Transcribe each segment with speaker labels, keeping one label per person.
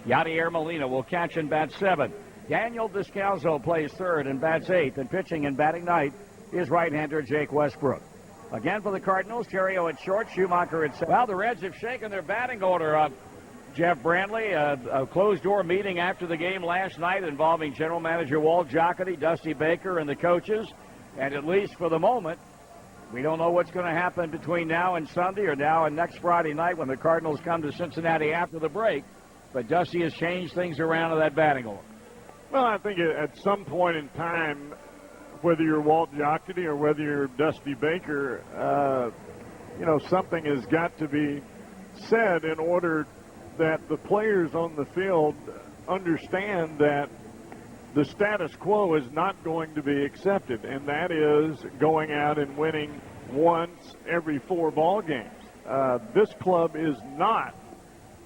Speaker 1: Yadier Molina will catch and bat 7th. Daniel Descalzo plays 3rd and bats 8th. And pitching and batting ninth is right-hander Jake Westbrook. Again for the Cardinals, Terrio at short, Schumacher at 7th. Well, the Reds have shaken their batting order up. Jeff Brantley, a closed-door meeting after the game last night involving General Manager Walt Jocketty, Dusty Baker, and the coaches. And at least for the moment, we don't know what's going to happen between now and Sunday or now and next Friday night when the Cardinals come to Cincinnati after the break. But Dusty has changed things around in that batting order.
Speaker 2: Well, I think at some point in time, whether you're Walt Jocketty or whether you're Dusty Baker, something has got to be said in order that the players on the field understand that the status quo is not going to be accepted, and that is going out and winning once every 4 ball games. This club is not,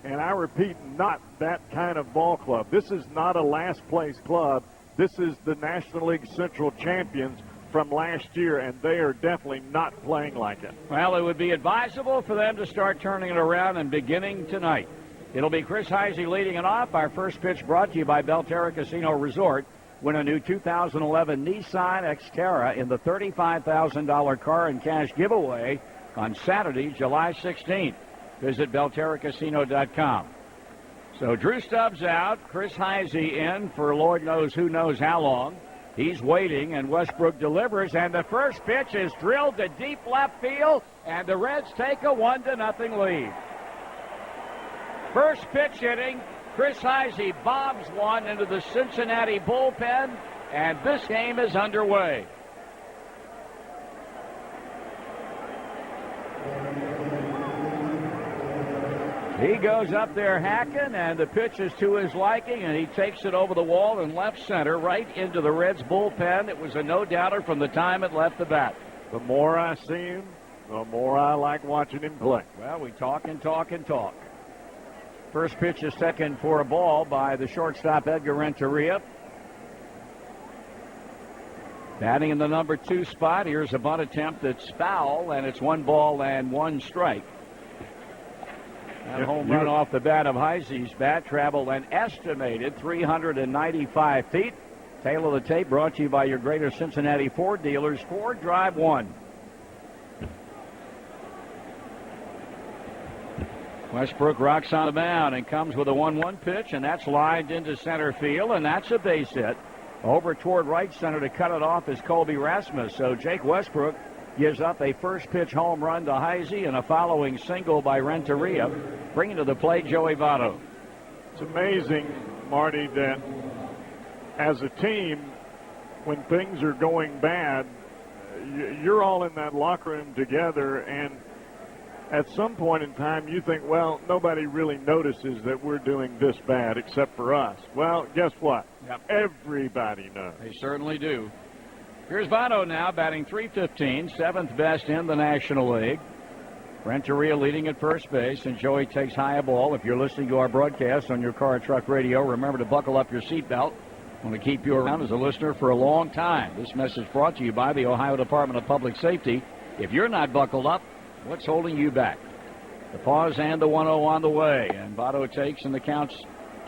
Speaker 2: and I repeat, not that kind of ball club. This is not a last-place club. This is the National League Central champions from last year, and they are definitely not playing like it.
Speaker 1: Well, it would be advisable for them to start turning it around and beginning tonight. It'll be Chris Heisey leading it off. Our first pitch brought to you by Belterra Casino Resort. Win a new 2011 Nissan Xterra in the $35,000 car and cash giveaway on Saturday, July 16th. Visit BelterraCasino.com. So Drew Stubbs out, Chris Heisey in for Lord knows who knows how long. He's waiting, and Westbrook delivers, and the first pitch is drilled to deep left field, and the Reds take a 1-0 lead. First pitch hitting, Chris Heisey bombs one into the Cincinnati bullpen, and this game is underway. He goes up there hacking, and the pitch is to his liking, and he takes it over the wall in left center right into the Reds bullpen. It was a no-doubter from the time it left the bat.
Speaker 2: The more I see him, the more I like watching him play.
Speaker 1: Well, we talk and talk and talk. First pitch is taken for a ball by the shortstop Edgar Renteria. Batting in the number 2 spot. Here's a bunt attempt that's foul, and it's 1 ball and 1 strike. That home run off the bat of Heisey's bat traveled an estimated 395 feet. Tail of the tape brought to you by your Greater Cincinnati Ford dealers. Ford Drive 1. Westbrook rocks on the mound and comes with a 1-1 pitch, and that's lined into center field, and that's a base hit. Over toward right center to cut it off is Colby Rasmus. So Jake Westbrook gives up a first pitch home run to Heisey and a following single by Renteria, bringing to the plate Joey Votto.
Speaker 2: It's amazing, Marty, that as a team, when things are going bad, you're all in that locker room together, and at some point in time, you think, well, nobody really notices that we're doing this bad except for us. Well, guess what?
Speaker 1: Yep.
Speaker 2: Everybody knows.
Speaker 1: They certainly do. Here's Votto now, batting .315, 7th best in the National League. Renteria leading at first base, and Joey takes high a ball. If you're listening to our broadcast on your car or truck radio, remember to buckle up your seatbelt. I want to keep you around as a listener for a long time. This message brought to you by the Ohio Department of Public Safety. If you're not buckled up, what's holding you back? The pause and the 1-0 on the way, and Votto takes, and the count's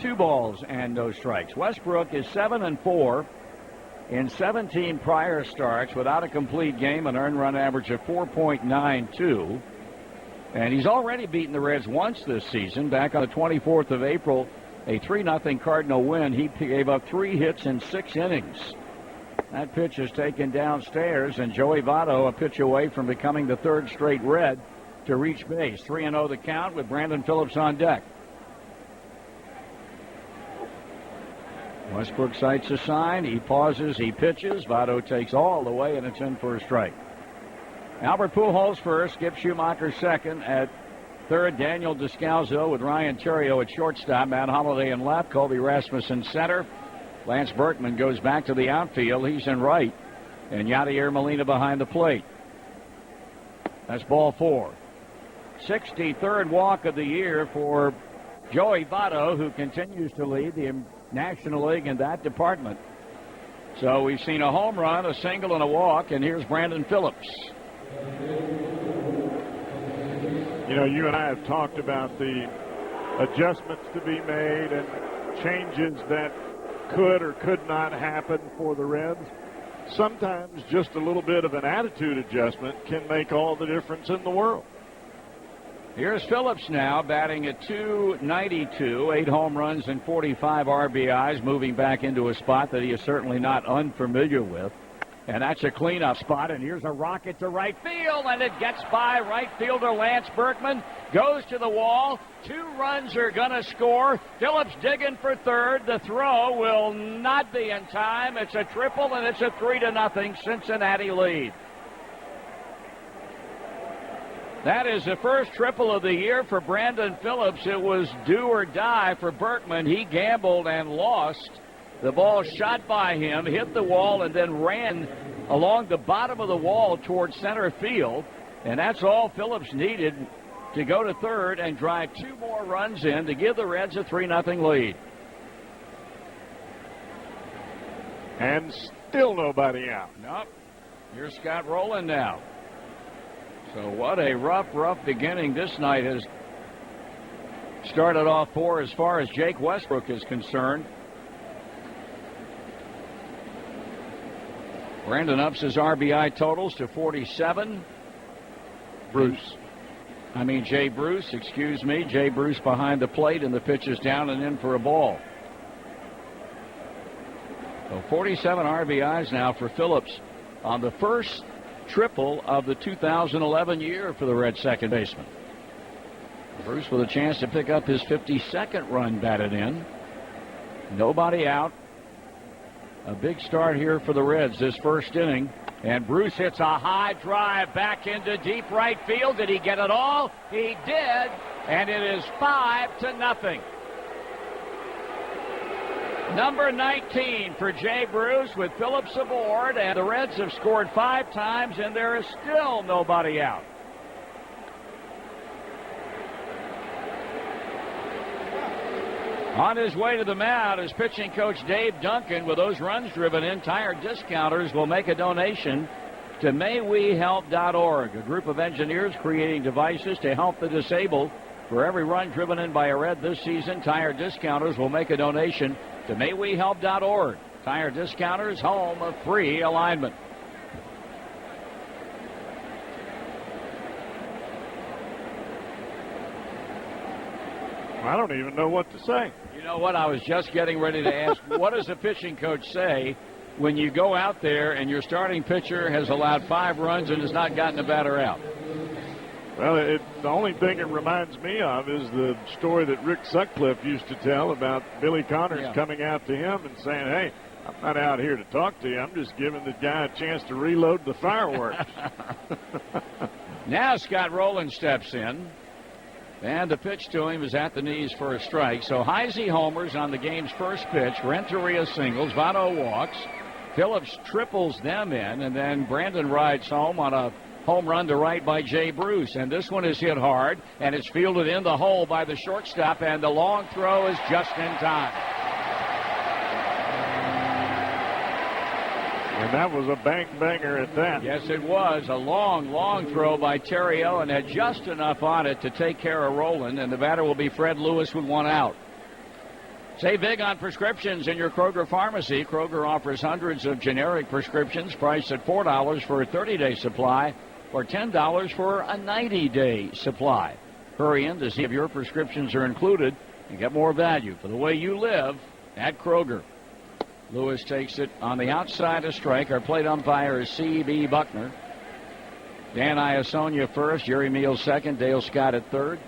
Speaker 1: 2 balls and no strikes. Westbrook is 7-4 in 17 prior starts without a complete game, an earned run average of 4.92. And he's already beaten the Reds once this season. Back on the 24th of April, a 3-0 Cardinal win. He gave up 3 hits in 6 innings. That pitch is taken downstairs, and Joey Votto a pitch away from becoming the 3rd straight Red to reach base. 3-0 the count with Brandon Phillips on deck. Westbrook sights a sign. He pauses. He pitches. Votto takes all the way, and it's in for a strike. Albert Pujols first. Skip Schumacher second. At third, Daniel Descalzo with Ryan Terrio at shortstop. Matt Holliday in left. Colby Rasmus in center. Lance Berkman goes back to the outfield. He's in right. And Yadier Molina behind the plate. That's ball 4. 63rd walk of the year for Joey Votto, who continues to lead the National League in that department. So we've seen a home run, a single, and a walk, and here's Brandon Phillips.
Speaker 2: You know, you and I have talked about the adjustments to be made and changes that could or could not happen for the Reds. Sometimes just a little bit of an attitude adjustment can make all the difference in the world.
Speaker 1: Here's Phillips now batting at .292, 8 home runs and 45 RBIs, moving back into a spot that he is certainly not unfamiliar with. And that's a cleanup spot, and here's a rocket to right field, and it gets by right fielder Lance Berkman, goes to the wall. 2 runs are going to score. Phillips digging for third. The throw will not be in time. It's a triple, and it's a 3-0 Cincinnati lead. That is the first triple of the year for Brandon Phillips. It was do or die for Berkman. He gambled and lost. The ball shot by him, hit the wall, and then ran along the bottom of the wall towards center field. And that's all Phillips needed to go to third and drive 2 more runs in to give the Reds a 3-0 lead.
Speaker 2: And still nobody out.
Speaker 1: Nope. Here's Scott Rowland now. So what a rough beginning this night has started off for as far as Jake Westbrook is concerned. Brandon ups his RBI totals to 47. Jay Bruce, excuse me. Jay Bruce behind the plate, and the pitch is down and in for a ball. So 47 RBIs now for Phillips on the first triple of the 2011 year for the Red second baseman. Bruce with a chance to pick up his 52nd run batted in. Nobody out. A big start here for the Reds this first inning. And Bruce hits a high drive back into deep right field. Did he get it all? He did. And it is 5-0. Number 19 for Jay Bruce with Phillips aboard. And the Reds have scored 5 times, and there is still nobody out. On his way to the mound is pitching coach Dave Duncan. With those runs driven in, Tire Discounters will make a donation to MayWeHelp.org, a group of engineers creating devices to help the disabled. For every run driven in by a Red this season, Tire Discounters will make a donation to MayWeHelp.org. Tire Discounters, home of free alignment.
Speaker 2: I don't even know what to say.
Speaker 1: You know what? I was just getting ready to ask, what does a pitching coach say when you go out there and your starting pitcher has allowed 5 runs and has not gotten a batter out?
Speaker 2: Well, the only thing it reminds me of is the story that Rick Sutcliffe used to tell about Billy Connors coming out to him and saying, hey, I'm not out here to talk to you. I'm just giving the guy a chance to reload the fireworks.
Speaker 1: Now Scott Rowland steps in. And the pitch to him is at the knees for a strike. So Heisey homers on the game's first pitch. Renteria singles. Votto walks. Phillips triples them in. And then Brandon rides home on a home run to right by Jay Bruce. And this one is hit hard. And it's fielded in the hole by the shortstop. And the long throw is just in time.
Speaker 2: And that was a bang-banger at that.
Speaker 1: Yes, it was. A long throw by Terry Owen. Had just enough on it to take care of Rowland, and the batter will be Fred Lewis with 1 out. Save big on prescriptions in your Kroger pharmacy. Kroger offers hundreds of generic prescriptions priced at $4 for a 30-day supply or $10 for a 90-day supply. Hurry in to see if your prescriptions are included and get more value for the way you live at Kroger. Lewis takes it on the outside of strike. Our plate umpire is C.B. Buckner. Dan Iasonia first, Jerry Meals second, Dale Scott at third.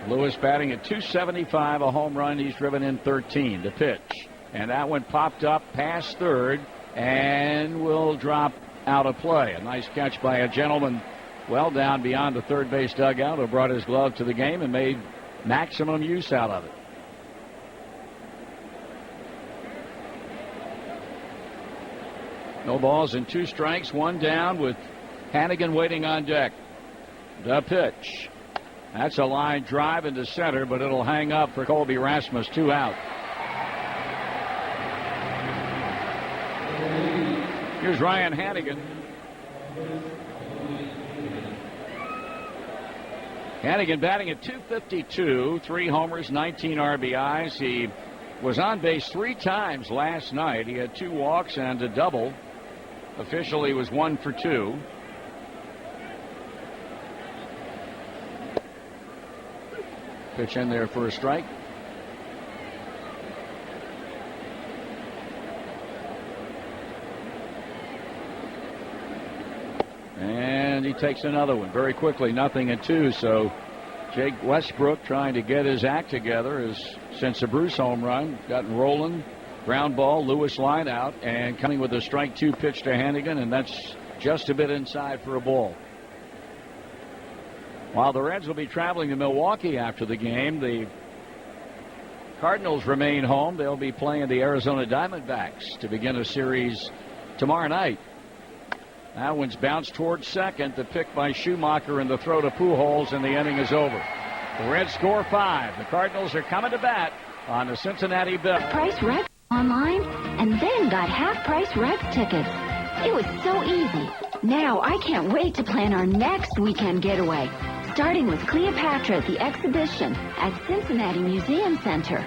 Speaker 1: Lewis batting at .275, a home run. He's driven in 13. The pitch. And that one popped up past third and will drop out of play. A nice catch by a gentleman well down beyond the third base dugout who brought his glove to the game and made maximum use out of it. No balls and 2 strikes, 1 down with Hannigan waiting on deck. The pitch. That's a line drive into center, but it'll hang up for Colby Rasmus. 2 out. Here's Ryan Hannigan. Hannigan batting at .252, 3 homers, 19 RBIs. He was on base 3 times last night. He had 2 walks and a double. Officially was 1 for 2. Pitch in there for a strike. And he takes another one very quickly, 0-2. So Jake Westbrook trying to get his act together since the Bruce home run, gotten rolling, ground ball, Lewis line out, and coming with a strike 2 pitch to Hannigan, and that's just a bit inside for a ball. While the Reds will be traveling to Milwaukee after the game, the Cardinals remain home. They'll be playing the Arizona Diamondbacks to begin a series tomorrow night. That one's bounced towards second. The pick by Schumacher and the throw to Pujols, and the inning is over. The Reds score 5. The Cardinals are coming to bat on the Cincinnati Bell.
Speaker 3: Price Reds online and then got half-price Reds tickets. It was so easy. Now I can't wait to plan our next weekend getaway, starting with Cleopatra at the exhibition at Cincinnati Museum Center.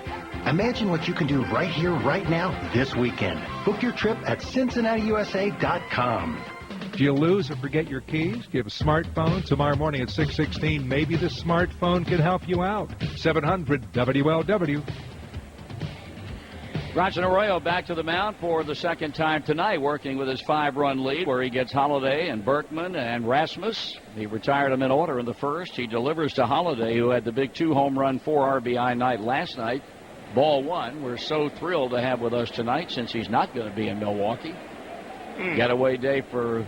Speaker 4: Imagine what you can do right here, right now, this weekend. Book your trip at CincinnatiUSA.com.
Speaker 5: Do you lose or forget your keys? Do you have a smartphone? Tomorrow morning at 6:16, maybe the smartphone can help you out. 700 WLW.
Speaker 1: Bronson Arroyo back to the mound for the second time tonight, working with his 5-run lead, where he gets Holliday and Berkman and Rasmus. He retired them in order in the first. He delivers to Holliday, who had the big 2-home run, 4 RBI night last night. Ball 1. We're so thrilled to have with us tonight, since he's not going to be in Milwaukee. Getaway day for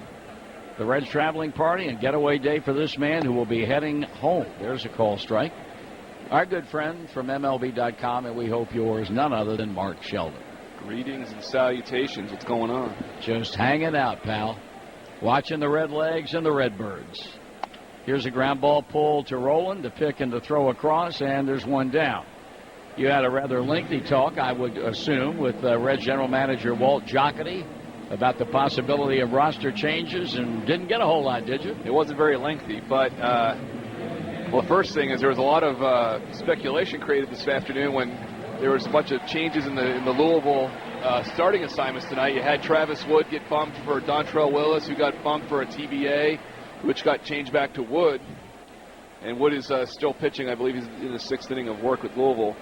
Speaker 1: the Reds traveling party, and getaway day for this man who will be heading home. There's a call strike. Our good friend from MLB.com, and we hope yours, none other than Mark Sheldon.
Speaker 6: Greetings and salutations. What's going on?
Speaker 1: Just hanging out, pal. Watching the Redlegs and the Redbirds. Here's a ground ball pull to Rowland, to pick and to throw across, and there's one down. You had a rather lengthy talk, I would assume, with Reds general manager Walt Jocketty about the possibility of roster changes, and didn't get a whole lot, did you?
Speaker 6: It wasn't very lengthy, but well, the first thing is there was a lot of speculation created this afternoon when there was a bunch of changes in the Louisville starting assignments tonight. You had Travis Wood get bumped for Dontrell Willis, who got bumped for a TBA, which got changed back to Wood. And Wood is still pitching. I believe he's in the 6th inning of work with Louisville.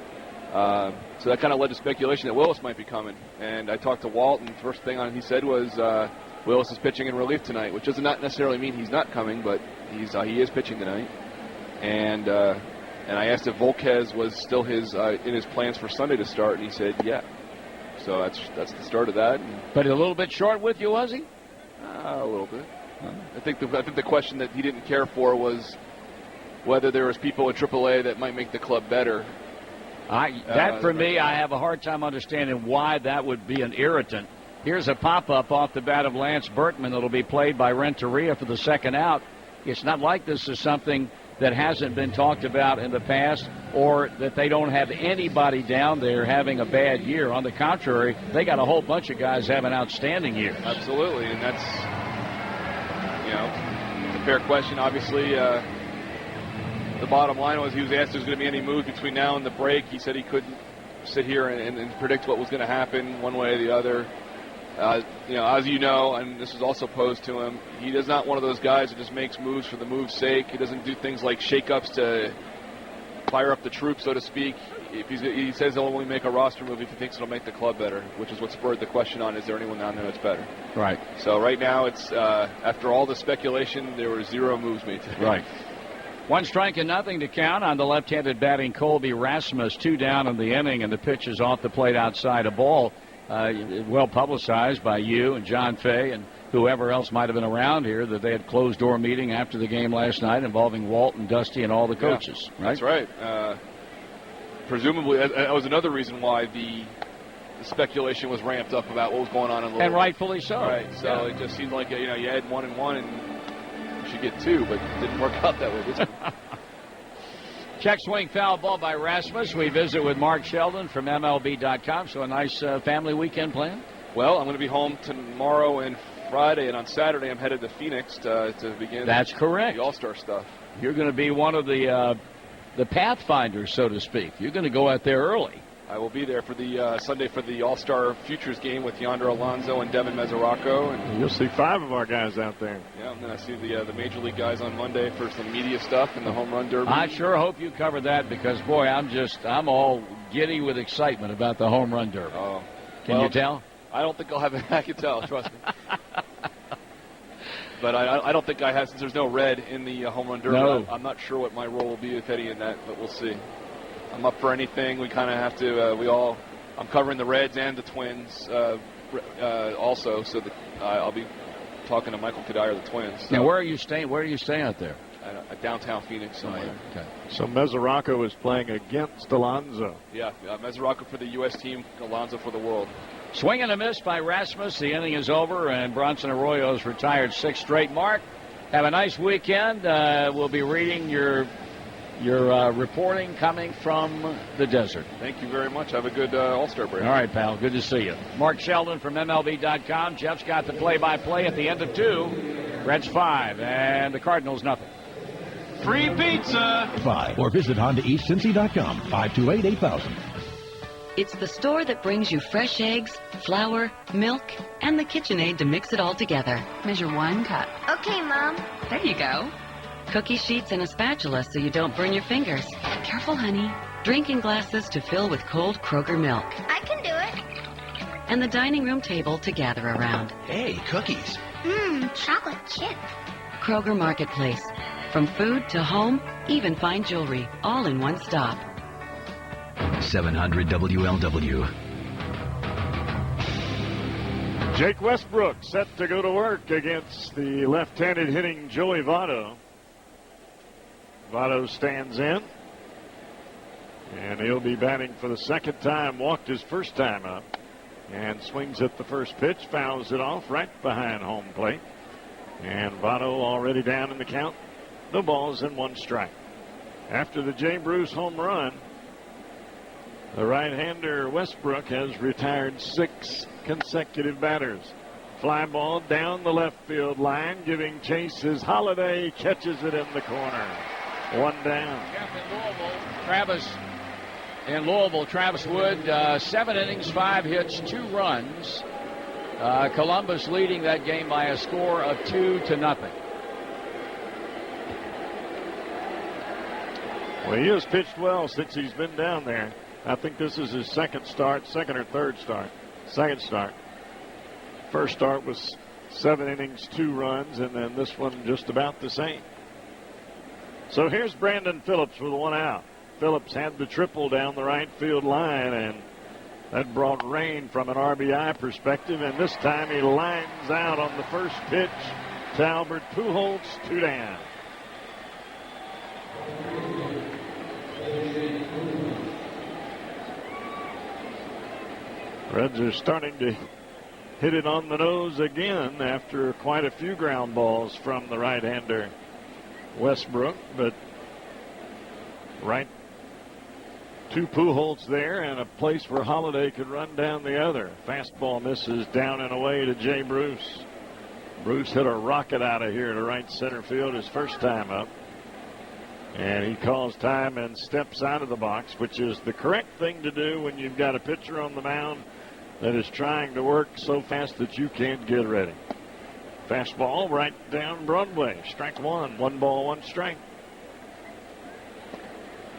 Speaker 6: So that kind of led to speculation that Willis might be coming. And I talked to Walt, and the first thing he said was Willis is pitching in relief tonight, which does not necessarily mean he's not coming, but he is pitching tonight. And I asked if Volquez was still in his plans for Sunday to start, and he said yeah. So that's the start of that.
Speaker 1: But a little bit short with you, was he?
Speaker 6: A little bit. I think the question that he didn't care for was whether there was people in AAA that might make the club better.
Speaker 1: For me, I have a hard time understanding why that would be an irritant. Here's a pop-up off the bat of Lance Berkman that will be played by Renteria for the second out. It's not like this is something that hasn't been talked about in the past, or that they don't have anybody down there having a bad year. On the contrary, they got a whole bunch of guys having outstanding years.
Speaker 6: Absolutely, and that's a fair question. Obviously, the bottom line was he was asked if there's going to be any moves between now and the break. He said he couldn't sit here and predict what was going to happen one way or the other. As you know, and this was also posed to him, he is not one of those guys that just makes moves for the move's sake. He doesn't do things like shake-ups to fire up the troops, so to speak. He says he'll only make a roster move if he thinks it'll make the club better, which is what spurred the question on, is there anyone down there that's better?
Speaker 1: Right.
Speaker 6: So right now, it's after all the speculation, there were 0 moves made today.
Speaker 1: Right. 1 strike and nothing to count on the left-handed batting Colby Rasmus. 2 down in the inning, and the pitch is off the plate outside a ball. Well publicized by you and John Fay and whoever else might have been around here, that they had closed-door meeting after the game last night involving Walt and Dusty and all the coaches.
Speaker 6: Yeah, right? That's right. Presumably, that was another reason why the speculation was ramped up about what was going on in Louisville.
Speaker 1: And rightfully so.
Speaker 6: Right. So It just seemed like you had 1 and 1 and you should get 2, but it didn't work out that way, did it?
Speaker 1: Check swing foul ball by Rasmus. We visit with Mark Sheldon from MLB.com. So a nice family weekend plan?
Speaker 6: Well, I'm going to be home tomorrow and Friday, and on Saturday I'm headed to Phoenix to begin.
Speaker 1: That's correct.
Speaker 6: The All-Star stuff.
Speaker 1: You're going to be one of the pathfinders, so to speak. You're going to go out there early.
Speaker 6: I will be there for the Sunday for the All-Star Futures game with Yonder Alonso and Devin Mesoraco. And
Speaker 2: you'll see 5 of our guys out there.
Speaker 6: Yeah, and then I see the Major League guys on Monday for some media stuff and the home run derby.
Speaker 1: I sure hope you cover that because, boy, I'm all giddy with excitement about the home run derby.
Speaker 6: Oh,
Speaker 1: Can you tell?
Speaker 6: I don't think I'll have it. I can tell, trust me. But I don't think I have, since there's no red in the home run derby.
Speaker 1: No.
Speaker 6: I'm not sure what my role will be, if any, in that, but we'll see. I'm up for anything. We kind of have to. I'm covering the Reds and the Twins also, so that I'll be talking to Michael Kadire, the Twins. So.
Speaker 1: Now, where are you staying? Where do you stay out there?
Speaker 6: Downtown Phoenix somewhere.
Speaker 1: Okay.
Speaker 2: So Mesoraco is playing against Alonso.
Speaker 6: Yeah, Mesoraco for the U.S. team, Alonso for the world.
Speaker 1: Swing and a miss by Rasmus. The inning is over, and Bronson Arroyo's retired 6th straight mark. Have a nice weekend. We'll be reading your reporting coming from the desert.
Speaker 6: Thank you very much. Have a good All-Star break.
Speaker 1: All right, pal. Good to see you. Mark Sheldon from MLB.com. Jeff's got the play-by-play at the end of 2. Reds 5, and the Cardinals nothing.
Speaker 7: Free pizza.
Speaker 8: 5. Or visit HondaEastCincy.com. 528-8000.
Speaker 9: It's the store that brings you fresh eggs, flour, milk, and the KitchenAid to mix it all together. Measure 1 cup.
Speaker 3: Okay, Mom.
Speaker 9: There you go. Cookie sheets and a spatula so you don't burn your fingers. Careful, honey. Drinking glasses to fill with cold Kroger milk.
Speaker 3: I can do it.
Speaker 9: And the dining room table to gather around.
Speaker 4: Hey, cookies.
Speaker 3: Chocolate chip.
Speaker 9: Kroger Marketplace. From food to home, even fine jewelry, all in one stop.
Speaker 8: 700 WLW.
Speaker 2: Jake Westbrook set to go to work against the left-handed hitting Joey Votto. Votto stands in, and he'll be batting for the second time. Walked his first time up, and swings at the first pitch, fouls it off right behind home plate. And Votto already down in the count. No balls and 1 strike. After the Jay Bruce home run, the right-hander Westbrook has retired 6 consecutive batters. Fly ball down the left field line, giving chase as Holiday catches it in the corner. 1 down.
Speaker 1: In Louisville, Travis Wood, 7 innings, 5 hits, 2 runs. Columbus leading that game by a score of 2-0.
Speaker 2: Well, he has pitched well since he's been down there. I think this is his second or third start. Second start. First start was 7 innings, 2 runs, and then this one just about the same. So here's Brandon Phillips with 1 out. Phillips had the triple down the right field line, and that brought rain from an RBI perspective, and this time he lines out on the first pitch to Albert Pujols, 2 down. Reds are starting to hit it on the nose again after quite a few ground balls from the right-hander Westbrook, but right to Pujols there and a place where Holiday could run down the other. Fastball misses down and away to Jay Bruce. Bruce hit a rocket out of here to right center field his first time up. And he calls time and steps out of the box, which is the correct thing to do when you've got a pitcher on the mound that is trying to work so fast that you can't get ready. Fastball right down Broadway. Strike 1. 1 ball, 1 strike.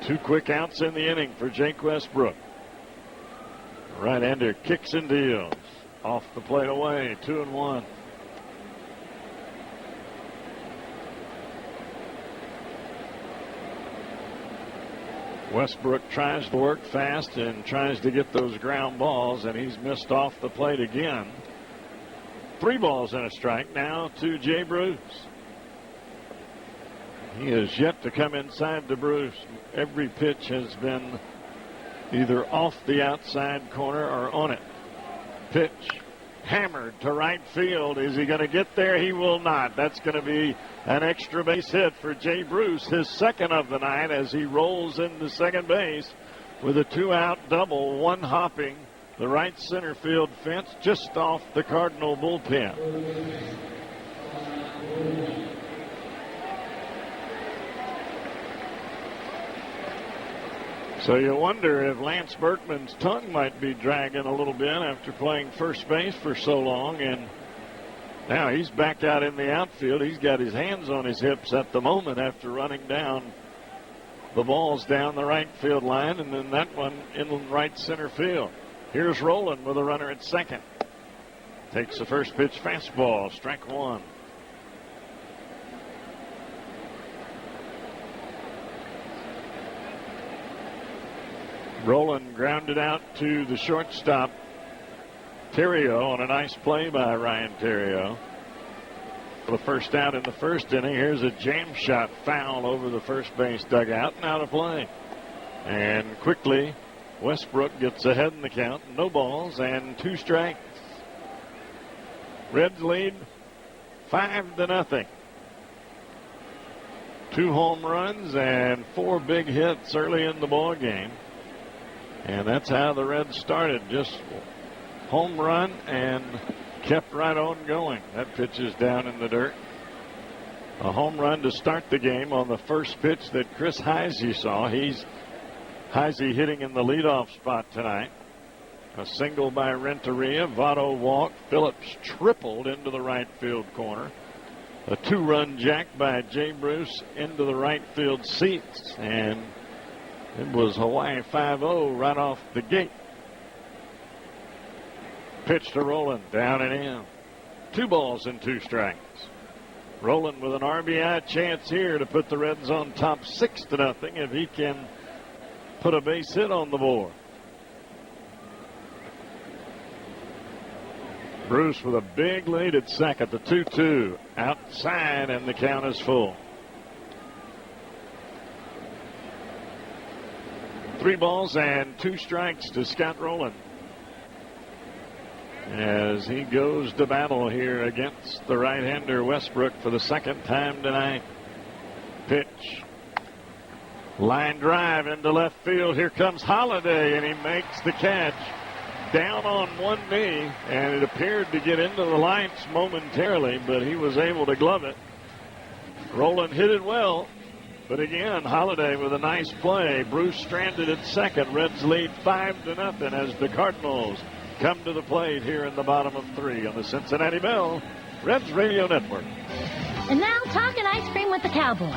Speaker 2: 2 quick outs in the inning for Jake Westbrook. Right-hander kicks and deals. Off the plate away. 2-1. Westbrook tries to work fast and tries to get those ground balls, and he's missed off the plate again. 3 balls and a strike now to Jay Bruce. He has yet to come inside to Bruce. Every pitch has been either off the outside corner or on it. Pitch hammered to right field. Is he going to get there? He will not. That's going to be an extra base hit for Jay Bruce, his second of the night, as he rolls into second base with a 2-out double, 1 hopping the right center field fence just off the Cardinal bullpen. So you wonder if Lance Berkman's tongue might be dragging a little bit after playing first base for so long. And now he's back out in the outfield. He's got his hands on his hips at the moment after running down the balls down the right field line, and then that one in right center field. Here's Rowland with a runner at second. Takes the first pitch fastball, strike one. Rowland grounded out to the shortstop, Theriot, on a nice play by Ryan Theriot. The first out in the first inning. Here's a jam shot foul over the first base dugout and out of play. And quickly, Westbrook gets ahead in the count. No balls and 2 strikes. Reds lead 5-0. 2 home runs and 4 big hits early in the ball game. And that's how the Reds started. Just home run and kept right on going. That pitch is down in the dirt. A home run to start the game on the first pitch that Chris Heisey saw. Heisey hitting in the leadoff spot tonight. A single by Renteria. Votto walked. Phillips tripled into the right field corner. A 2-run jack by Jay Bruce into the right field seats. And it was Hawaii 5-0 right off the gate. Pitch to Rowland, down and in. 2 balls and 2 strikes. Rowland with an RBI chance here to put the Reds on top 6-0 if he can put a base hit on the board. Bruce with a big lead at second. The 2-2 outside, and the count is full. 3 balls and 2 strikes to Scott Rowland as he goes to battle here against the right-hander Westbrook for the second time tonight. Pitch. Line drive into left field. Here comes Holliday, and he makes the catch. Down on one knee, and it appeared to get into the lights momentarily, but he was able to glove it. Rowland hit it well, but again, Holliday with a nice play. Bruce stranded at second. Reds lead 5-0 as the Cardinals come to the plate here in the bottom of 3 on the Cincinnati Bell Reds Radio Network.
Speaker 10: And now talking ice cream with the Cowboy.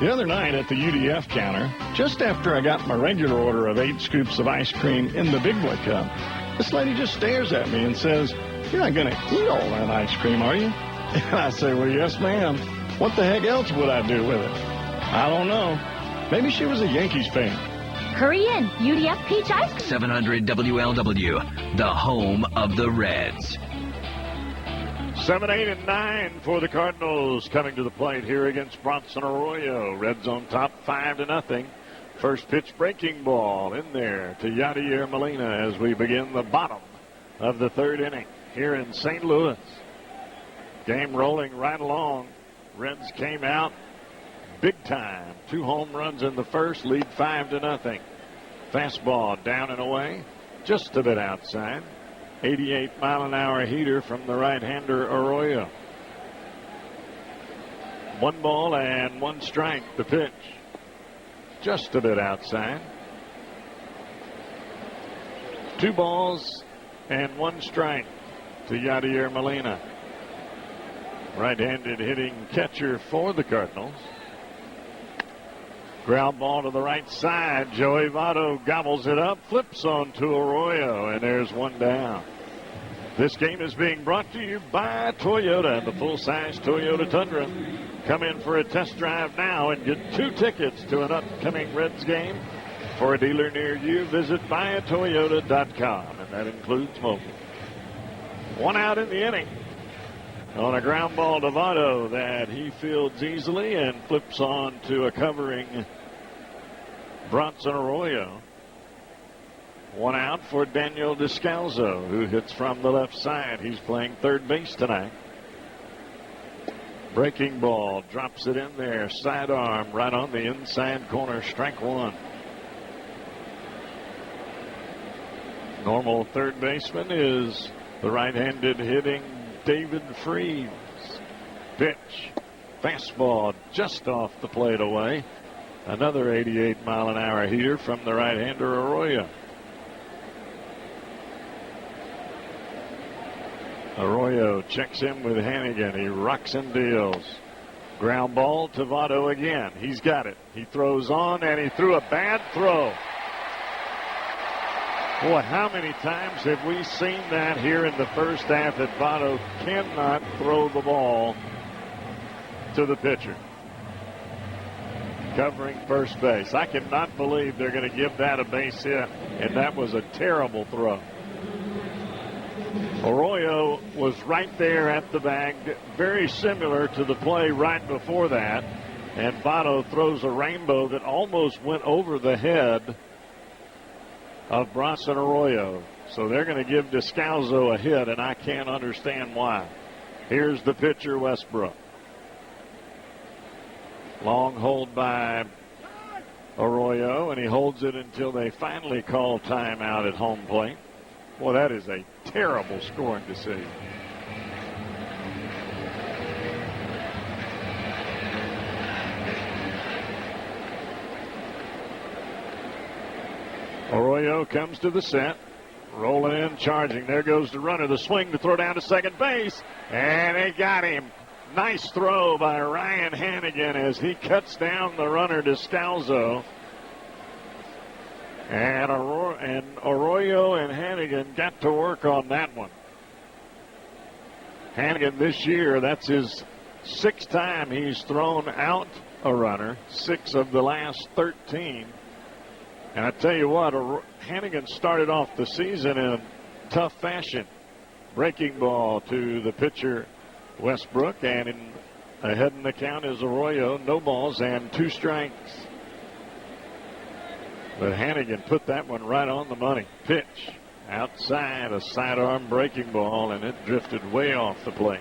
Speaker 11: The other night at the UDF counter, just after I got my regular order of 8 scoops of ice cream in the Big Boy cup, this lady just stares at me and says, "You're not going to eat all that ice cream, are you?" And I say, "Well, yes, ma'am. What the heck else would I do with it?" I don't know. Maybe she was a Yankees fan.
Speaker 10: Hurry in. UDF Peach Ice Cream.
Speaker 12: 700 WLW, the home of the Reds.
Speaker 2: 7, 8, and 9 for the Cardinals coming to the plate here against Bronson Arroyo. Reds on top 5-0. First pitch breaking ball in there to Yadier Molina as we begin the bottom of the 3rd inning here in St. Louis. Game rolling right along. Reds came out big time. 2 home runs in the first, lead 5-0. Fastball down and away, just a bit outside. 88-mile-an-hour heater from the right-hander Arroyo. 1 ball and 1 strike. The pitch, just a bit outside. 2 balls and 1 strike to Yadier Molina. Right-handed hitting catcher for the Cardinals. Ground ball to the right side. Joey Votto gobbles it up, flips on to Arroyo, and there's 1 down. This game is being brought to you by Toyota and the full-size Toyota Tundra. Come in for a test drive now and get 2 tickets to an upcoming Reds game. For a dealer near you, visit buyatoyota.com, and that includes mobile. 1 out in the inning. On a ground ball to Votto that he fields easily and flips on to a covering Bronson Arroyo. 1 out for Daniel Descalzo, who hits from the left side. He's playing 3rd base tonight. Breaking ball, drops it in there. Sidearm right on the inside corner. Strike 1. Normal 3rd baseman is the right-handed hitting David Freese. Pitch. Fastball just off the plate away. Another 88-mile-an-hour heater from the right-hander Arroyo. Arroyo checks in with Hannigan. He rocks and deals. Ground ball to Votto again. He's got it. He throws on, and he threw a bad throw. Boy, how many times have we seen that here in the first half that Votto cannot throw the ball to the pitcher? Covering first base. I cannot believe they're going to give that a base hit, and that was a terrible throw. Arroyo was right there at the bag, very similar to the play right before that, and Votto throws a rainbow that almost went over the head of Bronson Arroyo. So they're going to give Descalzo a hit, and I can't understand why. Here's the pitcher, Westbrook. Long hold by Arroyo, and he holds it until they finally call timeout at home plate. Boy, that is a terrible scoring decision. Arroyo comes to the set. Rolling in, charging. There goes the runner. The swing to throw down to second base. And they got him. Nice throw by Ryan Hannigan as he cuts down the runner, Descalzo. And Arroyo and Hannigan got to work on that one. Hannigan this year, that's his 6th time he's thrown out a runner, 6 of the last 13. And I tell you what, Hannigan started off the season in tough fashion. Breaking ball to the pitcher, Westbrook, and ahead in the count is Arroyo. No balls and 2 strikes. But Hannigan put that one right on the money. Pitch outside, a sidearm breaking ball, and it drifted way off the plate.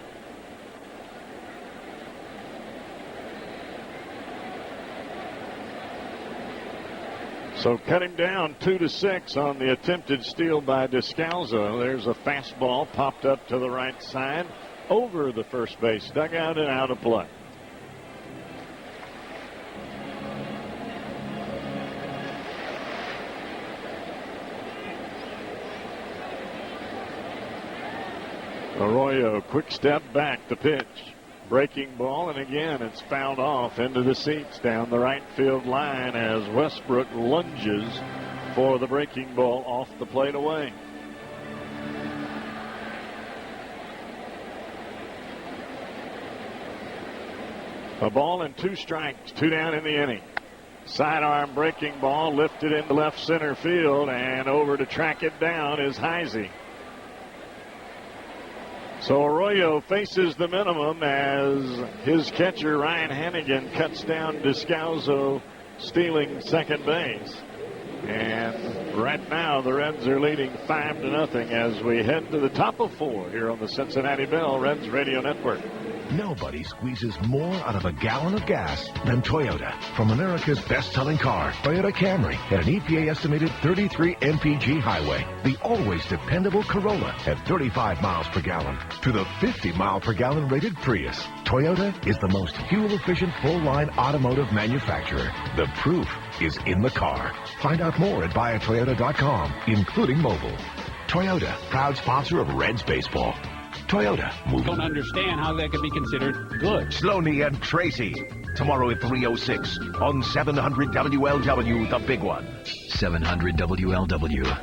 Speaker 2: So cutting down 2-6 on the attempted steal by Descalzo. There's a fastball popped up to the right side over the first base dugout and out of play. Arroyo, quick step back to pitch. Breaking ball, and again it's fouled off into the seats down the right field line as Westbrook lunges for the breaking ball off the plate away. A ball and 2 strikes, 2 down in the inning. Sidearm breaking ball lifted into left center field, and over to track it down is Heisey. So Arroyo faces the minimum as his catcher, Ryan Hannigan, cuts down Descalzo, stealing second base. And right now the Reds are leading 5-0 as we head to the top of 4 here on the Cincinnati Bell Reds Radio Network.
Speaker 8: Nobody squeezes more out of a gallon of gas than Toyota. From America's best-selling car, Toyota Camry, at an EPA-estimated 33 mpg highway, the always dependable Corolla at 35 miles per gallon, to the 50-mile-per-gallon rated Prius. Toyota is the most fuel-efficient full-line automotive manufacturer. The proof is in the car. Find out more at buyatoyota.com, including mobile. Toyota, proud sponsor of Reds baseball. Toyota.
Speaker 13: Don't understand how that could be considered good.
Speaker 8: Sloney and Tracy. Tomorrow at 3:06 on 700 WLW, the big one.
Speaker 12: 700 WLW.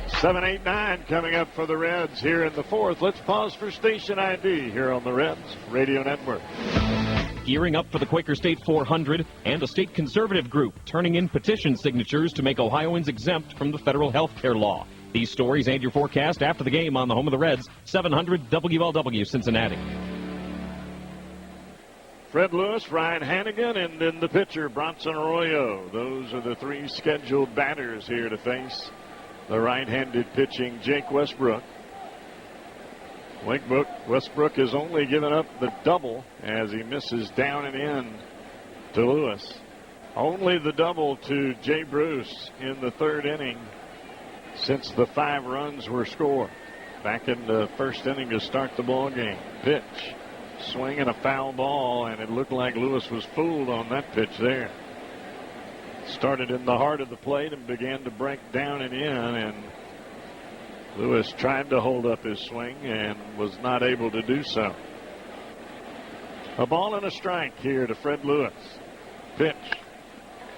Speaker 2: 7-8-9 coming up for the Reds here in the 4th. Let's pause for station ID here on the Reds Radio Network.
Speaker 14: Gearing up for the Quaker State 400 and a state conservative group turning in petition signatures to make Ohioans exempt from the federal health care law. These stories and your forecast after the game on the home of the Reds, 700 WLW Cincinnati.
Speaker 2: Fred Lewis, Ryan Hannigan, and then the pitcher, Bronson Arroyo. Those are the 3 scheduled batters here to face the right-handed pitching Jake Westbrook. Westbrook has only given up the double as he misses down and in to Lewis. Only the double to Jay Bruce in the 3rd inning since the 5 runs were scored back in the 1st inning to start the ball game. Pitch, swing and a foul ball, and it looked like Lewis was fooled on that pitch there. Started in the heart of the plate and began to break down and in, and Lewis tried to hold up his swing and was not able to do so. A ball and a strike here to Fred Lewis. Pitch.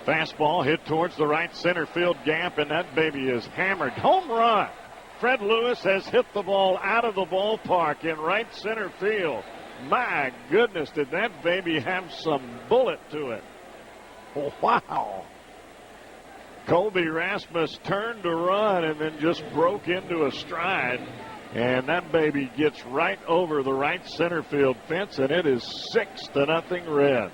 Speaker 2: Fastball hit towards the right center field gap, and that baby is hammered. Home run. Fred Lewis has hit the ball out of the ballpark in right center field. My goodness, did that baby have some bullet to it. Wow. Colby Rasmus turned to run and then just broke into a stride. And that baby gets right over the right center field fence, and it is 6-0 Reds.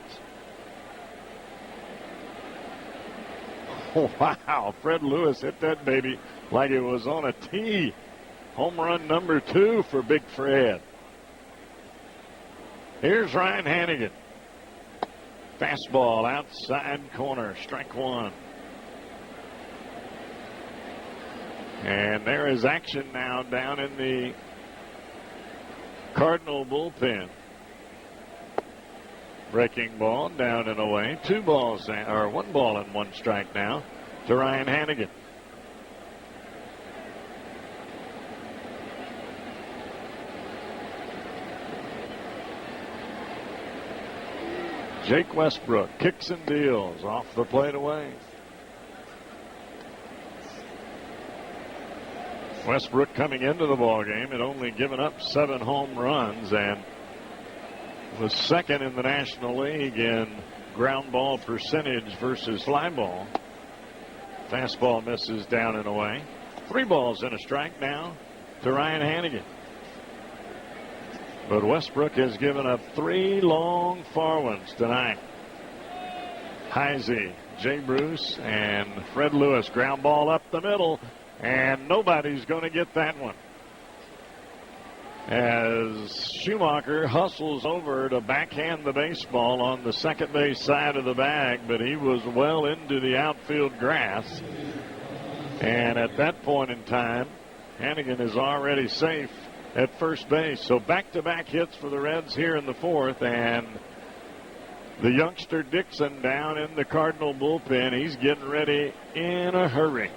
Speaker 2: Wow, Fred Lewis hit that baby like it was on a tee. Home run number 2 for Big Fred. Here's Ryan Hannigan. Fastball outside corner, strike 1. And there is action now down in the Cardinal bullpen. Breaking ball down and away. 1 ball and 1 strike now to Ryan Hannigan. Jake Westbrook kicks and deals off the plate away. Westbrook coming into the ballgame had only given up 7 home runs and was second in the National League in ground ball percentage versus fly ball. Fastball misses down and away. 3 balls and a strike now to Ryan Hannigan. But Westbrook has given up 3 long far ones tonight. Heisey, Jay Bruce, and Fred Lewis. Ground ball up the middle, and nobody's going to get that one. As Schumacher hustles over to backhand the baseball on the second base side of the bag, but he was well into the outfield grass. And at that point in time, Hannigan is already safe at first base. So back-to-back hits for the Reds here in the 4th, and the youngster Dixon down in the Cardinal bullpen. He's getting ready in a hurry.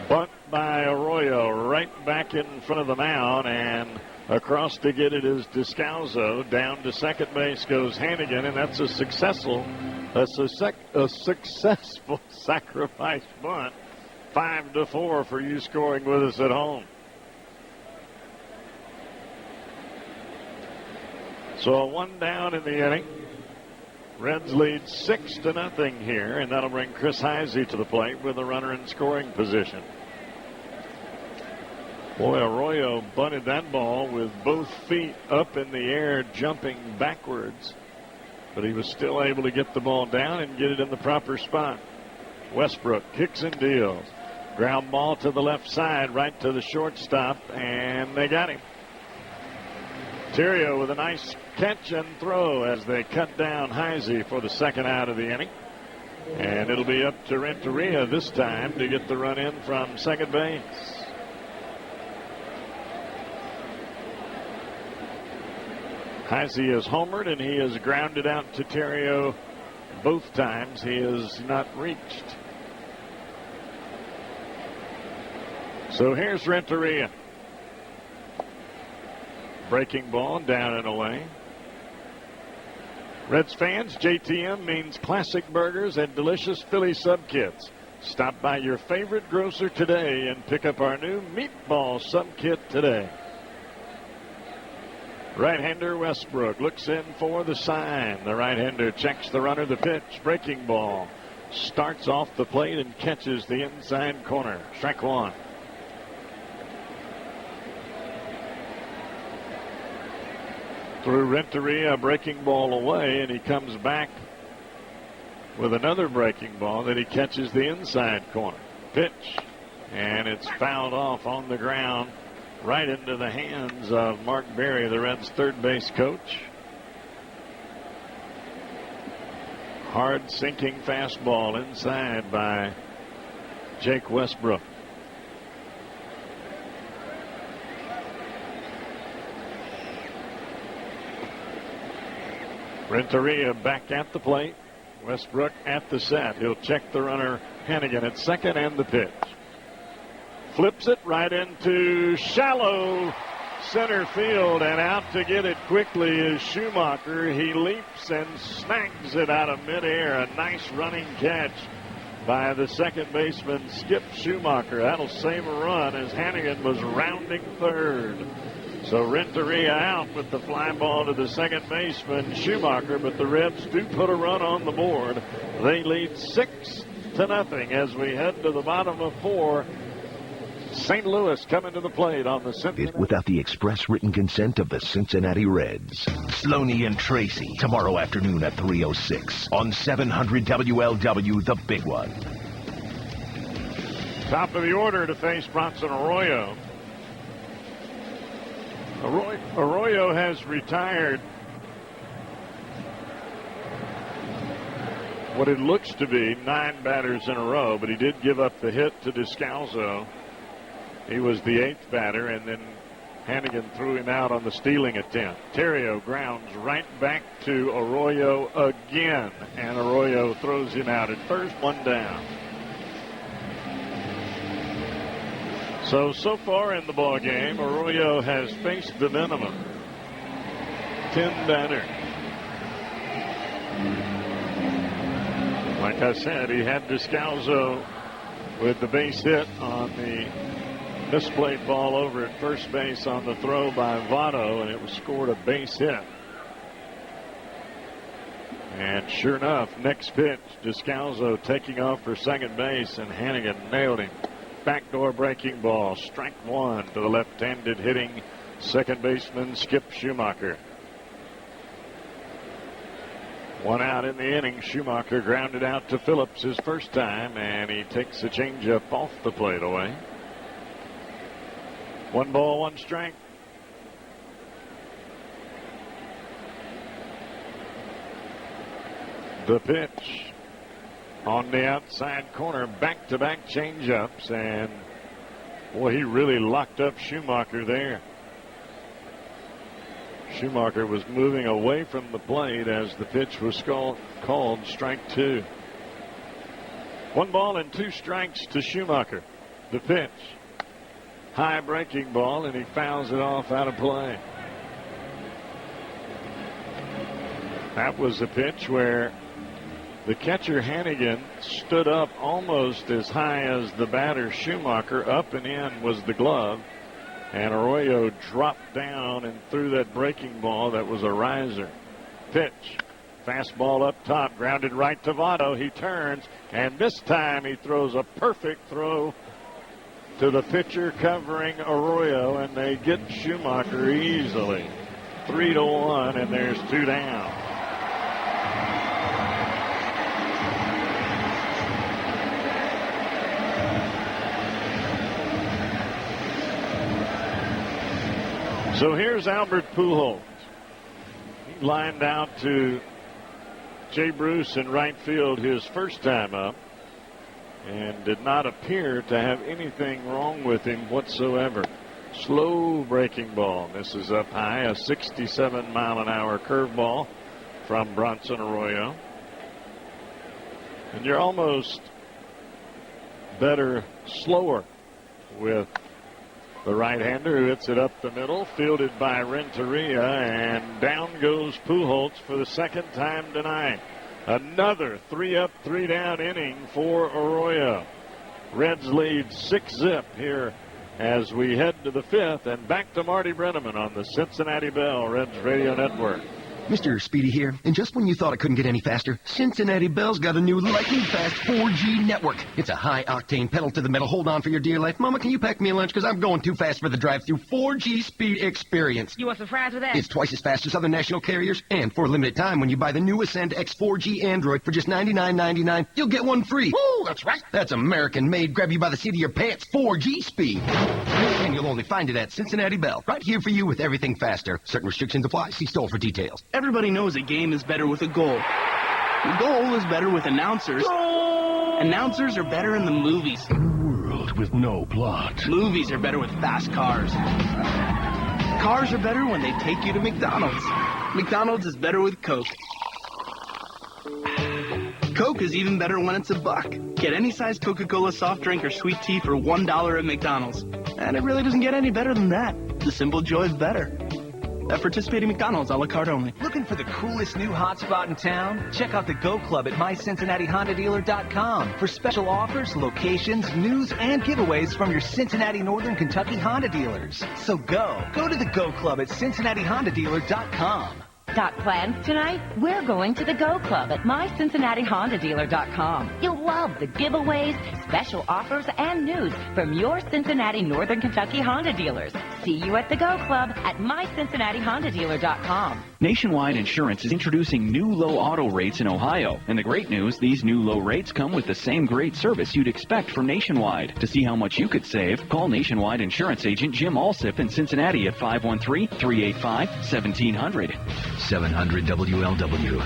Speaker 2: Bunt by Arroyo right back in front of the mound, and across to get it is Descalzo. Down to second base goes Hannigan, and that's a successful sacrifice bunt. 5-4 for you scoring with us at home. So a 1 down in the inning. Reds lead 6-0 here, and that'll bring Chris Heisey to the plate with a runner in scoring position. Boy, Arroyo bunted that ball with both feet up in the air, jumping backwards. But he was still able to get the ball down and get it in the proper spot. Westbrook kicks and deals. Ground ball to the left side, right to the shortstop, and they got him. Terrio with a nice catch and throw as they cut down Heisey for the second out of the inning. And it'll be up to Renteria this time to get the run in from second base. Heisey is homered, and he has grounded out to Terrio both times. He has not reached. So here's Renteria. Breaking ball down and away. Reds fans, JTM means classic burgers and delicious Philly sub kits. Stop by your favorite grocer today and pick up our new meatball sub kit today. Right-hander Westbrook looks in for the sign. The right-hander checks the runner, the pitch. Breaking ball starts off the plate and catches the inside corner. Strike 1. Through Renteria, a breaking ball away, and he comes back with another breaking ball that he catches the inside corner. Pitch, and it's fouled off on the ground right into the hands of Mark Berry, the Reds' third base coach. Hard sinking fastball inside by Jake Westbrook. Renteria back at the plate. Westbrook at the set. He'll check the runner Hannigan at second and the pitch. Flips it right into shallow center field, and out to get it quickly is Schumacher. He leaps and snags it out of midair. A nice running catch by the second baseman, Skip Schumacher. That'll save a run as Hannigan was rounding third. So Renteria out with the fly ball to the second baseman, Schumacher, but the Reds do put a run on the board. They lead 6-0 as we head to the bottom of 4. St. Louis coming to the plate on the Cincinnati.
Speaker 8: Without the express written consent of the Cincinnati Reds. Sloney and Tracy, tomorrow afternoon at 3:06 on 700 WLW, the big one.
Speaker 2: Top of the order to face Bronson Arroyo. Arroyo has retired what it looks to be 9 batters in a row, but he did give up the hit to Descalzo. He was the 8th batter, and then Hannigan threw him out on the stealing attempt. Terrio grounds right back to Arroyo again, and Arroyo throws him out at first, 1 down. So far in the ball game, Arroyo has faced the minimum 10 batter. Like I said, he had Descalzo with the base hit on the misplayed ball over at first base on the throw by Votto, and it was scored a base hit. And sure enough, next pitch, Descalzo taking off for second base, and Hannigan nailed him. Backdoor breaking ball, strike 1 to the left-handed hitting second baseman Skip Schumacher. 1 out in the inning. Schumacher grounded out to Phillips his first time, and he takes a changeup off the plate away. 1 ball, 1 strike. The pitch on the outside corner, back-to-back changeups, and boy, he really locked up Schumacher there. Schumacher was moving away from the plate as the pitch was called strike 2. 1 ball and 2 strikes to Schumacher. The pitch, high breaking ball, and he fouls it off out of play. That was a pitch where the catcher Hannigan stood up almost as high as the batter Schumacher. Up and in was the glove, and Arroyo dropped down and threw that breaking ball that was a riser. Pitch, fastball up top, grounded right to Votto. He turns, and this time he throws a perfect throw to the pitcher covering Arroyo, and they get Schumacher easily. 3-1, and there's 2 down. So here's Albert Pujols. He lined out to Jay Bruce in right field his first time up and did not appear to have anything wrong with him whatsoever. Slow breaking ball. This is up high, a 67-mile-an-hour curveball from Bronson Arroyo. And you're almost better slower with the right-hander, who hits it up the middle, fielded by Renteria, and down goes Pujols for the second time tonight. Another 3-up, 3-down inning for Arroyo. Reds lead 6-0 here as we head to the 5th, and back to Marty Brenneman on the Cincinnati Bell Reds Radio Network.
Speaker 4: Mr. Speedy here, and just when you thought it couldn't get any faster, Cincinnati Bell's got a new lightning-fast 4G network. It's a high-octane, pedal-to-the-metal, hold-on for your dear life. Mama, can you pack me a lunch? Because I'm going too fast for the drive-through 4G speed experience.
Speaker 10: You want some fries with that?
Speaker 4: It's twice as fast as other national carriers, and for a limited time, when you buy the new Ascend X4G Android for just $99.99, you'll get one free. Woo, that's right. That's American-made, grab you by the seat of your pants 4G speed. And you'll only find it at Cincinnati Bell, right here for you with everything faster. Certain restrictions apply. See store for details.
Speaker 15: Everybody knows a game is better with a goal. A goal is better with announcers. Goal! Announcers are better in the movies.
Speaker 8: A world with no plot.
Speaker 15: Movies are better with fast cars. Cars are better when they take you to McDonald's. McDonald's is better with Coke. Coke is even better when it's $1. Get any size Coca-Cola soft drink or sweet tea for $1 at McDonald's. And it really doesn't get any better than that. The simple joy is better. At participating McDonald's, a la carte only.
Speaker 16: Looking for the coolest new hotspot in town? Check out the Go Club at myCincinnatiHondaDealer.com for special offers, locations, news, and giveaways from your Cincinnati Northern Kentucky Honda dealers. So go to the Go Club at CincinnatiHondaDealer.com.
Speaker 17: Got plans tonight? We're going to the Go Club at myCincinnatiHondaDealer.com. You'll love the giveaways, special offers, and news from your Cincinnati Northern Kentucky Honda dealers. See you at the Go Club at myCincinnatiHondaDealer.com.
Speaker 18: Nationwide Insurance is introducing new low auto rates in Ohio. And the great news, these new low rates come with the same great service you'd expect from Nationwide. To see how much you could save, call Nationwide Insurance Agent Jim Alsip in Cincinnati at 513-385-1700.
Speaker 12: 700 WLW.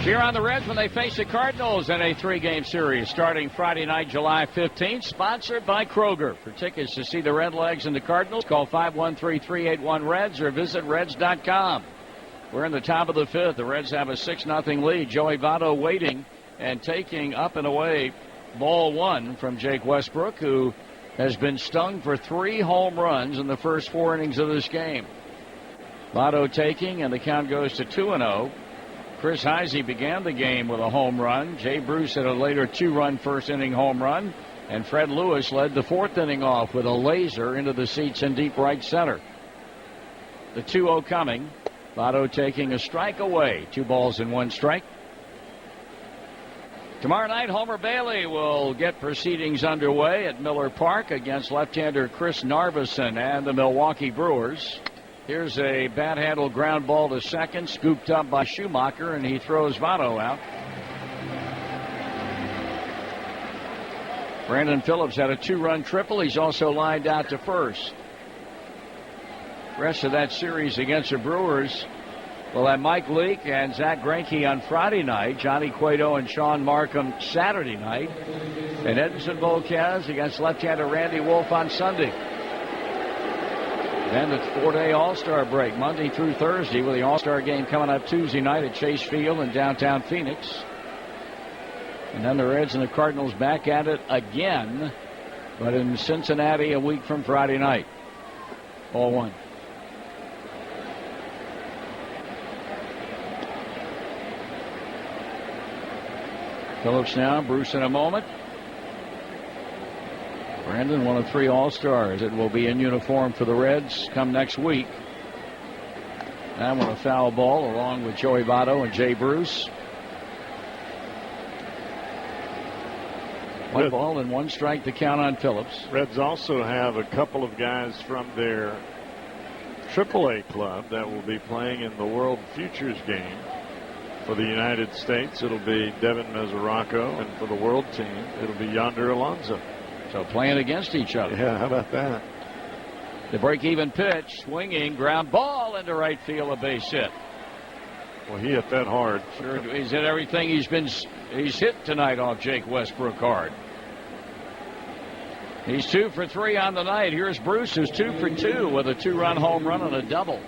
Speaker 1: Cheer on the Reds when they face the Cardinals in a 3-game series starting Friday night, July 15th, sponsored by Kroger. For tickets to see the Redlegs and the Cardinals, call 513-381-REDS or visit Reds.com. We're in the top of the 5th. The Reds have a 6-0 lead. Joey Votto waiting and taking up and away ball 1 from Jake Westbrook, who has been stung for 3 home runs in the first 4 innings of this game. Votto taking, and the count goes to 2-0. Chris Heisey began the game with a home run. Jay Bruce had a later 2-run first-inning home run. And Fred Lewis led the 4th inning off with a laser into the seats in deep right center. The 2-0 coming. Votto taking a strike away. 2 balls and 1 strike. Tomorrow night, Homer Bailey will get proceedings underway at Miller Park against left-hander Chris Narveson and the Milwaukee Brewers. Here's a bat-handle ground ball to second, scooped up by Schumacher, and he throws Votto out. Brandon Phillips had a 2-run triple. He's also lined out to first. Rest of that series against the Brewers will have Mike Leake and Zach Greinke on Friday night, Johnny Cueto and Sean Markham Saturday night, and Edinson Volquez against left-hander Randy Wolf on Sunday. Then the 4-day All-Star break, Monday through Thursday, with the All-Star game coming up Tuesday night at Chase Field in downtown Phoenix. And then the Reds and the Cardinals back at it again, but in Cincinnati a week from Friday night. Ball 1. Phillips now, Bruce in a moment. Brandon, one of 3 All-Stars. It will be in uniform for the Reds come next week. That one a foul ball along with Joey Votto and Jay Bruce. 1 ball and 1 strike to count on Phillips.
Speaker 2: Reds also have a couple of guys from their AAA club that will be playing in the World Futures game. For the United States, it'll be Devin Mesoraco, and for the world team, it'll be Yonder Alonso.
Speaker 1: So playing against each other.
Speaker 2: Yeah, how about that?
Speaker 1: The break-even pitch, swinging, ground ball into right field, a base hit.
Speaker 2: Well, he hit that hard.
Speaker 1: Sure, he's hit everything he's hit tonight off Jake Westbrook hard. He's 2 for 3 on the night. Here's Bruce, who's 2 for 2 with a 2-run home run and a double.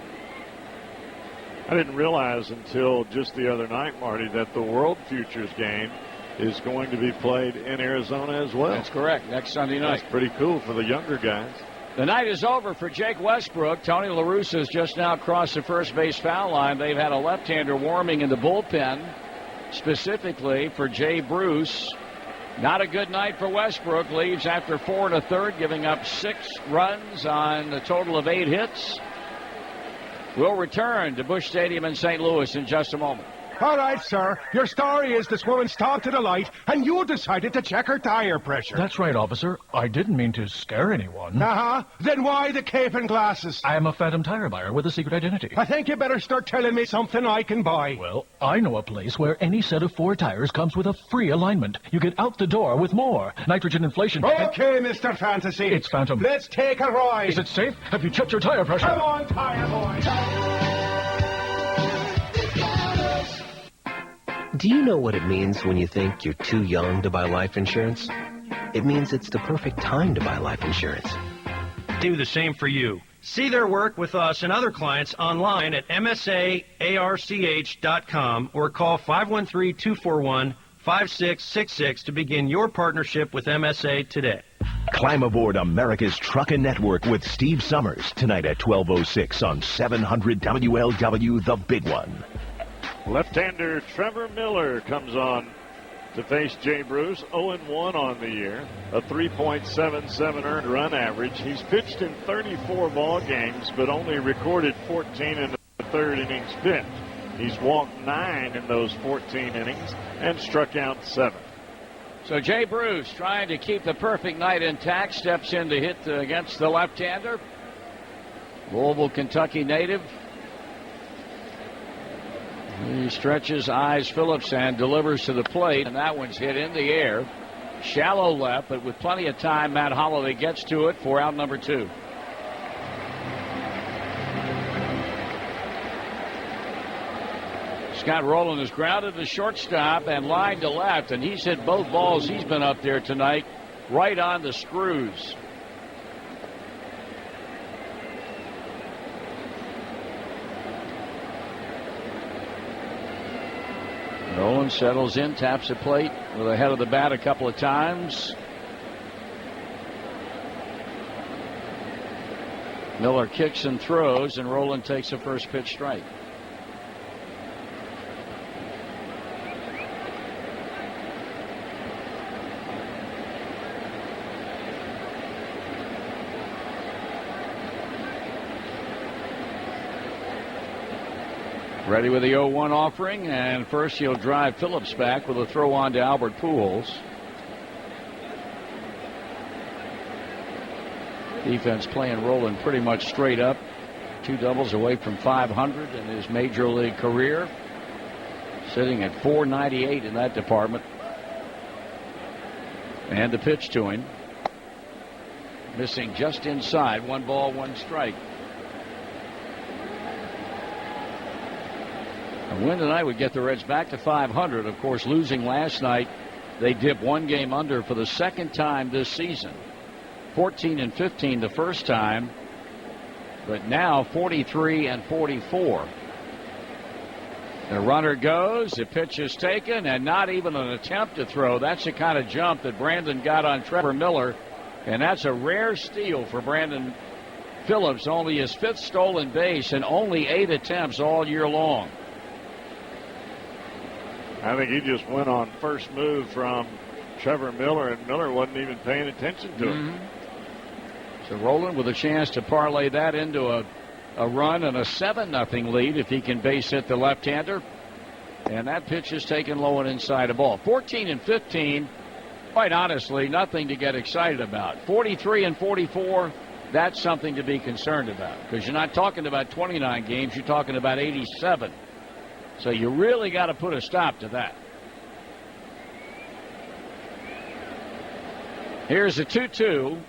Speaker 2: I didn't realize until just the other night, Marty, that the World Futures game is going to be played in Arizona as well.
Speaker 1: That's correct. Next Sunday night.
Speaker 2: That's pretty cool for the younger guys.
Speaker 1: The night is over for Jake Westbrook. Tony La Russa has just now crossed the first base foul line. They've had a left-hander warming in the bullpen, specifically for Jay Bruce. Not a good night for Westbrook. Leaves after 4 1/3, giving up 6 runs on a total of 8 hits. We'll return to Busch Stadium in St. Louis in just a moment.
Speaker 19: All right, sir. Your story is this woman stopped at a light, and you decided to check her tire pressure.
Speaker 20: That's right, officer. I didn't mean to scare anyone.
Speaker 19: Uh-huh. Then why the cape and glasses?
Speaker 20: I am a phantom tire buyer with a secret identity.
Speaker 19: I think you better start telling me something I can buy.
Speaker 20: Well, I know a place where any set of 4 tires comes with a free alignment. You get out the door with more. Nitrogen inflation.
Speaker 19: Okay, Mr. Fantasy.
Speaker 20: It's Phantom.
Speaker 19: Let's take a ride.
Speaker 20: Is it safe? Have you checked your tire pressure?
Speaker 19: Come on, tire boy.
Speaker 21: Do you know what it means when you think you're too young to buy life insurance? It means it's the perfect time to buy life insurance.
Speaker 22: Do the same for you. See their work with us and other clients online at msaarch.com or call 513-241 5666 to begin your partnership with MSA today.
Speaker 8: Climb aboard America's Truckin' Network with Steve Summers tonight at 12:06 on 700 WLW, The Big One.
Speaker 2: Left-hander Trevor Miller comes on to face Jay Bruce, 0-1 on the year, a 3.77 earned run average. He's pitched in 34 ball games, but only recorded 14 in the third innings pitched. He's walked 9 in those 14 innings and struck out 7.
Speaker 1: So Jay Bruce, trying to keep the perfect night intact, steps in to hit against the left-hander. Louisville, Kentucky native. He stretches, eyes Phillips, and delivers to the plate, and that one's hit in the air. Shallow left, but with plenty of time, Matt Holliday gets to it for out number 2. Scott Rowland is grounded to shortstop and lined to left, and he's hit both balls he's been up there tonight right on the screws. Rowland settles in, taps the plate with the head of the bat a couple of times. Miller kicks and throws, and Rowland takes a first pitch strike. Ready with the 0-1 offering, and first he'll drive Phillips back with a throw on to Albert Pujols. Defense playing Rowland pretty much straight up. 2 doubles away from 500 in his major league career. Sitting at .498 in that department. And the pitch to him. Missing just inside. 1 ball, 1 strike. A win tonight would get the Reds back to 500. Of course, losing last night, they dip 1 game under for the second time this season. 14-15 the first time, but now 43-44. The runner goes, the pitch is taken, and not even an attempt to throw. That's the kind of jump that Brandon got on Trevor Miller, and that's a rare steal for Brandon Phillips. Only his 5th stolen base and only 8 attempts all year long.
Speaker 2: I think he just went on first move from Trevor Miller, and Miller wasn't even paying attention to him.
Speaker 1: So Rowland with a chance to parlay that into a run and a 7-0 lead if he can base hit the left-hander. And that pitch is taken low and inside a ball. 14-15, quite honestly, nothing to get excited about. 43-44, that's something to be concerned about, because you're not talking about 29 games, you're talking about 87. So you really got to put a stop to that. Here's a 2-2.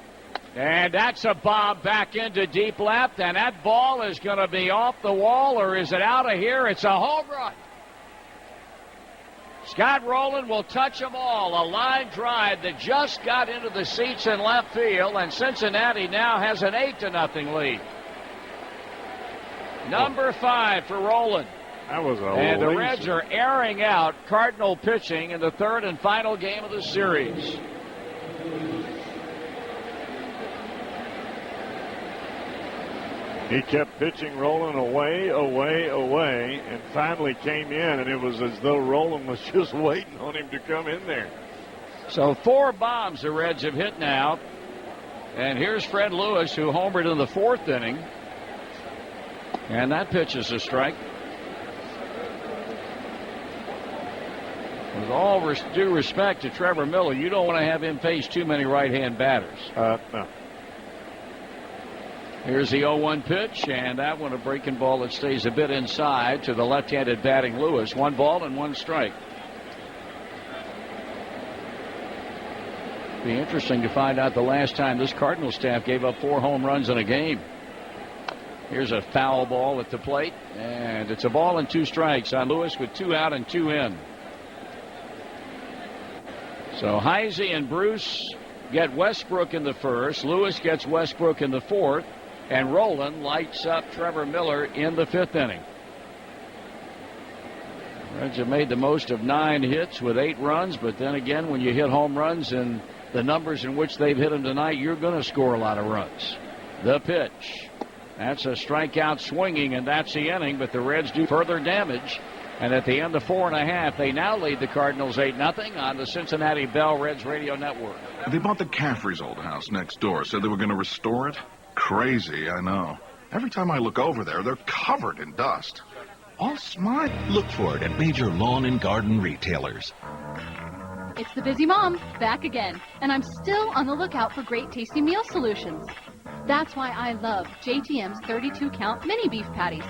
Speaker 1: And that's a bob back into deep left. And that ball is going to be off the wall, or is it out of here? It's a home run. Scott Rowland will touch them all. A line drive that just got into the seats in left field. And Cincinnati now has an 8-0 lead. Number 5 for Rowland.
Speaker 2: That was a
Speaker 1: And the
Speaker 2: lazy.
Speaker 1: Reds are airing out Cardinal pitching in the 3rd and final game of the series.
Speaker 2: He kept pitching Rowland away, and finally came in, and it was as though Rowland was just waiting on him to come in there.
Speaker 1: So 4 bombs the Reds have hit now. And here's Fred Lewis, who homered in the 4th inning. And that pitch is a strike. With all due respect to Trevor Miller, you don't want to have him face too many right-hand batters.
Speaker 2: No.
Speaker 1: Here's the 0-1 pitch, and that one a breaking ball that stays a bit inside to the left-handed batting Lewis. 1 ball and 1 strike. Be interesting to find out the last time this Cardinal staff gave up 4 home runs in a game. Here's a foul ball at the plate, and it's a ball and 2 strikes on Lewis with 2 out and 2 in. So Heise and Bruce get Westbrook in the 1st. Lewis gets Westbrook in the 4th. And Rowland lights up Trevor Miller in the 5th inning. Reds have made the most of 9 hits with 8 runs, but then again, when you hit home runs and the numbers in which they've hit them tonight, you're going to score a lot of runs. The pitch. That's a strikeout swinging, and that's the inning, but the Reds do further damage. And at the end of 4 1/2, they now lead the Cardinals 8-0 on the Cincinnati Bell Reds Radio Network.
Speaker 5: They bought the Caffrey's old house next door, said they were going to restore it. Crazy, I know. Every time I look over there, they're covered in dust. All smile.
Speaker 6: Look for it at major lawn and garden retailers.
Speaker 23: It's the busy mom, back again, and I'm still on the lookout for great tasty meal solutions. That's why I love JTM's 32-count mini beef patties.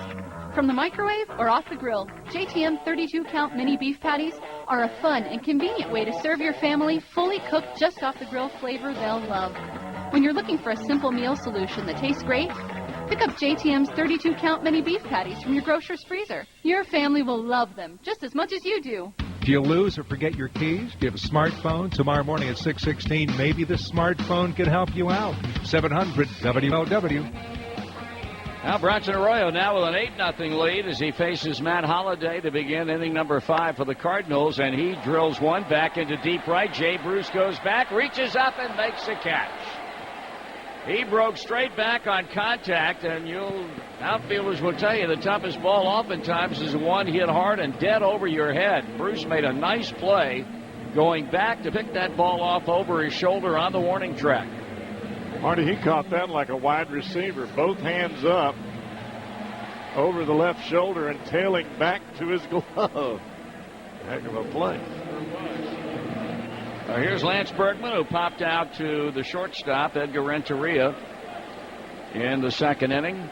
Speaker 23: From the microwave or off the grill, JTM 32-count mini beef patties are a fun and convenient way to serve your family fully cooked just off the grill flavor they'll love. When you're looking for a simple meal solution that tastes great, pick up JTM's 32-count mini beef patties from your grocer's freezer. Your family will love them just as much as you do.
Speaker 24: If you lose or forget your keys, do you have a smartphone? Tomorrow morning at 6:16, maybe the smartphone can help you out. 700 WOW.
Speaker 1: Now Bronson Arroyo now with an 8-0 lead as he faces Matt Holliday to begin inning number 5 for the Cardinals, and he drills one back into deep right. Jay Bruce goes back, reaches up, and makes a catch. He broke straight back on contact, and outfielders will tell you the toughest ball oftentimes is one hit hard and dead over your head. Bruce made a nice play going back to pick that ball off over his shoulder on the warning track.
Speaker 2: Marty, he caught that like a wide receiver, both hands up over the left shoulder and tailing back to his glove. Heck of a play.
Speaker 1: Here's Lance Bergman, who popped out to the shortstop, Edgar Renteria, in the second inning.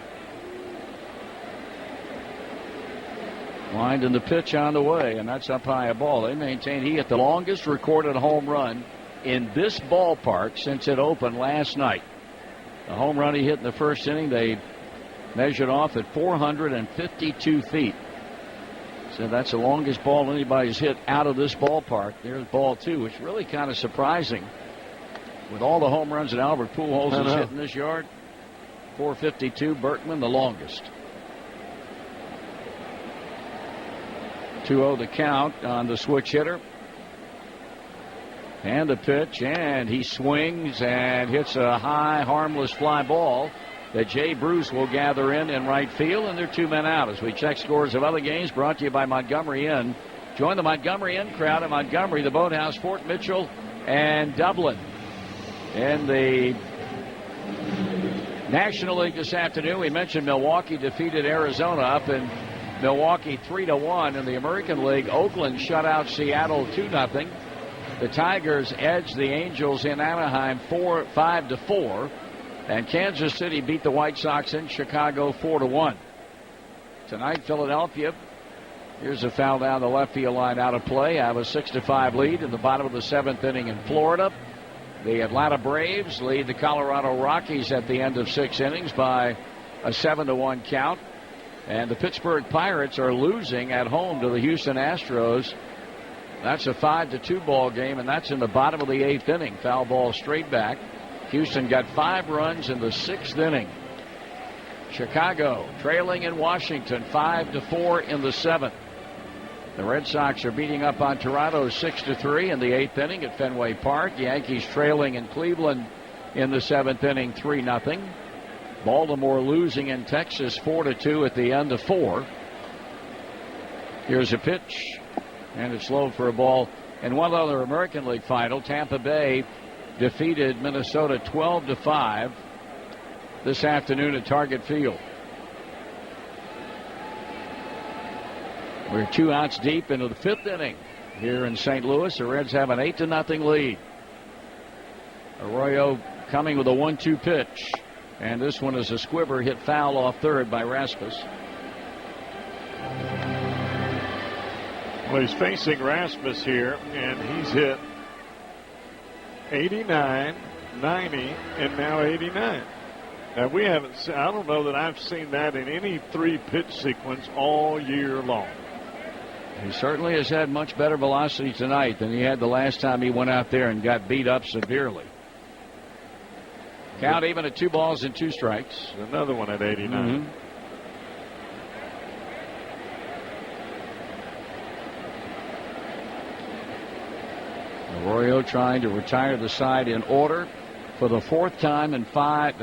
Speaker 1: Winding the pitch on the way, and that's up high a ball. They maintain he hit the longest recorded home run in this ballpark since it opened last night. The home run he hit in the first inning, they measured off at 452 feet. So that's the longest ball anybody's hit out of this ballpark. There's ball 2, which is really kind of surprising. With all the home runs that Albert Pujols has hit in this yard, 452, Berkman the longest. 2-0 the count on the switch hitter. And the pitch, and he swings and hits a high, harmless fly ball that Jay Bruce will gather in right field, and they're 2 men out. As we check scores of other games, brought to you by Montgomery Inn. Join the Montgomery Inn crowd in Montgomery, the Boathouse, Fort Mitchell, and Dublin. In the National League this afternoon, we mentioned Milwaukee defeated Arizona up in Milwaukee 3-1. In the American League, Oakland shut out Seattle 2-0. The Tigers edged the Angels in Anaheim 5-4. And Kansas City beat the White Sox in Chicago 4-1. Tonight, Philadelphia, here's a foul down the left field line out of play. Have a 6-5 lead in the bottom of the 7th inning in Florida. The Atlanta Braves lead the Colorado Rockies at the end of 6 innings by a 7-1 count. And the Pittsburgh Pirates are losing at home to the Houston Astros. That's a 5-2 ball game, and that's in the bottom of the 8th inning. Foul ball straight back. Houston got 5 runs in the 6th inning. Chicago trailing in Washington 5-4 in the 7th. The Red Sox are beating up on Toronto 6-3 in the 8th inning at Fenway Park. Yankees trailing in Cleveland in the 7th inning 3-0. Baltimore losing in Texas 4-2 at the end of 4. Here's a pitch, and it's low for a ball. In one other American League final, Tampa Bay defeated Minnesota 12-5 this afternoon at Target Field. We're 2 outs deep into the 5th inning here in St. Louis. The Reds have an 8-0 lead. Arroyo coming with a 1-2 pitch, and this one is a squibber hit foul off third by Rasmus.
Speaker 2: Well, he's facing Rasmus here, and he's hit 89, 90, and now 89. Now, we haven't seen, I don't know that I've seen that in any 3-pitch sequence all year long.
Speaker 1: He certainly has had much better velocity tonight than he had the last time he went out there and got beat up severely. Count even at 2 balls and 2 strikes.
Speaker 2: Another one at 89.
Speaker 1: Arroyo trying to retire the side in order for the fourth time in 5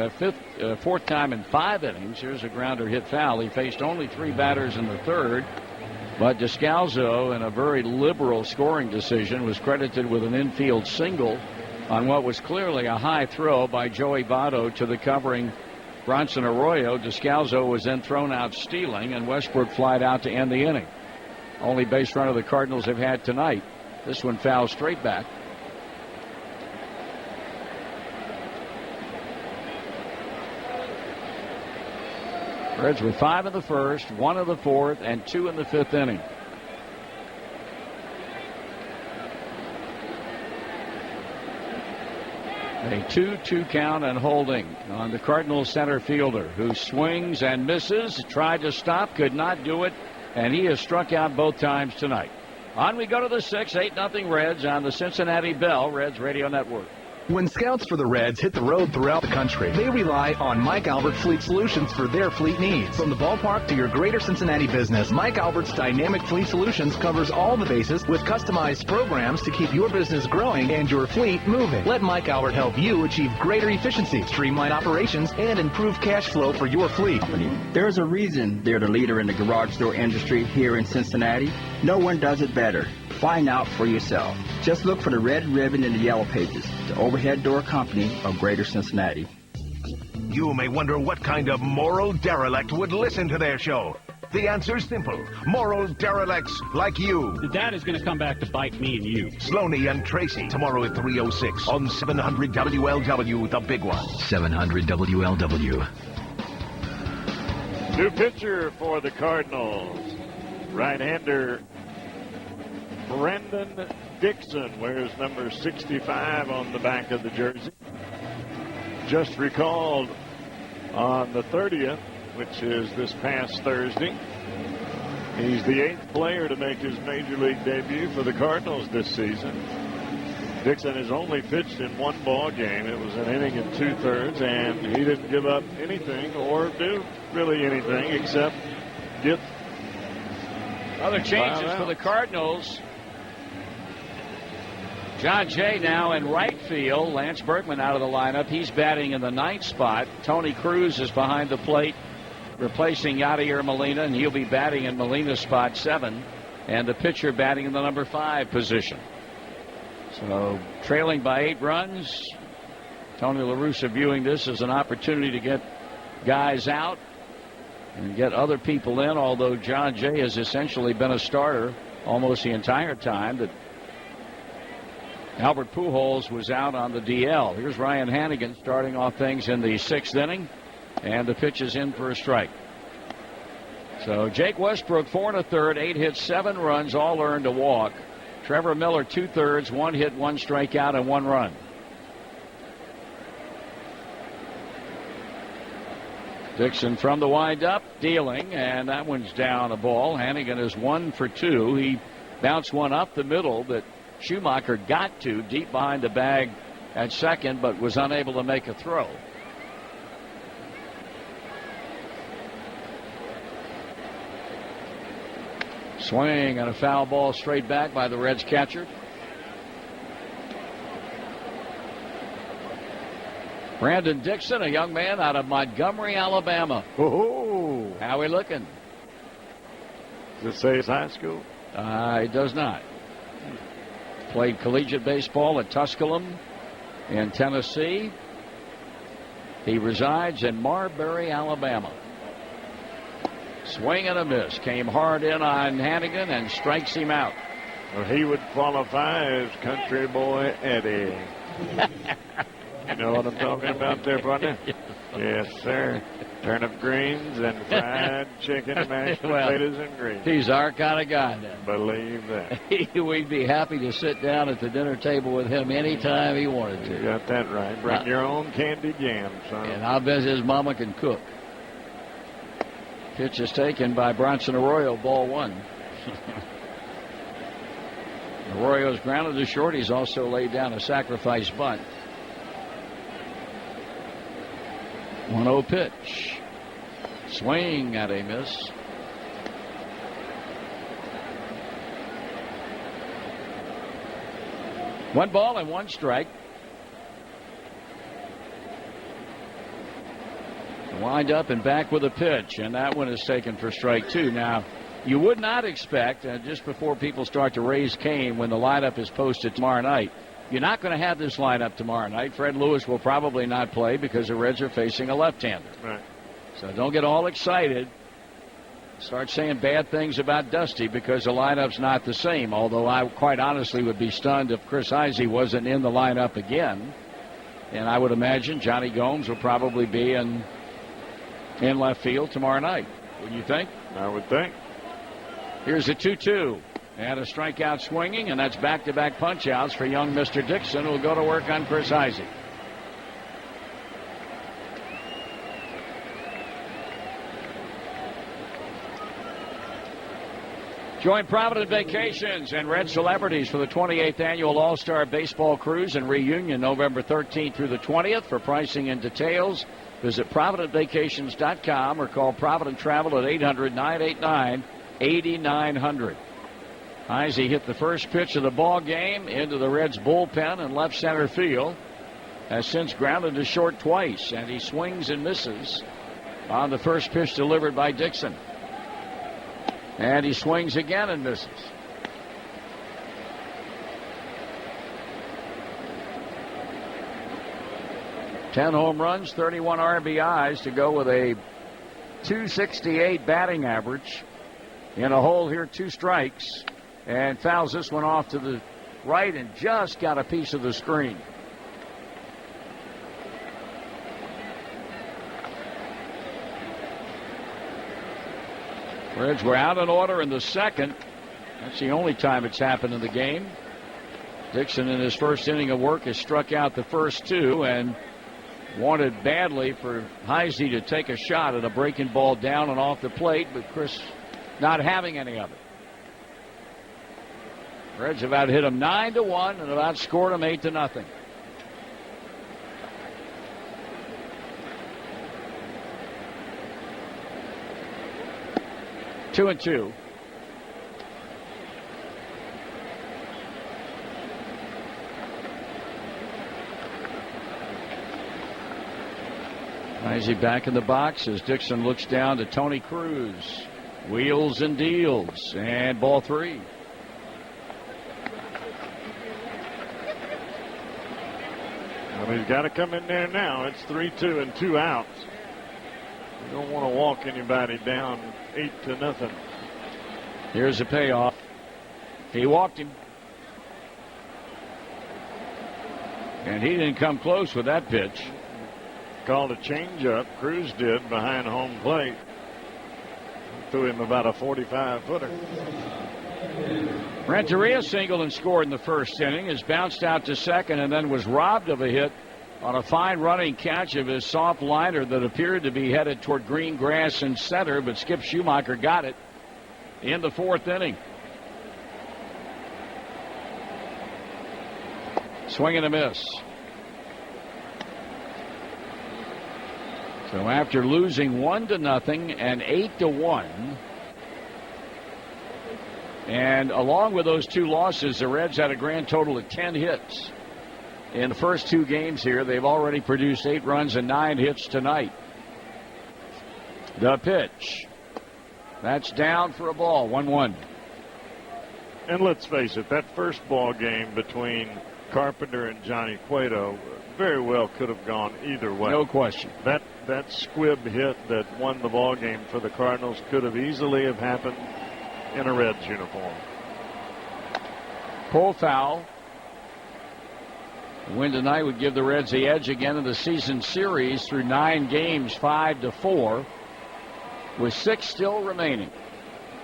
Speaker 1: innings. Here's a grounder hit foul. He faced only 3 batters in the third, but Descalzo, in a very liberal scoring decision, was credited with an infield single on what was clearly a high throw by Joey Votto to the covering Bronson Arroyo. Descalzo was then thrown out stealing, and Westbrook flied out to end the inning. Only base runner the Cardinals have had tonight. This one fouled straight back. Reds with 5 in the first, 1 in the fourth, and 2 in the fifth inning. A 2-2 count and holding on the Cardinals center fielder, who swings and misses, tried to stop, could not do it, and he has struck out both times tonight. On we go to the 6th, 8-0 Reds on the Cincinnati Bell Reds Radio Network.
Speaker 3: When scouts for the Reds hit the road throughout the country, they rely on Mike Albert Fleet Solutions for their fleet needs. From the ballpark to your greater Cincinnati business, Mike Albert's Dynamic Fleet Solutions covers all the bases with customized programs to keep your business growing and your fleet moving. Let Mike Albert help you achieve greater efficiency, streamline operations, and improve cash flow for your fleet.
Speaker 7: There's a reason they're the leader in the garage door industry here in Cincinnati. No one does it better. Find out for yourself. Just look for the red ribbon in the yellow pages, the overhead door company of Greater Cincinnati.
Speaker 8: You may wonder what kind of moral derelict would listen to their show. The answer's simple. Moral derelicts like you.
Speaker 13: The dad is going to come back to bite me and you.
Speaker 8: Sloney and Tracy, tomorrow at 3:06 on 700 WLW, the big one.
Speaker 12: 700 WLW.
Speaker 2: New pitcher for the Cardinals. Right-hander Brendan Dixon wears number 65 on the back of the jersey. Just recalled on the 30th, which is this past Thursday. He's the 8th player to make his major league debut for the Cardinals this season. Dixon has only pitched in 1 ball game. It was an inning and 2/3, and he didn't give up anything or do really anything except get
Speaker 1: other changes for the Cardinals. John Jay now in right field. Lance Berkman out of the lineup. He's batting in the 9th spot. Tony Cruz is behind the plate, replacing Yadier Molina, and he'll be batting in Molina's spot 7. And the pitcher batting in the number 5 position. So trailing by 8 runs. Tony La Russa viewing this as an opportunity to get guys out and get other people in, although John Jay has essentially been a starter almost the entire time that Albert Pujols was out on the DL. Here's Ryan Hannigan starting off things in the 6th inning, and the pitch is in for a strike. So Jake Westbrook 4 1/3, 8 hits, 7 runs, all earned a walk. Trevor Miller 2/3, 1 hit, 1 strikeout, and 1 run. Dixon from the windup, dealing, and that one's down a ball. Hannigan is 1 for 2. He bounced one up the middle that Schumacher got to deep behind the bag at second, but was unable to make a throw. Swing and a foul ball straight back by the Reds catcher. Brandon Dixon, a young man out of Montgomery, Alabama.
Speaker 2: Oh,
Speaker 1: how we looking?
Speaker 2: Does it say it's high school?
Speaker 1: It does not. Played collegiate baseball at Tusculum in Tennessee. He resides in Marbury, Alabama. Swing and a miss. Came hard in on Hannigan and strikes him out.
Speaker 2: Well, he would qualify as country boy Eddie. You know what I'm talking about there, partner? Yes, sir. Turnip greens and fried chicken, mashed potatoes and greens.
Speaker 1: He's our kind of guy now.
Speaker 2: Believe that.
Speaker 1: We'd be happy to sit down at the dinner table with him anytime he wanted to.
Speaker 2: You got that right. Bring your own candied yams, son.
Speaker 1: And I bet his mama can cook. Pitch is taken by Bronson Arroyo, ball 1. Arroyo's grounded to short. He's also laid down a sacrifice bunt. 1-0 pitch. Swing at a miss. 1 ball and 1 strike. Wind up and back with a pitch, and that one is taken for strike 2. Now, you would not expect, just before people start to raise Cain when the lineup is posted tomorrow night, you're not going to have this lineup tomorrow night. Fred Lewis will probably not play because the Reds are facing a left-hander.
Speaker 2: Right.
Speaker 1: So don't get all excited. Start saying bad things about Dusty because the lineup's not the same, although I quite honestly would be stunned if Chris Heisey wasn't in the lineup again. And I would imagine Johnny Gomes will probably be in left field tomorrow night. Wouldn't you think?
Speaker 2: I would think.
Speaker 1: Here's a 2-2 and a strikeout swinging, and that's back-to-back punch-outs for young Mr. Dixon, who will go to work on Chris Heisey. Join Provident Vacations and Red Celebrities for the 28th Annual All-Star Baseball Cruise and Reunion November 13th through the 20th. For pricing and details, visit ProvidentVacations.com or call Provident Travel at 800-989-8900. Heisey hit the first pitch of the ball game into the Reds bullpen in left center field. Has since grounded to short twice, and he swings and misses on the first pitch delivered by Dixon. And he swings again and misses. Ten home runs, 31 RBIs to go with a .268 batting average. In a hole here, 2 strikes. And fouls this one off to the right and just got a piece of the screen. Reds were out in order in the second. That's the only time it's happened in the game. Dixon in his first inning of work has struck out the first 2 and wanted badly for Heisey to take a shot at a breaking ball down and off the plate, but Chris not having any of it. Reds have hit him 9-1 and about scored him 8-0. Two and two. Heisey back in the box as Dixon looks down to Tony Cruz. Wheels and deals, and ball 3.
Speaker 2: Well, he's got to come in there now. It's 3-2 and 2 outs. You don't want to walk anybody down 8-0.
Speaker 1: Here's a payoff. He walked him. And he didn't come close with that pitch.
Speaker 2: Called a changeup. Cruz did behind home plate. Threw him about a 45-footer.
Speaker 1: Renteria singled and scored in the first inning. Has bounced out to second and then was robbed of a hit on a fine running catch of his soft liner that appeared to be headed toward green grass and center, but Skip Schumacher got it in the 4th inning. Swing and a miss. So after losing 1-0 and 8-1, and along with those 2 losses, the Reds had a grand total of 10 hits. In the first 2 games here, they've already produced 8 runs and 9 hits tonight. The pitch. That's down for a ball, 1-1.
Speaker 2: And let's face it, that first ball game between Carpenter and Johnny Cueto very well could have gone either way.
Speaker 1: No question.
Speaker 2: That squib hit that won the ball game for the Cardinals could have easily have happened in a Reds uniform.
Speaker 1: Pull foul. The win tonight would give the Reds the edge again in the season series through 9 games, 5-4, with 6 still remaining.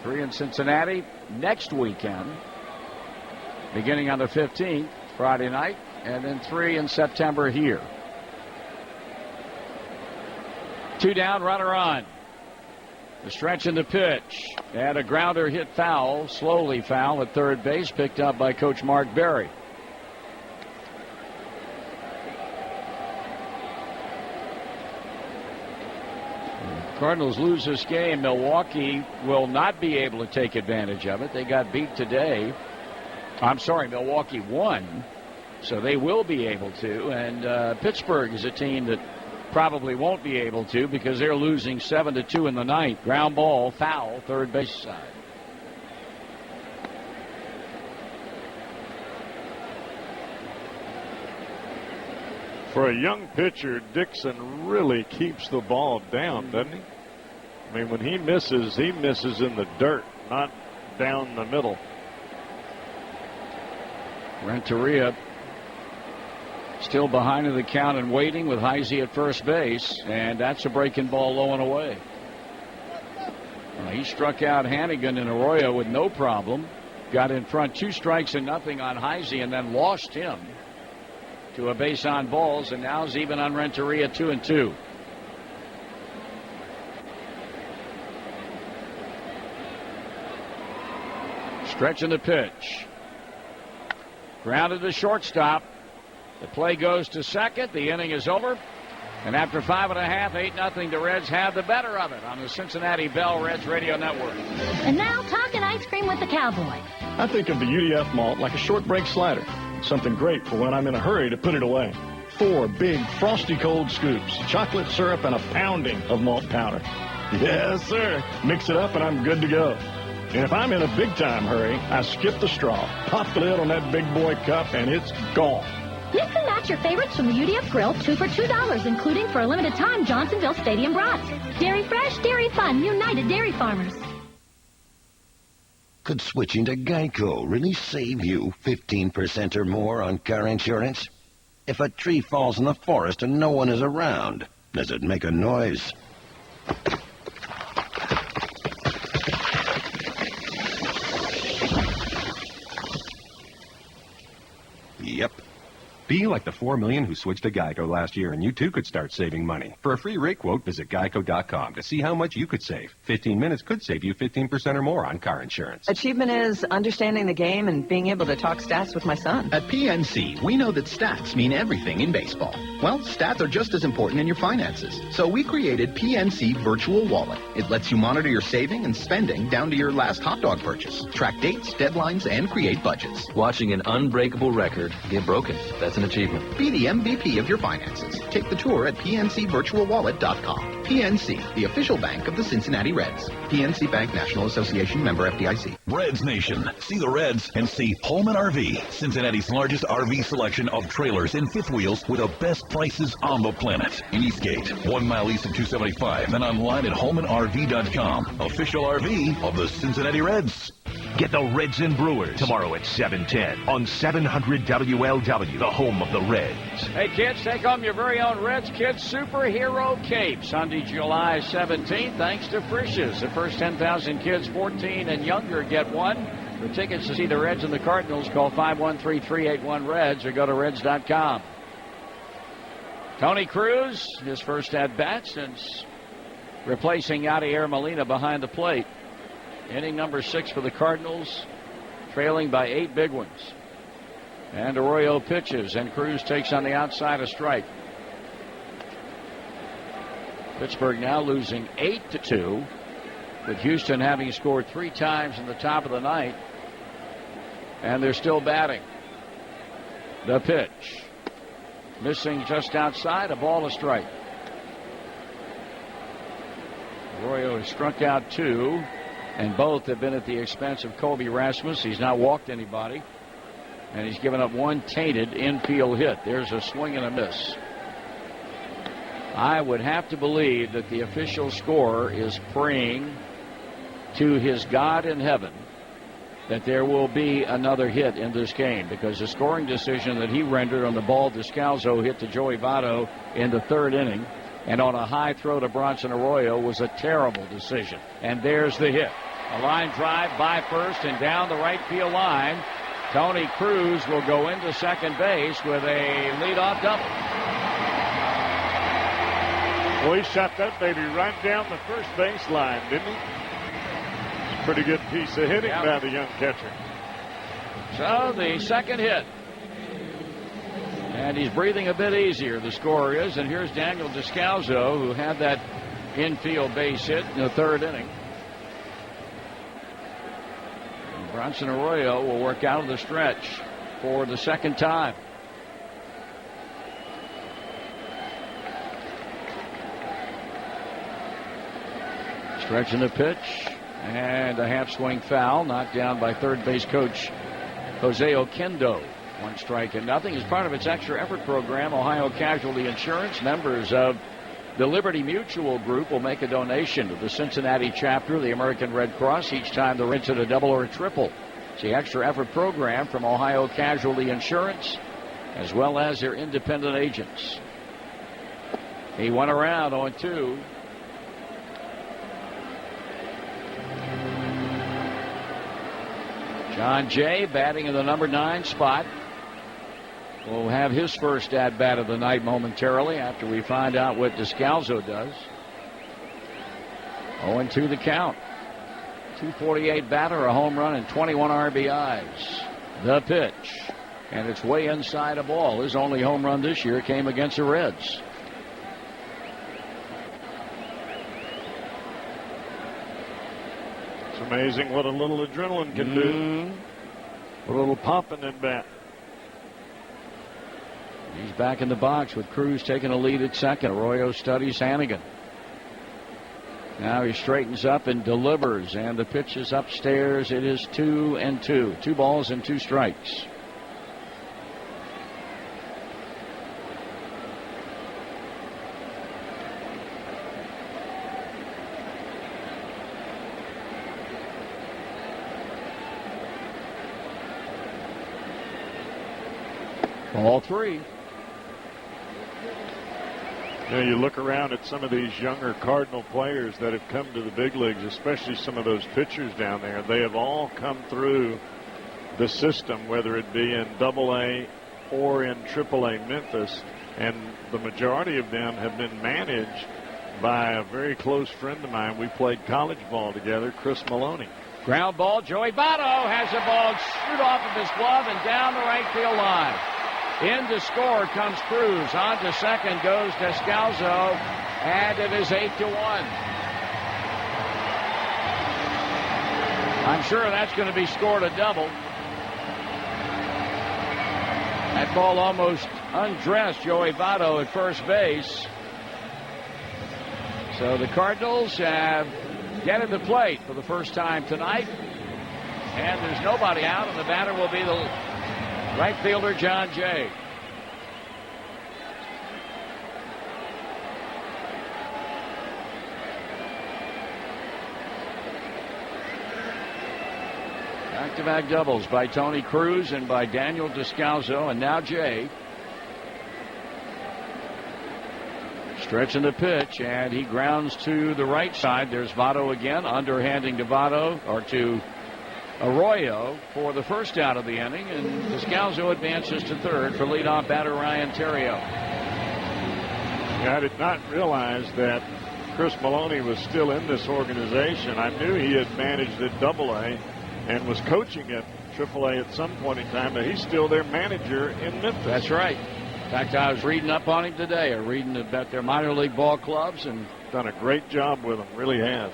Speaker 1: 3 in Cincinnati next weekend, beginning on the 15th, Friday night, and then 3 in September here. 2 down, runner on. The stretch in the pitch, and a grounder hit foul, slowly foul at third base, picked up by Coach Mark Berry. Cardinals lose this game. Milwaukee will not be able to take advantage of it. They got beat today. I'm sorry, Milwaukee won So they will be able to. And Pittsburgh is a team that probably won't be able to because they're losing 7-2 in the ninth. Ground ball, foul, third base side.
Speaker 2: For a young pitcher, Dixon really keeps the ball down, doesn't he? I mean, when he misses in the dirt, not down the middle.
Speaker 1: Renteria still behind in the count and waiting with Heisey at first base, and that's a breaking ball low and away. He struck out Hannigan and Arroyo with no problem. Got in front 2 strikes and nothing on Heisey and then lost him to a base on balls, and now is even on Renteria 2-2. Stretching the pitch. Grounded to shortstop. The play goes to second. The inning is over. And after 5.5, 8-0, the Reds have the better of it on the Cincinnati Bell Reds Radio Network.
Speaker 9: And now talking ice cream with the Cowboy.
Speaker 10: I think of the UDF malt like a short break slider. Something great for when I'm in a hurry to put it away. 4 big frosty cold scoops, chocolate syrup, and a pounding of malt powder. Yes, sir. Mix it up and I'm good to go. And if I'm in a big-time hurry, I skip the straw, pop the lid on that big boy cup, and it's gone.
Speaker 9: Mix and match your favorites from the UDF Grill, 2 for $2, including for a limited time Johnsonville Stadium brats. Dairy Fresh, Dairy Fun, United Dairy Farmers.
Speaker 4: Could switching to Geico really save you 15% or more on car insurance? If a tree falls in the forest and no one is around, does it make a noise?
Speaker 11: Yep. Be like the 4 million who switched to Geico last year, and you too could start saving money. For a free rate quote, visit geico.com to see how much you could save. 15 minutes could save you 15% or more on car insurance.
Speaker 14: Achievement is understanding the game and being able to talk stats with my son.
Speaker 25: At PNC, we know that stats mean everything in baseball. Well, stats are just as important in your finances. So we created PNC Virtual Wallet. It lets you monitor your saving and spending down to your last hot dog purchase. Track dates, deadlines, and create budgets.
Speaker 21: Watching an unbreakable record get broken. That's an achievement.
Speaker 25: Be the MVP of your finances. Take the tour at PNCVirtualWallet.com. PNC, the official bank of the Cincinnati Reds. PNC Bank National Association, member FDIC.
Speaker 6: Reds Nation. See the Reds and see Holman RV, Cincinnati's largest RV selection of trailers and fifth wheels with the best prices on the planet. In Eastgate, 1 mile east of 275, and online at HolmanRV.com. Official RV of the Cincinnati Reds.
Speaker 8: Get the Reds and Brewers tomorrow at 7:10 on 700 WLW, the home of the Reds.
Speaker 1: Hey, kids, take home your very own Reds Kids Superhero Cape Sunday, July 17th, thanks to Frisch's. The first 10,000 kids 14 and younger get one. For tickets to see the Reds and the Cardinals, call 513-381-REDS or go to Reds.com. Tony Cruz, his first at-bat since replacing Yadier Molina behind the plate. Inning number 6 for the Cardinals, trailing by 8 big ones. And Arroyo pitches, and Cruz takes on the outside a strike. Pittsburgh now losing 8-2, with Houston having scored 3 times in the top of the ninth. And they're still batting. The pitch. Missing just outside, a ball, a strike. Arroyo has struck out 2. And both have been at the expense of Colby Rasmus. He's not walked anybody. And he's given up 1 tainted infield hit. There's a swing and a miss. I would have to believe that the official scorer is praying to his God in heaven that there will be another hit in this game, because the scoring decision that he rendered on the ball Descalzo hit to Joey Votto in the 3rd inning and on a high throw to Bronson Arroyo was a terrible decision. And there's the hit. A line drive by first and down the right field line. Tony Cruz will go into second base with a leadoff double.
Speaker 2: Well, he shot that baby right down the first base line, didn't he? It's a pretty good piece of hitting by the young catcher.
Speaker 1: So the second hit. And he's breathing a bit easier, the scorer is. And here's Daniel Descalzo, who had that infield base hit in the 3rd inning. And Bronson Arroyo will work out of the stretch for the second time. Stretching the pitch. And a half swing foul, knocked down by third base coach Jose Oquendo. 1 strike and nothing. As part of its extra effort program, Ohio Casualty Insurance, members of the Liberty Mutual Group, will make a donation to the Cincinnati chapter of the American Red Cross each time they're into a double or a triple. It's the extra effort program from Ohio Casualty Insurance, as well as their independent agents. He went around 0-2. John Jay batting in the number 9 spot. Will have his first at-bat of the night momentarily after we find out what Descalzo does. 0-2 the count. 248 batter, a home run, and 21 RBIs. The pitch. And it's way inside a ball. His only home run this year came against the Reds.
Speaker 2: It's amazing what a little adrenaline can do. A little pop in that bat.
Speaker 1: He's back in the box with Cruz taking a lead at second. Arroyo studies Hannigan. Now he straightens up and delivers, and the pitch is upstairs. It is 2-2. 2 balls and 2 strikes. Ball 3.
Speaker 2: You look around at some of these younger Cardinal players that have come to the big leagues, especially some of those pitchers down there. They have all come through the system, whether it be in AA or in AAA Memphis, and the majority of them have been managed by a very close friend of mine. We played college ball together, Chris Maloney.
Speaker 1: Ground ball. Joey Votto has the ball shoot off of his glove and down the right field line. In to score comes Cruz. On to second goes Descalzo, and it is 8-1. I'm sure that's going to be scored a double. That ball almost undressed Joey Votto at first base. So the Cardinals have get at the plate for the first time tonight. And there's nobody out, and the batter will be the right fielder, John Jay. Back-to-back doubles by Tony Cruz and by Daniel Descalzo, and now Jay. Stretching the pitch, and he grounds to the right side. There's Votto again, underhanding to Votto, or to Arroyo for the first out of the inning, and Descalzo advances to third for leadoff batter Ryan Theriot.
Speaker 2: I did not realize that Chris Maloney was still in this organization. I knew he had managed at AA and was coaching at AAA at some point in time, but he's still their manager in Memphis.
Speaker 1: That's right. In fact, I was reading up on him today, or reading about their minor league ball clubs, and
Speaker 2: done a great job with them, really has.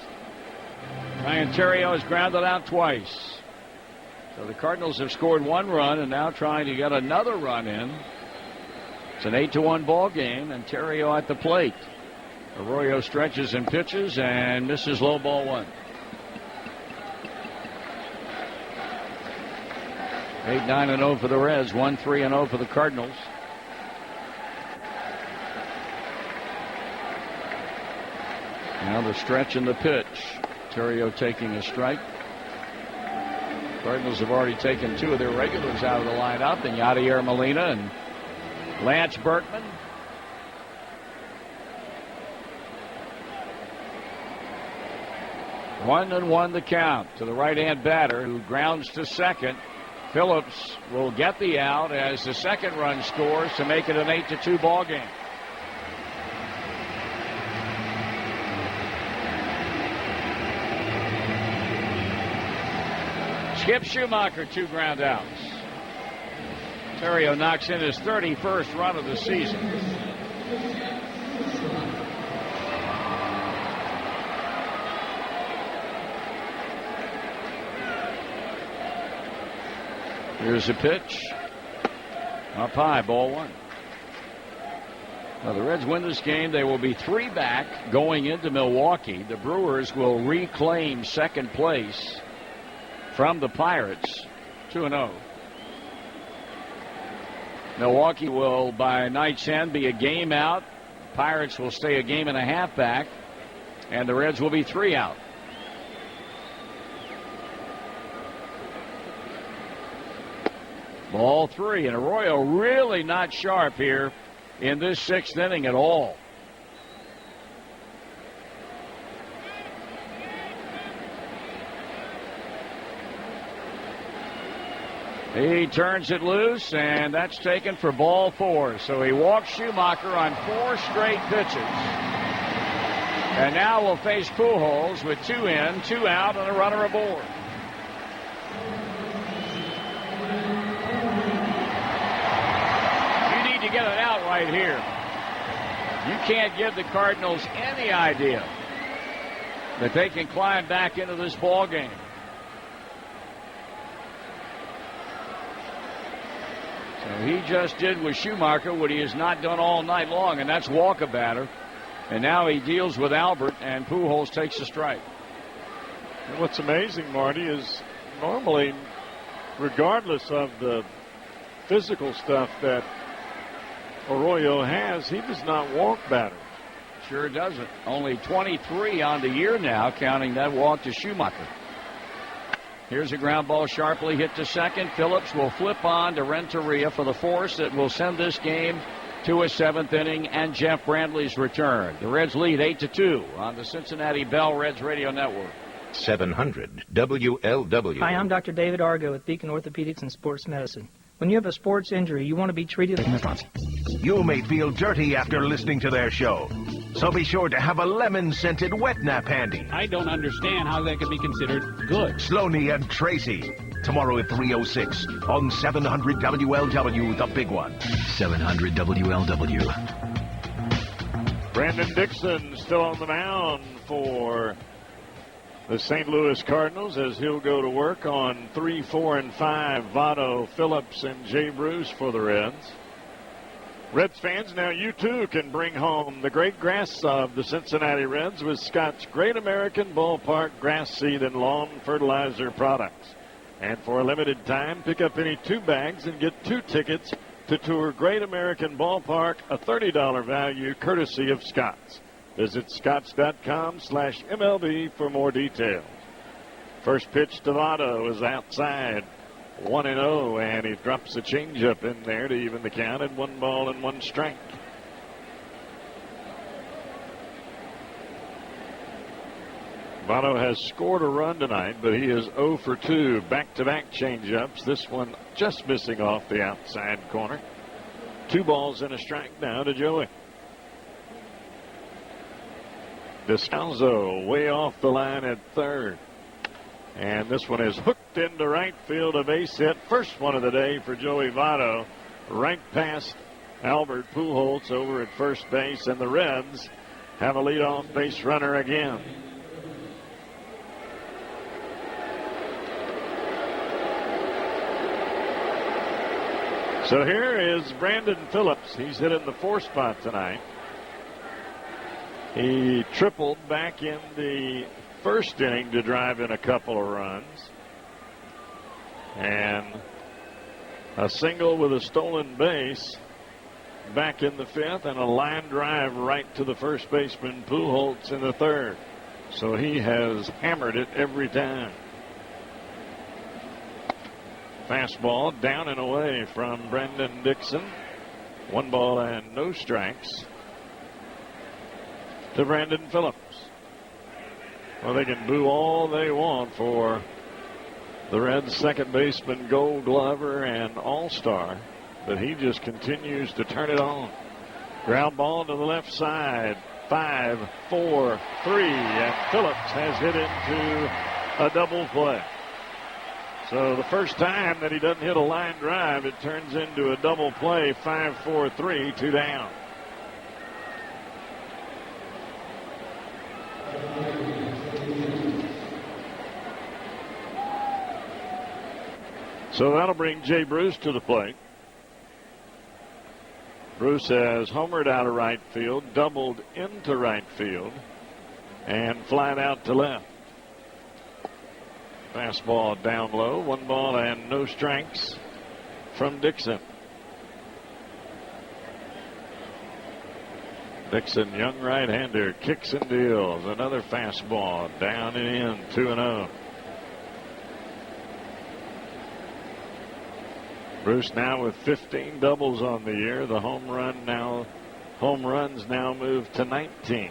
Speaker 1: Ryan Theriot has grounded out twice. So the Cardinals have scored 1 run and now trying to get another run in. It's an 8-1 ball game, and Theriot at the plate. Arroyo stretches and pitches and misses low ball 1. 8-9-0 for the Reds, 1-3-0 for the Cardinals. Now the stretch and the pitch. Theriot taking a strike. Cardinals have already taken 2 of their regulars out of the lineup, and Yadier Molina and Lance Berkman. One and 1 the count to the right-hand batter, who grounds to second. Phillips will get the out as the second run scores to make it an 8-2 ball game. Skip Schumacher, 2 ground outs. Theriot knocks in his 31st run of the season. Here's a pitch. Up high, ball 1. Well, the Reds win this game. They will be 3 back going into Milwaukee. The Brewers will reclaim second place from the Pirates, 2-0. Milwaukee will, by night's end, be a game out. Pirates will stay a game and a half back, and the Reds will be 3 out. Ball 3, and Arroyo really not sharp here in this 6th inning at all. He turns it loose, and that's taken for ball 4. So he walks Schumacher on 4 straight pitches. And now we'll face Pujols with 2 in, 2 out, and a runner aboard. You need to get it out right here. You can't give the Cardinals any idea that they can climb back into this ball game. So he just did with Schumacher what he has not done all night long, and that's walk a batter. And now he deals with Albert, and Pujols takes a strike.
Speaker 2: And what's amazing, Marty, is normally, regardless of the physical stuff that Arroyo has, he does not walk batters.
Speaker 1: Sure doesn't. Only 23 on the year now, counting that walk to Schumacher. Here's a ground ball sharply hit to second. Phillips will flip on to Renteria for the force that will send this game to a 7th inning and Jeff Brandley's return. The Reds lead 8-2 on the Cincinnati Bell Reds Radio Network.
Speaker 8: 700 WLW.
Speaker 15: Hi, I'm Dr. David Argo with Beacon Orthopedics and Sports Medicine. When you have a sports injury, you want to be treated in the front.
Speaker 8: You may feel dirty after listening to their show, so be sure to have a lemon-scented wet nap handy.
Speaker 13: I don't understand how that could be considered good.
Speaker 8: Sloney and Tracy, tomorrow at 3:06 on 700 WLW, the big one.
Speaker 12: 700 WLW.
Speaker 2: Brandon Dixon still on the mound for the St. Louis Cardinals as he'll go to work on 3, 4, and 5. Votto, Phillips, and Jay Bruce for the Reds. Reds fans, now you too can bring home the great grass of the Cincinnati Reds with Scott's Great American Ballpark grass seed and lawn fertilizer products. And for a limited time, pick up any 2 bags and get 2 tickets to tour Great American Ballpark, a $30 value courtesy of Scott's. Visit scotts.com/MLB for more details. First pitch to Votto is outside, 1-0, and he drops a changeup in there to even the count at 1 ball and 1 strike. Votto has scored a run tonight, but he is 0 for 2. Back-to-back changeups. This one just missing off the outside corner. 2 balls and a strike now to Joey. Descalzo way off the line at third. And this one is hooked into right field, a base hit. First one of the day for Joey Votto. Right past Albert Pujols over at first base, and the Reds have a leadoff base runner again. So here is Brandon Phillips. He's hitting the 4 spot tonight. He tripled back in the first inning to drive in a couple of runs. And a single with a stolen base back in the 5th, and a line drive right to the first baseman Pujols in the 3rd. So he has hammered it every time. Fastball down and away from Brandon Dixon. 1 ball and no strikes to Brandon Phillips. Well, they can boo all they want for the Reds' second baseman, Gold Glover and All-Star, but he just continues to turn it on. Ground ball to the left side. 5, 4, 3, and Phillips has hit into a double play. So the first time that he doesn't hit a line drive, it turns into a double play. 5, 4, 3, 2 down. So that'll bring Jay Bruce to the plate. Bruce has homered out of right field, doubled into right field, and flied out to left. Fastball down low, 1 ball and no strikes from Dixon. Dixon, young right-hander, kicks and deals. Another fastball down and in, 2-0. Bruce now with 15 doubles on the year. The home runs now move to 19.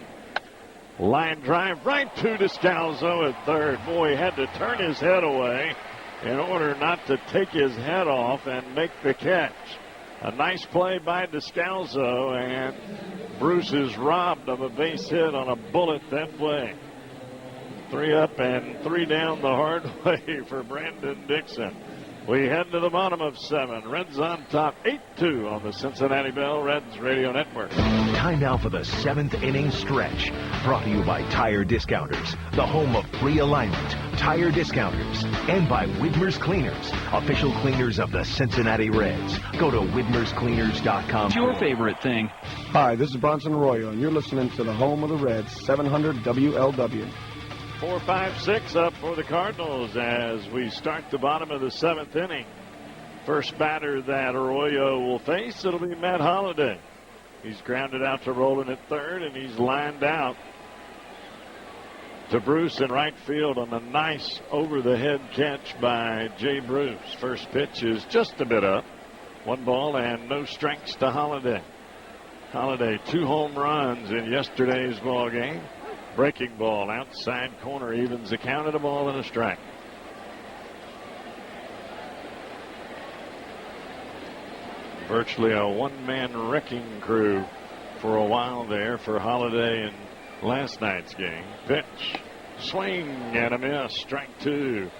Speaker 2: Line drive right to Descalzo at third. Boy, he had to turn his head away in order not to take his head off and make the catch. A nice play by Descalzo, and Bruce is robbed of a base hit on a bullet that way. 3 up and 3 down the hard way for Brandon Dixon. We head to the bottom of 7. Reds on top, 8-2 on the Cincinnati Bell Reds Radio Network.
Speaker 8: Time now for the 7th inning stretch. Brought to you by Tire Discounters, the home of free alignment. Tire Discounters. And by Widmer's Cleaners, official cleaners of the Cincinnati Reds. Go to Widmer'sCleaners.com.
Speaker 13: What's your favorite thing?
Speaker 16: Hi, this is Bronson Arroyo, and you're listening to the home of the Reds, 700 WLW.
Speaker 2: 4, 5, 6 up for the Cardinals as we start the bottom of the 7th inning. First batter that Arroyo will face, it'll be Matt Holliday. He's grounded out to Roland at third, and he's lined out to Bruce in right field on a nice over-the-head catch by Jay Bruce. First pitch is just a bit up. 1 ball and no strikes to Holliday. Holliday, 2 home runs in yesterday's ball game. Breaking ball outside corner evens the count at a ball and a strike. Virtually a one-man wrecking crew for a while there for Holliday in last night's game. Pitch, swing and a miss, strike 2.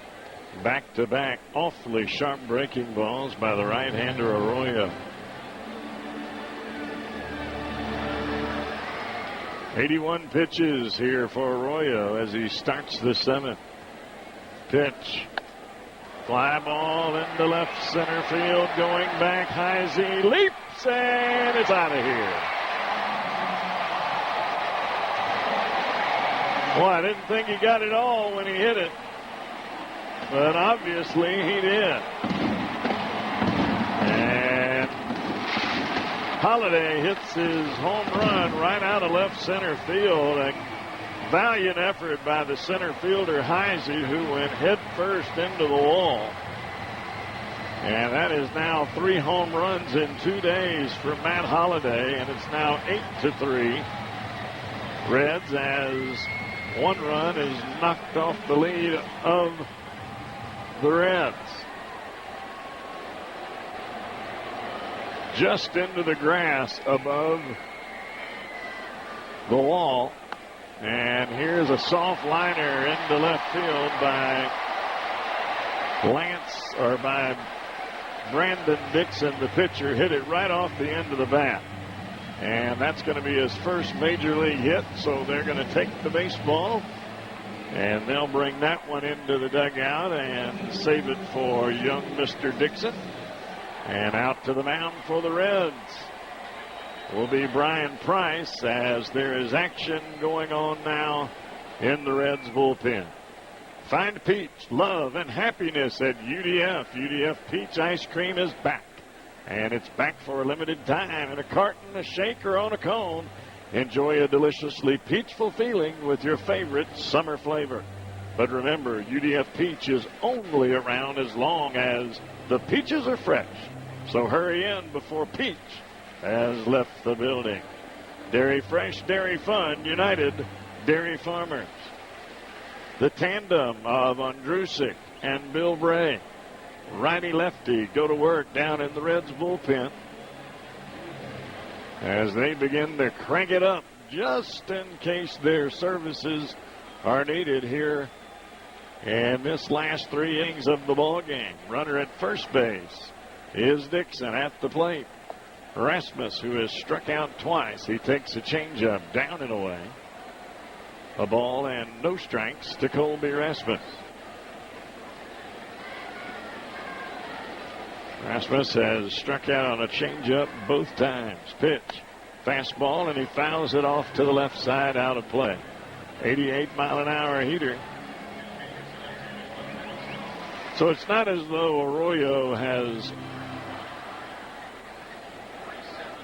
Speaker 2: Back-to-back awfully sharp breaking balls by the right-hander Arroyo. 81 pitches here for Arroyo as he starts the 7th. Pitch. Fly ball into left center field. Going back. Heisey leaps and it's out of here. Well, I didn't think he got it all when he hit it. But obviously he did. Holliday hits his home run right out of left center field. A valiant effort by the center fielder Heisey, who went head first into the wall. And that is now 3 home runs in 2 days for Matt Holliday, and it's now 8-3. Reds as 1 run is knocked off the lead of the Reds. Just into the grass above the wall. And here's a soft liner into left field by Brandon Dixon, the pitcher. Hit it right off the end of the bat. And that's going to be his first major league hit. So they're going to take the baseball and they'll bring that one into the dugout and save it for young Mr. Dixon. And out to the mound for the Reds will be Brian Price as there is action going on now in the Reds bullpen. Find peach, love, and happiness at UDF. UDF Peach Ice Cream is back. And it's back for a limited time in a carton, a shake, or on a cone. Enjoy a deliciously peachful feeling with your favorite summer flavor. But remember, UDF Peach is only around as long as the peaches are fresh. So hurry in before Peach has left the building. Dairy Fresh, Dairy Fun, United Dairy Farmers. The tandem of Ondrusik and Bill Bray. Righty-lefty go to work down in the Reds bullpen as they begin to crank it up just in case their services are needed here in this last 3 innings of the ball game. Runner at first base is Dixon at the plate. Rasmus, who has struck out twice, he takes a changeup down and away. A ball and no strikes to Colby Rasmus. Rasmus has struck out on a changeup both times. Pitch. Fastball, and he fouls it off to the left side, out of play. 88-mile-an-hour heater. So it's not as though Arroyo has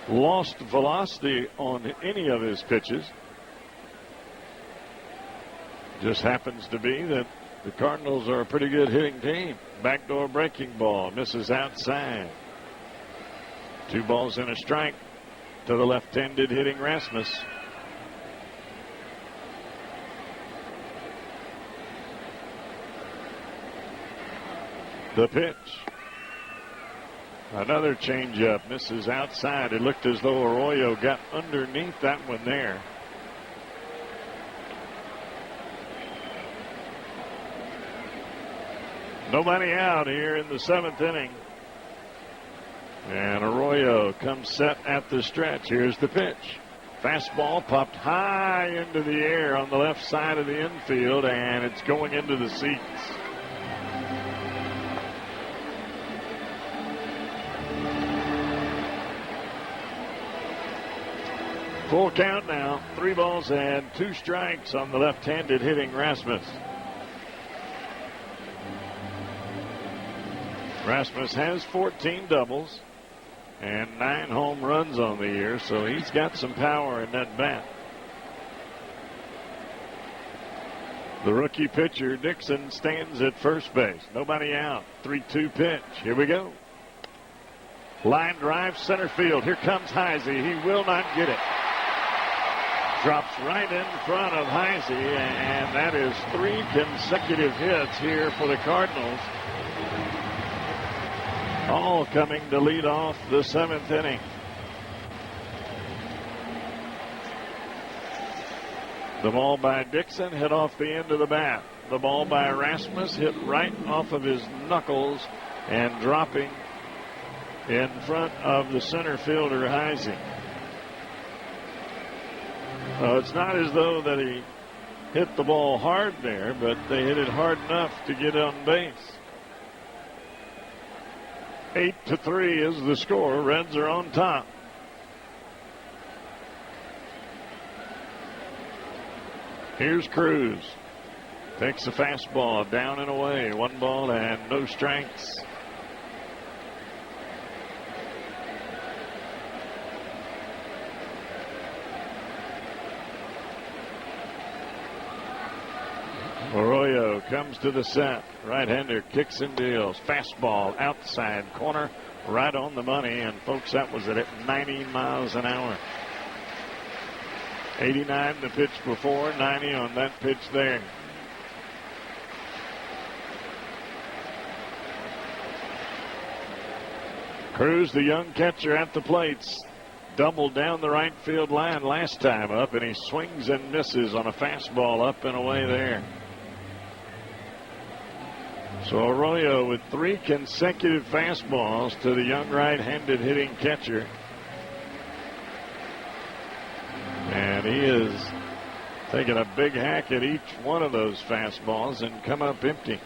Speaker 2: lost velocity on any of his pitches. Just happens to be that the Cardinals are a pretty good hitting team. Backdoor breaking ball, misses outside. 2 balls and a strike to the left-handed hitting Rasmus. The pitch. Another changeup, misses outside. It looked as though Arroyo got underneath that one there. Nobody out here in the 7th inning. And Arroyo comes set at the stretch. Here's the pitch. Fastball popped high into the air on the left side of the infield, and it's going into the seats. Full count now. 3 balls and 2 strikes on the left-handed hitting Rasmus. Rasmus has 14 doubles and 9 home runs on the year, so he's got some power in that bat. The rookie pitcher, Dixon, stands at first base. Nobody out. 3-2 pitch. Here we go. Line drive, center field. Here comes Heisey. He will not get it. Drops right in front of Heisey, and that is 3 consecutive hits here for the Cardinals. All coming to lead off the 7th inning. The ball by Dixon hit off the end of the bat. The ball by Rasmus hit right off of his knuckles and dropping in front of the center fielder, Heisey. It's not as though that he hit the ball hard there, but they hit it hard enough to get on base. 8-3 is the score. Reds are on top. Here's Cruz. Takes the fastball down and away. 1 ball and no strikes. Arroyo comes to the set. Right-hander kicks and deals. Fastball outside corner, right on the money. And folks, that was at 90 miles an hour. 89 the pitch before, 90 on that pitch there. Cruz, the young catcher at the plates, doubled down the right field line last time up, and he swings and misses on a fastball up and away there. So Arroyo with 3 consecutive fastballs to the young right-handed hitting catcher. And he is taking a big hack at each one of those fastballs and come up empty.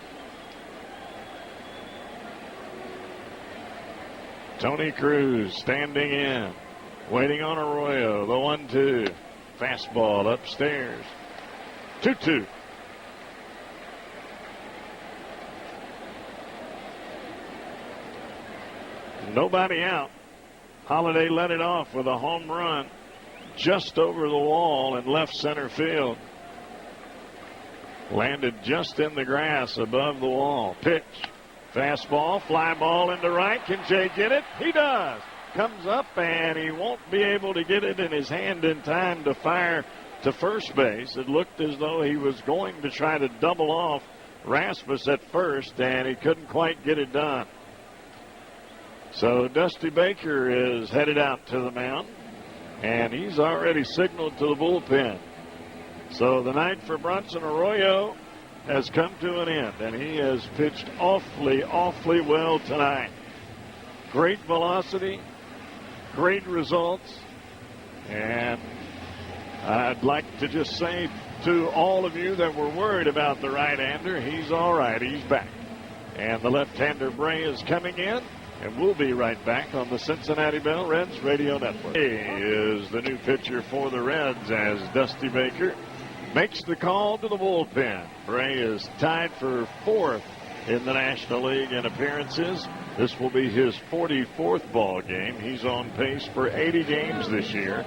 Speaker 2: Tony Cruz standing in, waiting on Arroyo. The 1-2. Fastball upstairs. 2-2. Nobody out. Holiday led it off with a home run just over the wall in left center field. Landed just in the grass above the wall. Pitch. Fastball. Fly ball into right. Can Jay get it? He does. Comes up, and he won't be able to get it in his hand in time to fire to first base. It looked as though he was going to try to double off Rasmus at first, and he couldn't quite get it done. So Dusty Baker is headed out to the mound, and he's already signaled to the bullpen. So the night for Bronson Arroyo has come to an end, and he has pitched awfully well tonight. Great velocity, great results, and I'd like to just say to all of you that were worried about the right-hander, he's all right, he's back. And the left-hander Bray is coming in. And we'll be right back on the Cincinnati Bell Reds Radio Network. He is the new pitcher for the Reds as Dusty Baker makes the call to the bullpen. Bray is tied for 4th in the National League in appearances. This will be his 44th ball game. He's on pace for 80 games this year.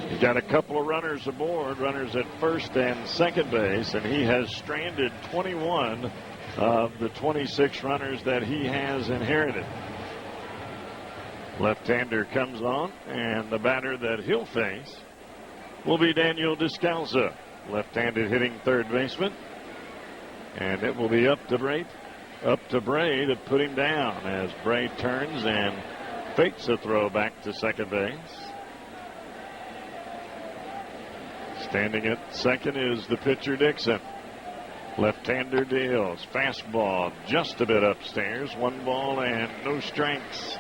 Speaker 2: He's got a couple of runners aboard, runners at first and second base, and he has stranded 21 of the 26 runners that he has inherited. Left-hander comes on, and the batter that he'll face will be Daniel Descalzo, left-handed hitting third baseman. And it will be up to Bray to put him down as Bray turns and fakes a throw back to second base. Standing at second is the pitcher Dixon. Left-hander deals. Fastball just a bit upstairs. 1 ball and no strikes.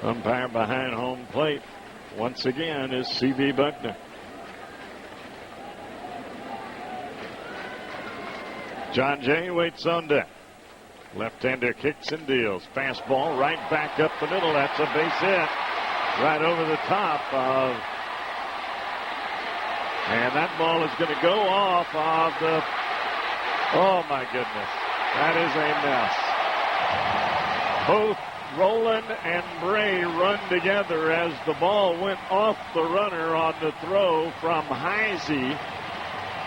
Speaker 2: Umpire behind home plate once again is C.B. Buckner. John Jay waits on deck. Left-hander kicks and deals. Fastball right back up the middle. That's a base hit right over the top of. And that ball is going to go off of the. Oh, my goodness. That is a mess. Both Roland and Bray run together as the ball went off the runner on the throw from Heisey.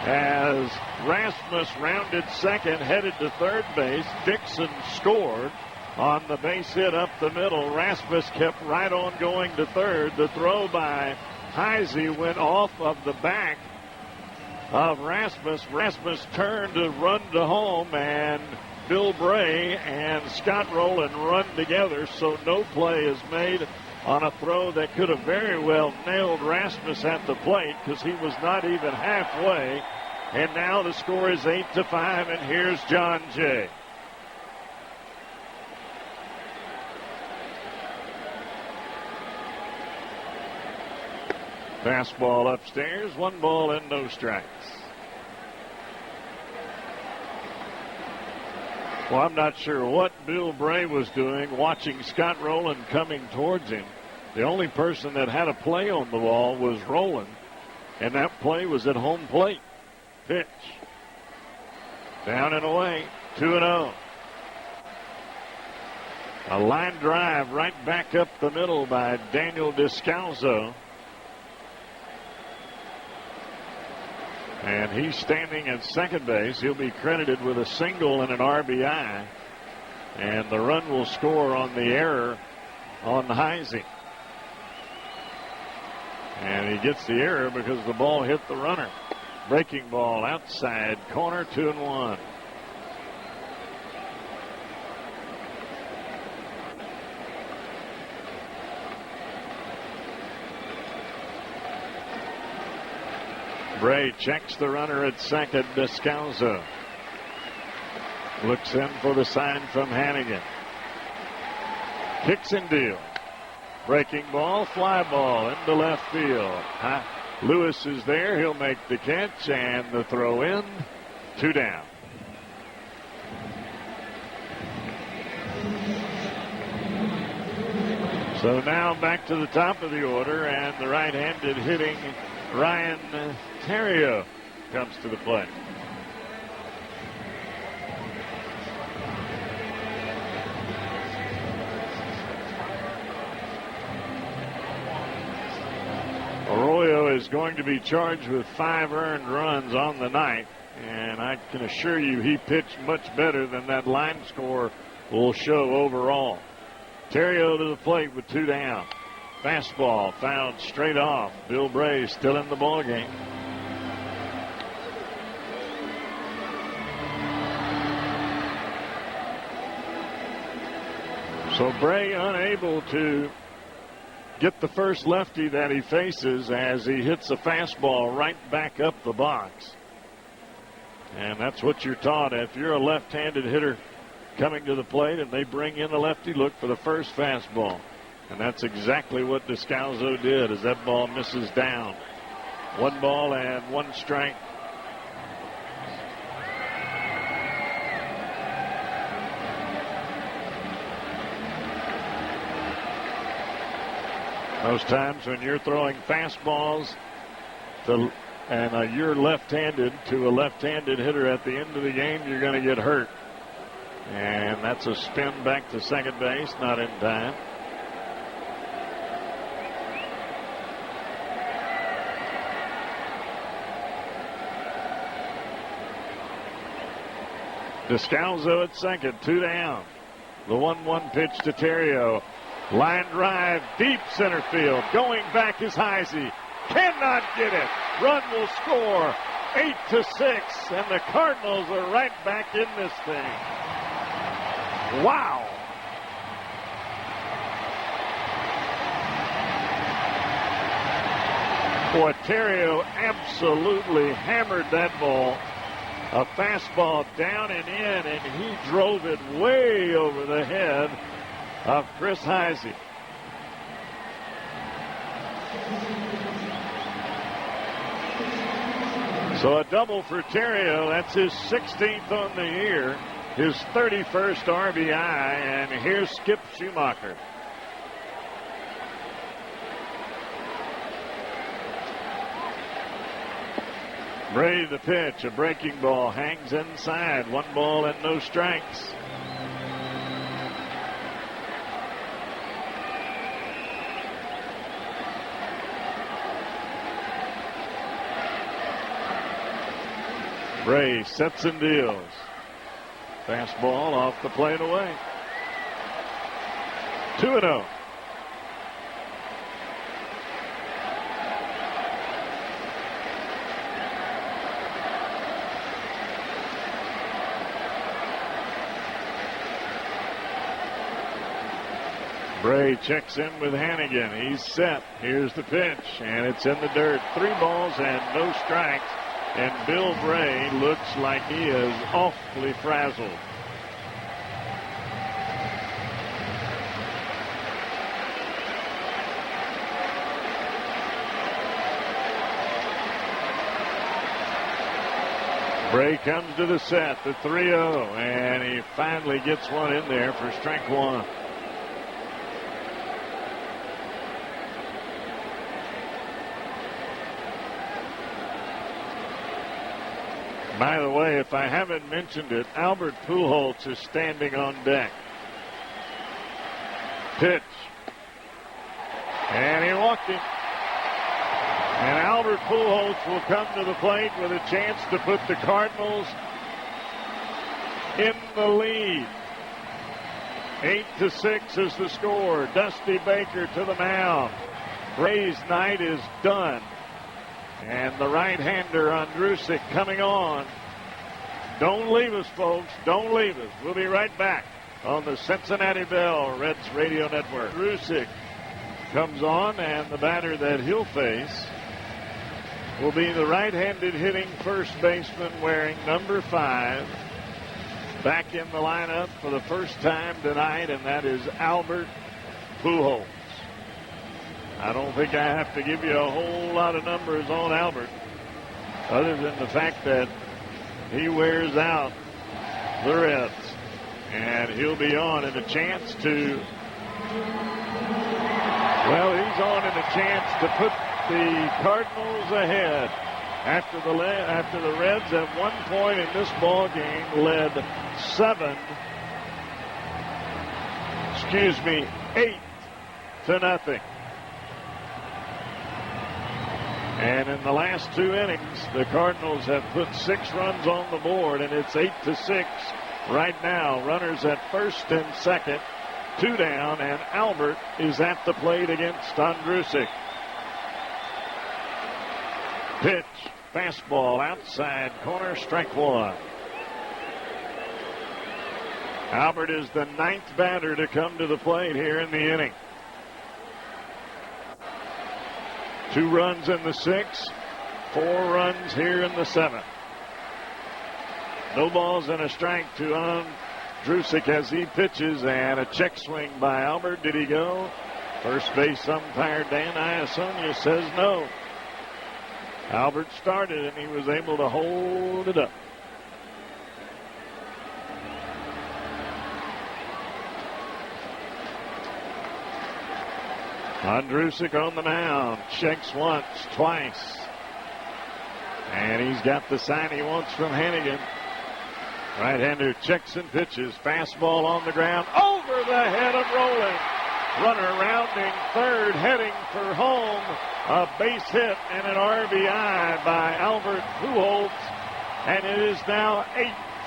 Speaker 2: As Rasmus rounded second, headed to third base, Dixon scored on the base hit up the middle. Rasmus kept right on going to third. The throw by Heisey went off of the back of Rasmus. Rasmus turned to run to home, and Bill Bray and Scott Rowland run together, so no play is made on a throw that could have very well nailed Rasmus at the plate because he was not even halfway. And now the score is 8-5, and here's John Jay. Fastball upstairs, 1 ball and no strikes. Well, I'm not sure what Bill Bray was doing watching Scott Rowland coming towards him. The only person that had a play on the ball was Rowland, and that play was at home plate. Pitch. Down and away, 2-0. A line drive right back up the middle by Daniel Descalzo. And he's standing at second base. He'll be credited with a single and an RBI. And the run will score on the error on Heisey. And he gets the error because the ball hit the runner. Breaking ball outside corner, 2-1. Bray checks the runner at second. Descalzo looks in for the sign from Hannigan. Kicks and deals. Breaking ball, fly ball into left field. Lewis is there. He'll make the catch and the throw in. 2 down. So now back to the top of the order, and the right-handed hitting Ryan Theriot comes to the plate. Arroyo is going to be charged with 5 earned runs on the night, and I can assure you he pitched much better than that line score will show overall. Theriot to the plate with 2 down. Fastball fouled straight off. Bill Bray still in the ballgame. So Bray unable to get the first lefty that he faces as he hits a fastball right back up the box. And that's what you're taught. If you're a left-handed hitter coming to the plate and they bring in a lefty, look for the first fastball. And that's exactly what Descalzo did as that ball misses down. 1 ball and 1 strike. Most times when you're throwing fastballs and you're left-handed to a left-handed hitter at the end of the game, you're going to get hurt. And that's a spin back to second base, not in time. Descalzo at second, 2 down. The 1-1 pitch to Terrio. Line drive, deep center field. Going back is Heisey. Cannot get it. Run will score. 8-6, and the Cardinals are right back in this thing. Wow. Boy, Terrio absolutely hammered that ball. A fastball down and in, and he drove it way over the head of Chris Heisey. So a double for Terrio. That's his 16th on the year, his 31st RBI, and here's Skip Schumacher. Bray the pitch, a breaking ball, hangs inside. 1 ball and no strikes. Bray sets and deals. Fastball off the plate away. 2-0. Bray checks in with Hannigan. He's set. Here's the pitch, and it's in the dirt. 3 balls and no strikes. And Bill Bray looks like he is awfully frazzled. Bray comes to the set, the 3-0, and he finally gets one in there for strike 1. By the way, if I haven't mentioned it, Albert Pujols is standing on deck. Pitch. And he walked him. And Albert Pujols will come to the plate with a chance to put the Cardinals in the lead. 8-6 is the score. Dusty Baker to the mound. Bray's night is done. And the right-hander Andrusic coming on. Don't leave us, folks. Don't leave us. We'll be right back on the Cincinnati Bell Reds Radio Network. Andrusic comes on, and the batter that he'll face will be the right-handed hitting first baseman wearing number 5. Back in the lineup for the first time tonight, and that is Albert Pujols. I don't think I have to give you a whole lot of numbers on Albert, other than the fact that he wears out the Reds. And he'll be on in a chance to, well, he's on in a chance to put the Cardinals ahead after the Reds at one point in this ball game led 8-0. And in the last 2 innings, the Cardinals have put 6 runs on the board, and it's 8-6 right now. Runners at first and second, 2 down, and Albert is at the plate against Andrusic. Pitch, fastball, outside corner, strike 1. Albert is the 9th batter to come to the plate here in the inning. 2 runs in the 6th, 4 runs here in the 7th. No balls and a strike to Andrusic as he pitches, and a check swing by Albert. Did he go? First base umpire Dan Iasonia says no. Albert started, and he was able to hold it up. Andrusic on the mound. Checks once, twice. And he's got the sign he wants from Hannigan. Right-hander checks and pitches. Fastball on the ground. Over the head of Rowland. Runner rounding third, heading for home. A base hit and an RBI by Albert Pujols. And it is now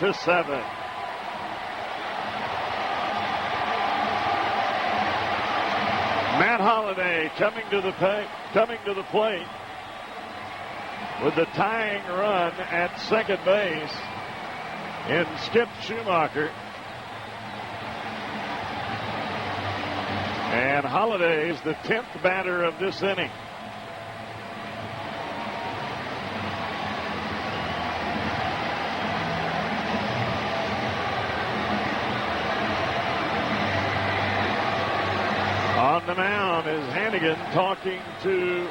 Speaker 2: 8-7. Matt Holliday coming to the plate with the tying run at second base in Skip Schumacher. And Holliday is the 10th batter of this inning. On the mound is Hannigan talking to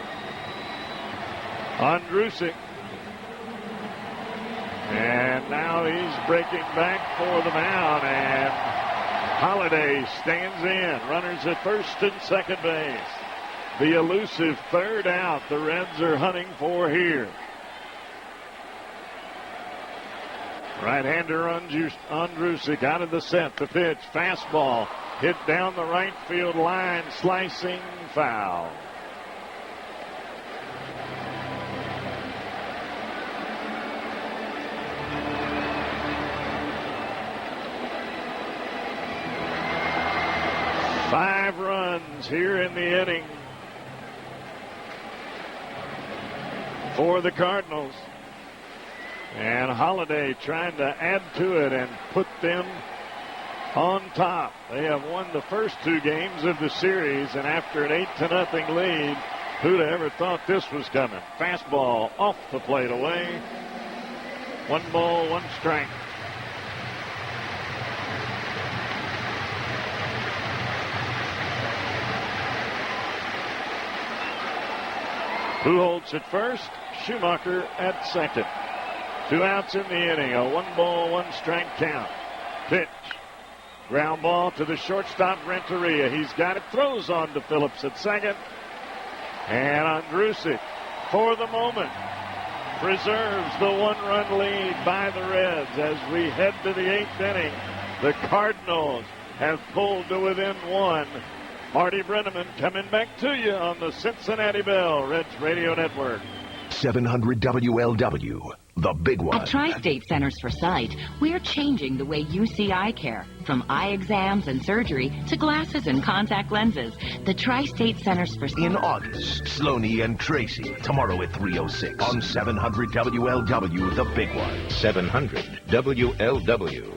Speaker 2: Andrusic. And now he's breaking back for the mound, and Holliday stands in. Runners at first and second base. The elusive third out the Reds are hunting for here. Right-hander Andrusic out of the set. The pitch, fastball, hit down the right field line, slicing foul. Five runs here in the inning for the Cardinals. And Holliday trying to add to it and put them on top. They have won the first two games of the series, and after an 8-0 lead, who'd have ever thought this was coming? Fastball off the plate away. 1 ball, 1 strike. Pujols at first, Schumacher at second. 2 outs in the inning, a 1 ball, 1 strike count. Pitch. Ground ball to the shortstop, Renteria. He's got it, throws on to Phillips at second. And Andrusic, for the moment, preserves the 1-run lead by the Reds as we head to the 8th inning. The Cardinals have pulled to within 1. Marty Brenneman coming back to you on the Cincinnati Bell Reds Radio Network.
Speaker 8: 700 WLW, the big one.
Speaker 17: At Tri-State Centers for Sight, we're changing the way you see eye care. From eye exams and surgery to glasses and contact lenses. The Tri-State Centers for Sight.
Speaker 8: In August, Sloney and Tracy. Tomorrow at 3:06 on 700 WLW, the big one.
Speaker 21: 700 WLW.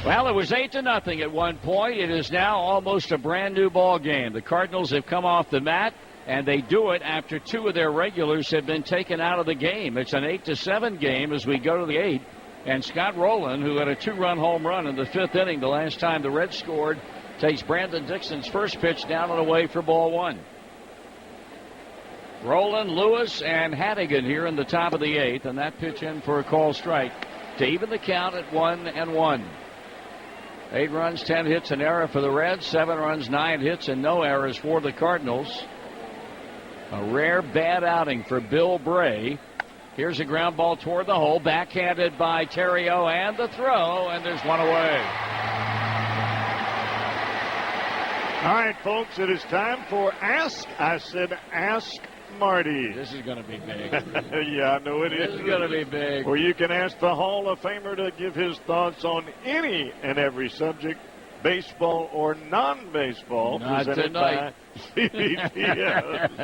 Speaker 1: Well, it was 8-0 at one point. It is now almost a brand new ball game. The Cardinals have come off the mat, and they do it after 2 of their regulars have been taken out of the game. It's an 8-7 game as we go to the 8th. And Scott Rowland, who had a 2-run home run in the 5th inning the last time the Reds scored, takes Brandon Dixon's first pitch down and away for ball 1. Rowland, Lewis, and Hannigan here in the top of the 8th, and that pitch in for a call strike to even the count at 1-1. 8 runs, 10 hits, an error for the Reds. 7 runs, 9 hits, and no errors for the Cardinals. A rare bad outing for Bill Bray. Here's a ground ball toward the hole, backhanded by Theriot, and the throw, and there's one away.
Speaker 2: All right, folks, it is time for Ask Marty.
Speaker 1: This is going to be big.
Speaker 2: Yeah, I know it is.
Speaker 1: This is going to be big.
Speaker 2: Where you can ask the Hall of Famer to give his thoughts on any and every subject, baseball or non-baseball.
Speaker 1: Not tonight.
Speaker 2: By CBTS.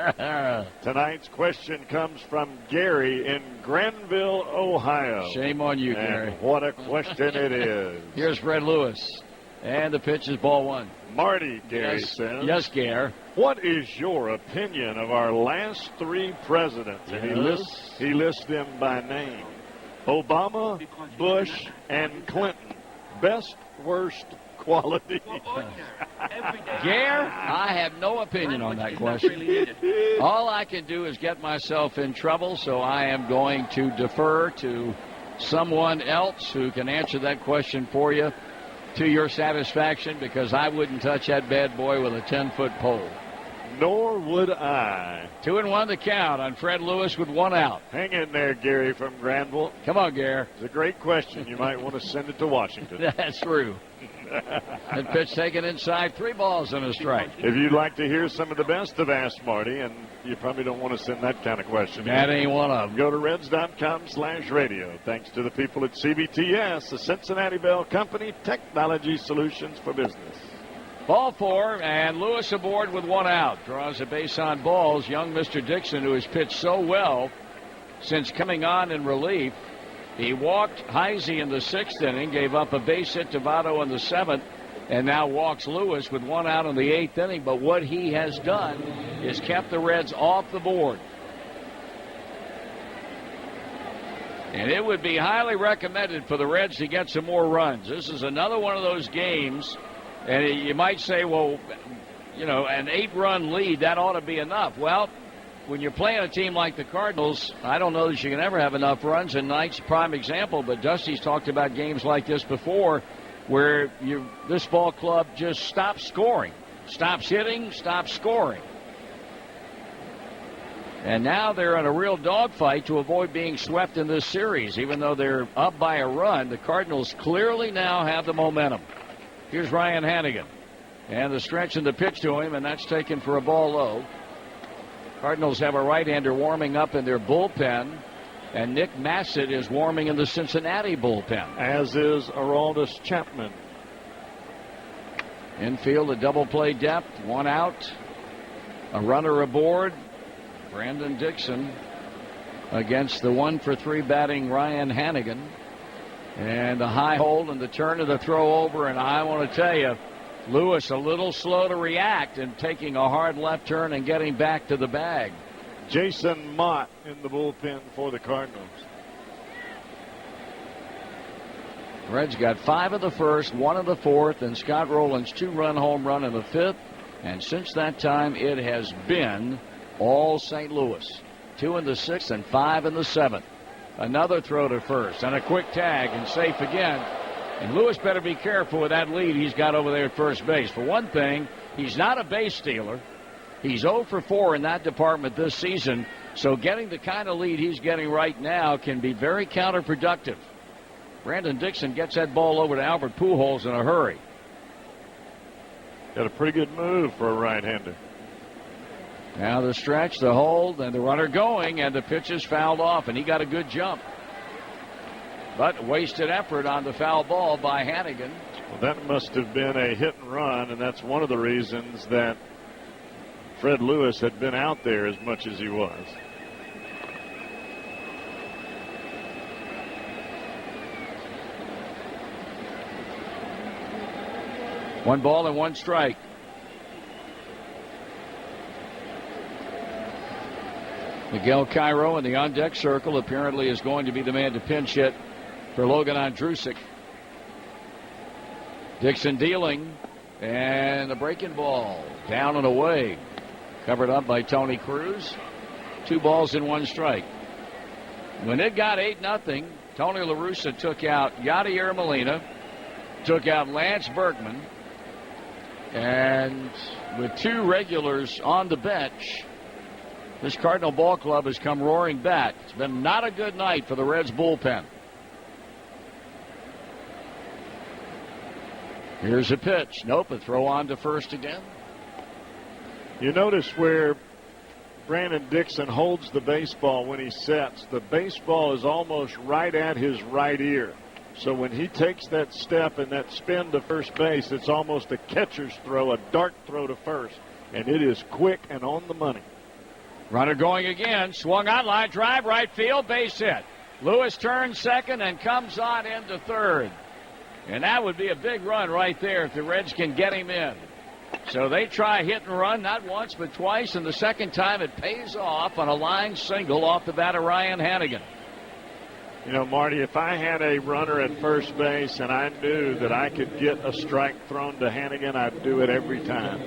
Speaker 2: Tonight's question comes from Gary in Granville, Ohio.
Speaker 1: Shame on you, Gary.
Speaker 2: What a question it is.
Speaker 1: Here's Fred Lewis. And the pitch is ball 1.
Speaker 2: Marty, Gary says.
Speaker 1: Yes, Gare.
Speaker 2: What is your opinion of our last 3 presidents? And he lists them by name. Obama, Bush, and Clinton. Best, worst, quality.
Speaker 1: Gare, I have no opinion on that question. All I can do is get myself in trouble, so I am going to defer to someone else who can answer that question for you to your satisfaction, because I wouldn't touch that bad boy with a 10-foot pole.
Speaker 2: Nor would I.
Speaker 1: 2-1 the count on Fred Lewis with one out.
Speaker 2: Hang in there, Gary from Granville.
Speaker 1: Come on, Gary.
Speaker 2: It's a great question. You might want to send it to Washington.
Speaker 1: That's true. That pitch taken inside, 3 balls and a strike.
Speaker 2: If you'd like to hear some of the best of Ask Marty, and you probably don't want to send that kind of question.
Speaker 1: That ain't one of them.
Speaker 2: Go to Reds.com/radio. Thanks to the people at CBTS, the Cincinnati Bell Company, Technology Solutions for Business.
Speaker 1: Ball 4, and Lewis aboard with one out. Draws a base on balls. Young Mr. Dixon, who has pitched so well since coming on in relief. He walked Heisey in the 6th inning, gave up a base hit to Votto in the 7th, and now walks Lewis with one out in the 8th inning. But what he has done is kept the Reds off the board. And it would be highly recommended for the Reds to get some more runs. This is another one of those games, and you might say, well, you know, an 8-run lead, that ought to be enough. Well, when you're playing a team like the Cardinals, I don't know that you can ever have enough runs, and Knight's a prime example, but Dusty's talked about games like this before where this ball club just stops scoring, stops hitting, stops scoring. And now they're in a real dogfight to avoid being swept in this series. Even though they're up by a run, the Cardinals clearly now have the momentum. Here's Ryan Hannigan, and the stretch and the pitch to him, and that's taken for a ball low. Cardinals have a right-hander warming up in their bullpen, and Nick Massett is warming in the Cincinnati bullpen.
Speaker 2: As is Aroldis Chapman.
Speaker 1: Infield, a double play depth, one out, a runner aboard. Brandon Dixon against the 1-for-3 batting Ryan Hannigan. And the high hold and the turn of the throw over, and I want to tell you, Lewis a little slow to react and taking a hard left turn and getting back to the bag.
Speaker 2: Jason Mott in the bullpen for the Cardinals.
Speaker 1: Reds got 5 in the first, 1 in the 4th, and Scott Rowland's 2-run home run in the 5th. And since that time, it has been all St. Louis. 2 in the 6th and 5 in the 7th. Another throw to first and a quick tag and safe again. And Lewis better be careful with that lead he's got over there at first base. For one thing, he's not a base stealer. He's 0 for 4 in that department this season. So getting the kind of lead he's getting right now can be very counterproductive. Brandon Dixon gets that ball over to Albert Pujols in a hurry.
Speaker 2: Got a pretty good move for a right-hander.
Speaker 1: Now the stretch, the hold, and the runner going, and the pitch is fouled off, and he got a good jump. But wasted effort on the foul ball by Hannigan.
Speaker 2: Well, that must have been a hit and run, and that's one of the reasons that Fred Lewis had been out there as much as he was.
Speaker 1: One ball and one strike. Miguel Cairo in the on-deck circle apparently is going to be the man to pinch hit for Logan Andrusik. Dixon dealing, and a breaking ball down and away, covered up by Tony Cruz. 2 balls and 1 strike. When it got 8-0, Tony La Russa took out Yadier Molina, took out Lance Berkman, and with 2 regulars on the bench, this Cardinal ball club has come roaring back. It's been not a good night for the Reds bullpen. Here's a pitch. Nope, a throw on to first again.
Speaker 2: You notice where Brandon Dixon holds the baseball when he sets. The baseball is almost right at his right ear. So when he takes that step and that spin to first base, it's almost a catcher's throw, a dart throw to first. And it is quick and on the money.
Speaker 1: Runner going again. Swung on, line drive, right field, base hit. Lewis turns second and comes on into third. And that would be a big run right there if the Reds can get him in. So they try hit and run, not once but twice, and the second time it pays off on a line single off the bat of Ryan Hannigan.
Speaker 2: You know, Marty, if I had a runner at first base and I knew that I could get a strike thrown to Hannigan, I'd do it every time.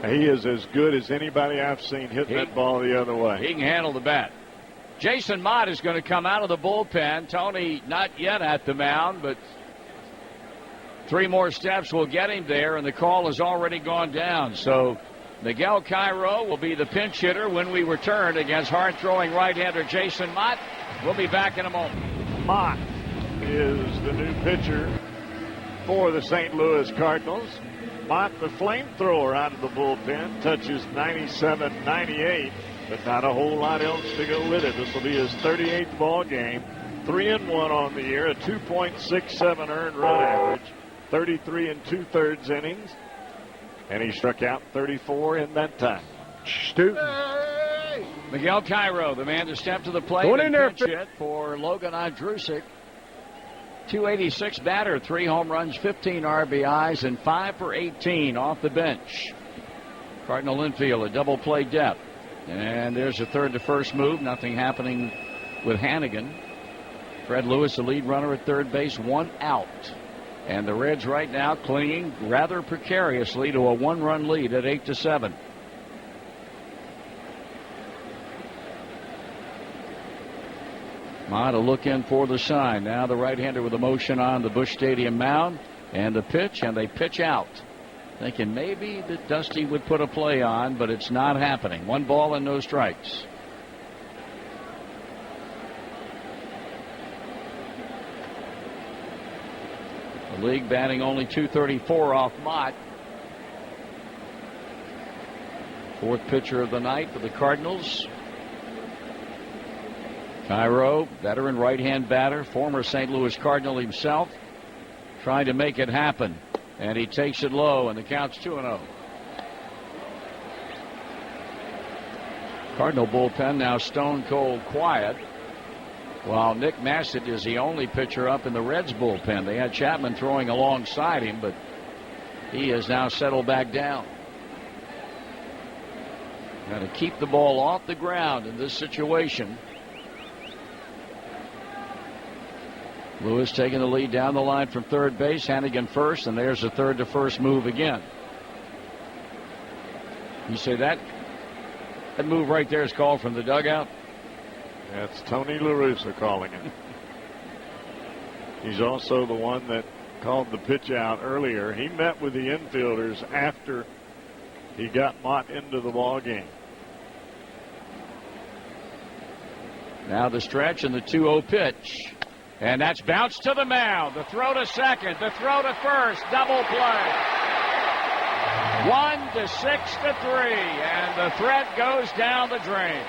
Speaker 2: He is as good as anybody I've seen hitting that ball the other way.
Speaker 1: He can handle the bat. Jason Mott is going to come out of the bullpen. Tony not yet at the mound, but 3 more steps will get him there, and the call has already gone down. So Miguel Cairo will be the pinch hitter when we return against hard-throwing right-hander Jason Mott. We'll be back in a moment.
Speaker 2: Mott is the new pitcher for the St. Louis Cardinals. Mott, the flamethrower out of the bullpen, touches 97, 98, but not a whole lot else to go with it. This will be his 38th ball game. 3-1 on the year, a 2.67 earned run average, 33 2/3 innings, and he struck out 34 in that time.
Speaker 1: Miguel Cairo, the man to step to the plate
Speaker 16: Going
Speaker 1: and
Speaker 16: in there,
Speaker 1: pinch hit for Logan Andrusic. 286 batter, 3 home runs, 15 RBIs, and 5 for 18 off the bench. Cardinal infield, a double play depth. And there's a third to first move. Nothing happening with Hannigan. Fred Lewis, the lead runner at third base, 1 out. And the Reds right now clinging rather precariously to a 1-run lead at 8-7. Mott a look in for the sign. Now the right-hander with a motion on the Busch Stadium mound. And the pitch, and they pitch out. Thinking maybe that Dusty would put a play on, but it's not happening. 1 ball and no strikes. The league batting only .234 off Mott. 4th pitcher of the night for the Cardinals. Cairo, veteran right-hand batter, former St. Louis Cardinal himself, trying to make it happen. And he takes it low, and the count's 2-0. Cardinal bullpen now stone cold quiet, while Nick Massett is the only pitcher up in the Reds bullpen. They had Chapman throwing alongside him, but he has now settled back down. Got to keep the ball off the ground in this situation. Lewis taking the lead down the line from third base. Hannigan first, and there's a third to first move again. You say that move right there is called from the dugout?
Speaker 2: That's Tony La Russa calling it. He's also the one that called the pitch out earlier. He met with the infielders after he got Mott into the ball game.
Speaker 1: Now the stretch and the 2-0 pitch. And that's bounced to the mound. The throw to second. The throw to first. Double play. 1 to 6 to 3. And the thread goes down the drain.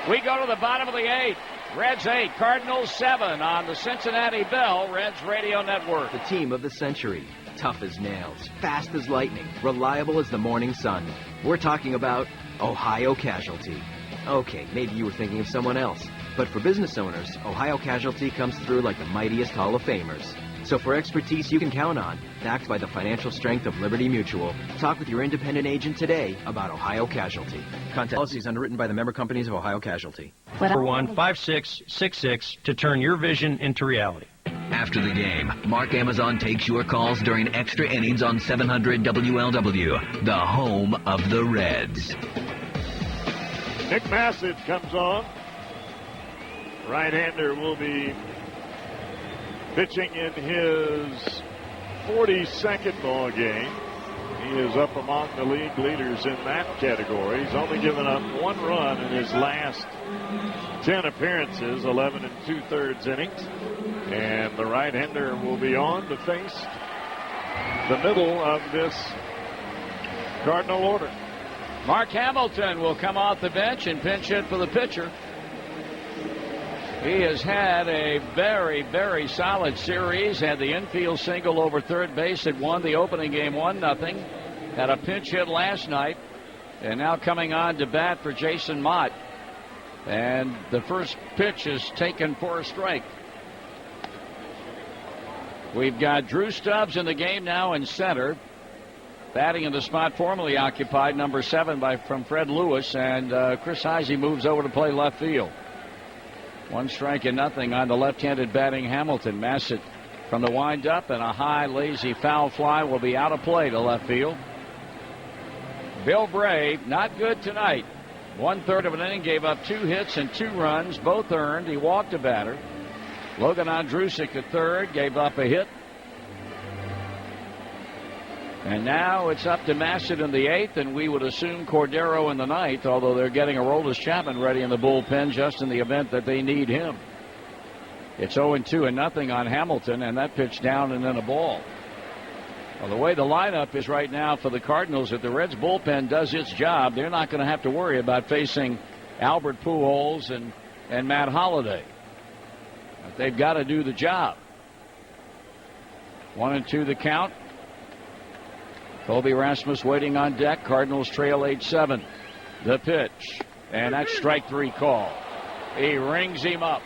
Speaker 1: We go to the bottom of the 8th. Reds 8, Cardinals 7 on the Cincinnati Bell Reds Radio Network.
Speaker 21: The team of the century. Tough as nails. Fast as lightning. Reliable as the morning sun. We're talking about Ohio Casualty. Okay, maybe you were thinking of someone else. But for business owners, Ohio Casualty comes through like the mightiest Hall of Famers. So for expertise you can count on, backed by the financial strength of Liberty Mutual, talk with your independent agent today about Ohio Casualty. Contact policies underwritten by the member companies of Ohio Casualty.
Speaker 5: 441-5666 to turn your vision into reality.
Speaker 12: After the game, Mark Amazon takes your calls during extra innings on 700 WLW, the home of the Reds.
Speaker 2: Nick Massett comes on. Right-hander will be pitching in his 42nd ball game. He is up among the league leaders in that category. He's only given up 1 run in his last 10 appearances, 11 2/3 innings. And the right-hander will be on to face the middle of this Cardinal order.
Speaker 1: Mark Hamilton will come off the bench and pinch hit for the pitcher. He has had a very, very solid series. Had the infield single over third base. Had won the opening game 1-0. Had a pinch hit last night. And now coming on to bat for Jason Mott. And the first pitch is taken for a strike. We've got Drew Stubbs in the game now in center. Batting in the spot formerly occupied, number 7 from Fred Lewis. And Chris Heisey moves over to play left field. 1 strike and nothing on the left-handed batting Hamilton. Massett from the windup, and a high, lazy foul fly will be out of play to left field. Bill Bray, not good tonight. 1/3 of an inning, gave up 2 hits and 2 runs, both earned. He walked a batter. Logan Andrusic at third, gave up a hit. And now it's up to Massett in the 8th, and we would assume Cordero in the 9th, although they're getting Aroldis Chapman ready in the bullpen just in the event that they need him. It's 0-2-0 on Hamilton, and that pitch down and then a ball. Well, the way the lineup is right now for the Cardinals, if the Reds bullpen does its job, they're not going to have to worry about facing Albert Pujols and Matt Holliday. But they've got to do the job. 1-2 the count. Kobe Rasmus waiting on deck. Cardinals trail 8-7. The pitch. And that's strike 3 call. He rings him up.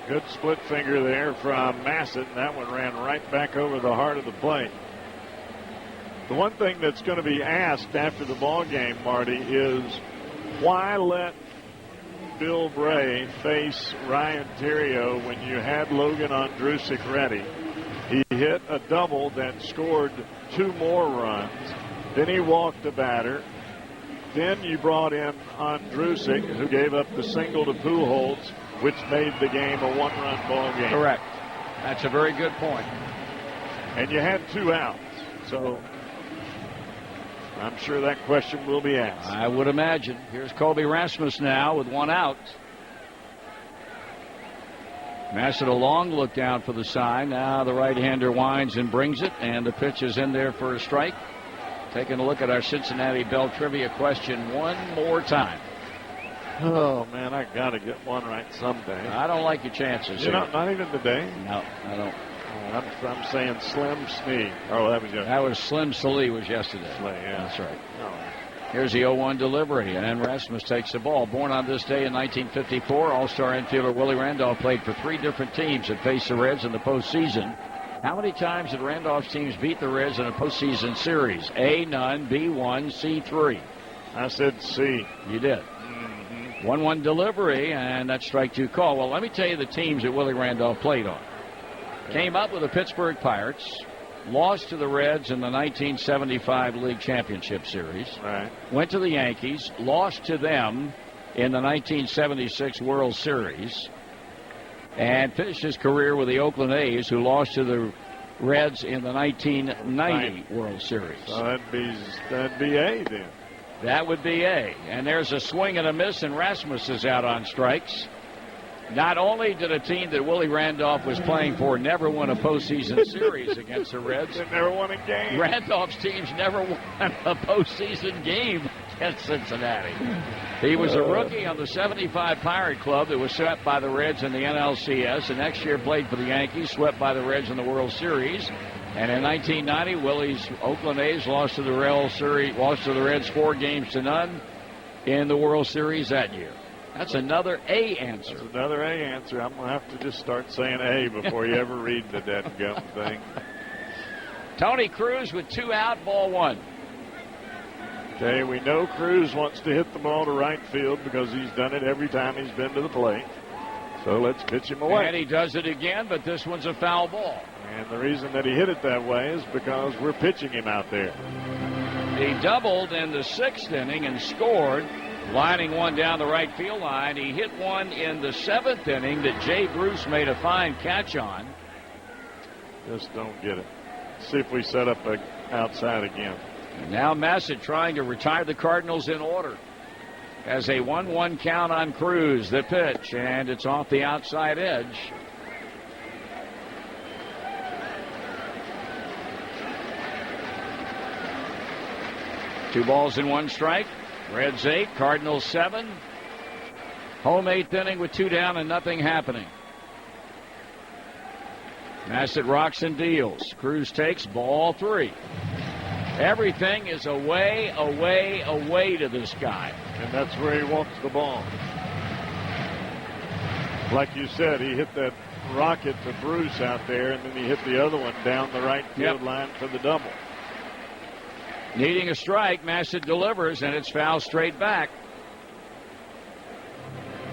Speaker 2: Good split finger there from Massett. And that one ran right back over the heart of the plate. The one thing that's going to be asked after the ball game, Marty, is why let Bill Bray face Ryan Theriot when you had Logan Ondrusek ready? He hit a double that scored 2 more runs. Then he walked the batter. Then you brought in Ondrusek, who gave up the single to Pujols, which made the game a 1-run ball game.
Speaker 1: Correct. That's a very good point.
Speaker 2: And you had 2 outs. So I'm sure that question will be asked.
Speaker 1: I would imagine. Here's Kobe Rasmus now with 1 out. Massett a long look down for the sign. Now the right-hander winds and brings it, and the pitch is in there for a strike. Taking a look at our Cincinnati Bell trivia question one more time.
Speaker 2: Oh, man, I got to get one right someday.
Speaker 1: I don't like your chances.
Speaker 2: You know, not even today?
Speaker 1: No, I don't.
Speaker 2: I'm saying Slim Snee. Oh, that was yesterday.
Speaker 1: That was Slim Salee was yesterday.
Speaker 2: Yeah.
Speaker 1: That's right.
Speaker 2: Oh.
Speaker 1: Here's the 0-1 delivery, and Rasmus takes the ball. Born on this day in 1954, All-Star infielder Willie Randolph played for 3 different teams that faced the Reds in the postseason. How many times did Randolph's teams beat the Reds in a postseason series? A, none. B, 1. C, 3.
Speaker 2: I said C.
Speaker 1: You did. 1-1 delivery, and that's strike 2 call. Well, let me tell you the teams that Willie Randolph played on. Came up with the Pittsburgh Pirates. Lost to the Reds in the 1975 League Championship Series.
Speaker 2: Right.
Speaker 1: Went to the Yankees. Lost to them in the 1976 World Series. And finished his career with the Oakland A's, who lost to the Reds in the 1990 World Series.
Speaker 2: So that'd be A then.
Speaker 1: That would be A. And there's a swing and a miss, and Rasmus is out on strikes. Not only did a team that Willie Randolph was playing for never win a postseason series against the Reds.
Speaker 2: They never won a game.
Speaker 1: Randolph's teams never won a postseason game against Cincinnati. He was a rookie on the 75 Pirate Club that was swept by the Reds in the NLCS. And next year played for the Yankees, swept by the Reds in the World Series. And in 1990, Willie's Oakland A's lost to the Reds 4-0 in the World Series that year. That's another A answer.
Speaker 2: That's another A answer. I'm going to have to just start saying A before you ever read the dead gum thing.
Speaker 1: Tony Cruz with 2 out, ball 1.
Speaker 2: Okay, we know Cruz wants to hit the ball to right field because he's done it every time he's been to the plate. So let's pitch him away.
Speaker 1: And he does it again, but this one's a foul ball.
Speaker 2: And the reason that he hit it that way is because we're pitching him out there.
Speaker 1: He doubled in the 6th inning and scored. Lining one down the right field line. He hit one in the 7th inning that Jay Bruce made a fine catch on.
Speaker 2: Just don't get it. See if we set up outside again.
Speaker 1: And now Massett trying to retire the Cardinals in order. Has a 1-1 count on Cruz. The pitch, and it's off the outside edge. Two balls and 1 strike. Reds 8, Cardinals 7. Home 8th inning with 2 down and nothing happening. Massett rocks and deals. Cruz takes ball 3. Everything is away, away, away to this guy.
Speaker 2: And that's where he wants the ball. Like you said, he hit that rocket to Bruce out there, and then he hit the other one down the right field line for the double.
Speaker 1: Needing a strike, Massett delivers, and it's foul straight back.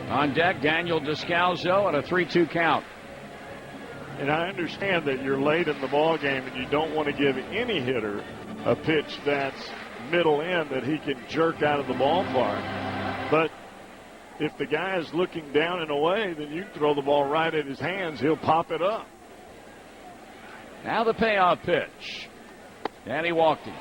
Speaker 1: On deck, Daniel Descalzo at a 3-2 count.
Speaker 2: And I understand that you're late in the ball game and you don't want to give any hitter a pitch that's middle end that he can jerk out of the ballpark. But if the guy is looking down and away, then you throw the ball right at his hands. He'll pop it up.
Speaker 1: Now the payoff pitch. And he walked him.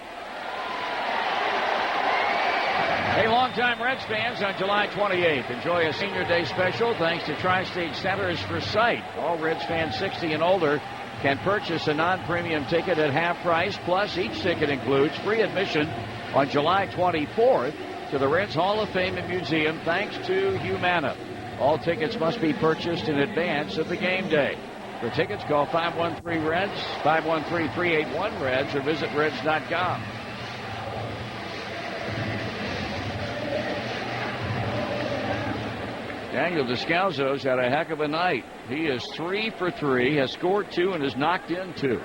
Speaker 1: Hey, longtime Reds fans, on July 28th, enjoy a Senior Day special thanks to Tri-State Centers for Sight. All Reds fans 60 and older can purchase a non-premium ticket at half price, plus each ticket includes free admission on July 24th to the Reds Hall of Fame and Museum thanks to Humana. All tickets must be purchased in advance of the game day. For tickets, call 513-REDS, 513-381-REDS, or visit reds.com. Daniel Descalzo's had a heck of a night. He is 3 for 3, has scored 2, and has knocked in 2.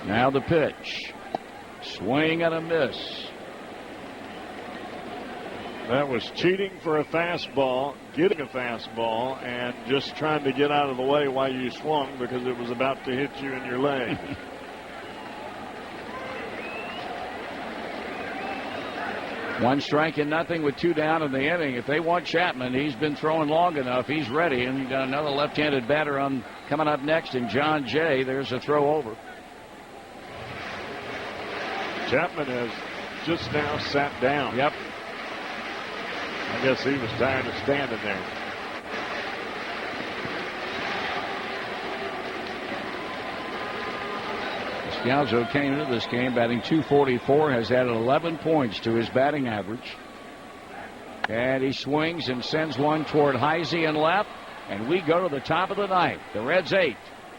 Speaker 1: Now the pitch. Swing and a miss.
Speaker 2: That was cheating for a fastball, getting a fastball, and just trying to get out of the way while you swung because it was about to hit you in your leg.
Speaker 1: One strike and nothing with 2 down in the inning. If they want Chapman, he's been throwing long enough. He's ready, and you got another left-handed batter coming up next in John Jay. There's a throw over.
Speaker 2: Chapman has just now sat down.
Speaker 1: Yep.
Speaker 2: I guess he was tired of standing there.
Speaker 1: Descalzo came into this game batting .244, has added 11 points to his batting average. And he swings and sends one toward Heisey and left. And we go to the top of the ninth. The Reds 8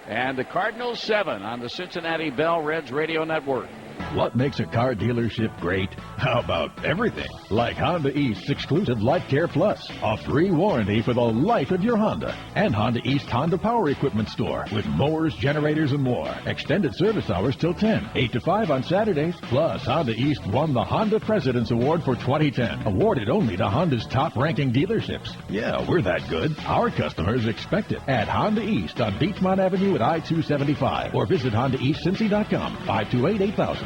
Speaker 1: and the Cardinals 7 on the Cincinnati Bell Reds Radio Network.
Speaker 18: What makes a car dealership great? How about everything? Like Honda East's exclusive Life Care Plus, a free warranty for the life of your Honda. And Honda East Honda Power Equipment Store with mowers, generators, and more. Extended service hours till 10, 8 to 5 on Saturdays. Plus, Honda East won the Honda President's Award for 2010, awarded only to Honda's top-ranking dealerships. Yeah, we're that good. Our customers expect it at Honda East on Beachmont Avenue at I-275 or visit HondaEastCincy.com, 528-8000.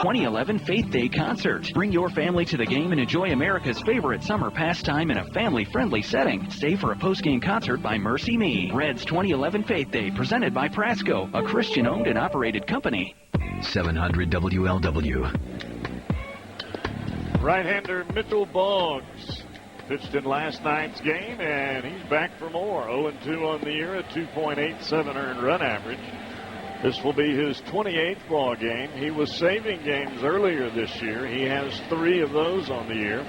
Speaker 19: 2011 Faith Day Concert. Bring your family to the game and enjoy America's favorite summer pastime in a family-friendly setting. Stay for a post-game concert by Mercy Me. Reds 2011 Faith Day, presented by Prasco, a Christian-owned and operated company.
Speaker 12: 700 WLW.
Speaker 2: Right-hander Mitchell Boggs pitched in last night's game, and he's back for more. 0-2 on the year, a 2.87 earned run average. This will be his 28th ball game. He was saving games earlier this year. He has 3 of those on the year.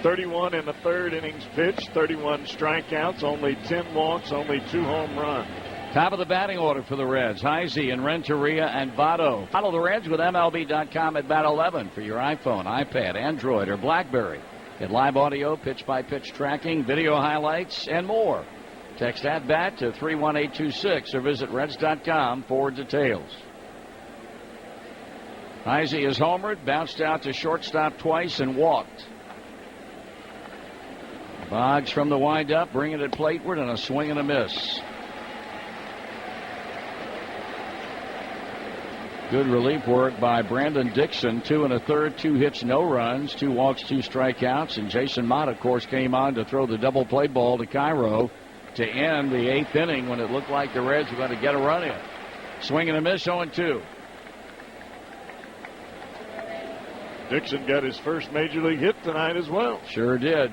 Speaker 2: 31 in the third innings pitched, 31 strikeouts, only 10 walks, only 2 home runs.
Speaker 1: Top of the batting order for the Reds, Heisey and Renteria and Votto. Follow the Reds with MLB.com at Bat 11 for your iPhone, iPad, Android, or BlackBerry. Get live audio, pitch-by-pitch tracking, video highlights, and more. Text at-bat to 31826 or visit Reds.com for details. Heisey is homered, bounced out to shortstop twice, and walked. Boggs from the windup, bringing it plateward, and a swing and a miss. Good relief work by Brandon Dixon. 2 1/3, 2 hits, no runs, 2 walks, 2 strikeouts. And Jason Mott, of course, came on to throw the double play ball to Cairo to end the 8th inning when it looked like the Reds were going to get a run in. Swing and a miss, 0-2.
Speaker 2: Dixon got his first major league hit tonight as well.
Speaker 1: Sure did.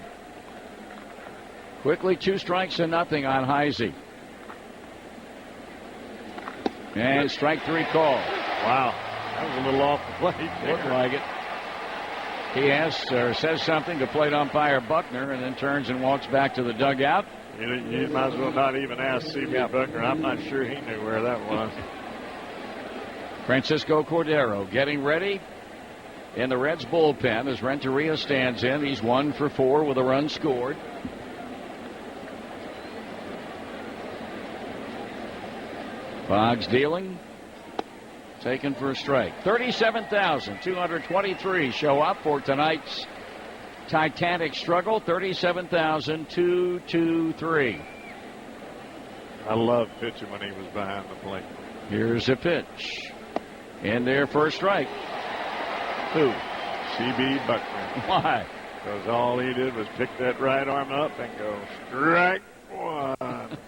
Speaker 1: Quickly, 2 strikes and nothing on Heisey. And strike 3 call.
Speaker 2: Wow, that was a little off the plate.
Speaker 1: Looked like it. He asks or says something to plate umpire Buckner and then turns and walks back to the dugout.
Speaker 2: You might as well not even ask C.B. Buckner. I'm not sure he knew where that was.
Speaker 1: Francisco Cordero getting ready in the Reds bullpen as Renteria stands in. He's 1 for 4 with a run scored. Boggs dealing. Taken for a strike. 37,223 show up for tonight's Titanic struggle. 37,223.
Speaker 2: I love pitching when he was behind the plate.
Speaker 1: Here's a pitch. In there for a strike. Who?
Speaker 2: C.B. Buckner.
Speaker 1: Why?
Speaker 2: Because all he did was pick that right arm up and go strike 1,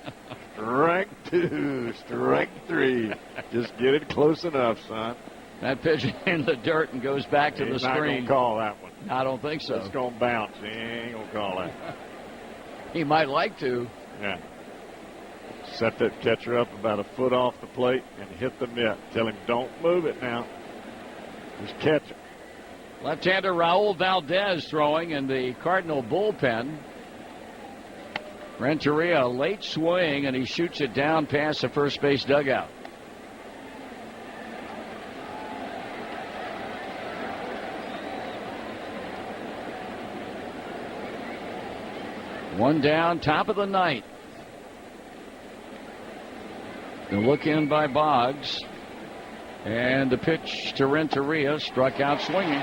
Speaker 2: strike 2, strike 3. Just get it close enough, son.
Speaker 1: That pitch in the dirt and goes back to the screen.
Speaker 2: He's not going to call that one.
Speaker 1: I don't think so.
Speaker 2: It's going to bounce. He ain't going to call that.
Speaker 1: He might like to.
Speaker 2: Yeah. Set that catcher up about a foot off the plate and hit the mitt. Tell him, don't move it now. Just catch it.
Speaker 1: Left-hander Raul Valdez throwing in the Cardinal bullpen. Renteria, a late swing, and he shoots it down past the first base dugout. One down, top of the ninth. The look in by Boggs. And the pitch to Renteria, struck out swinging.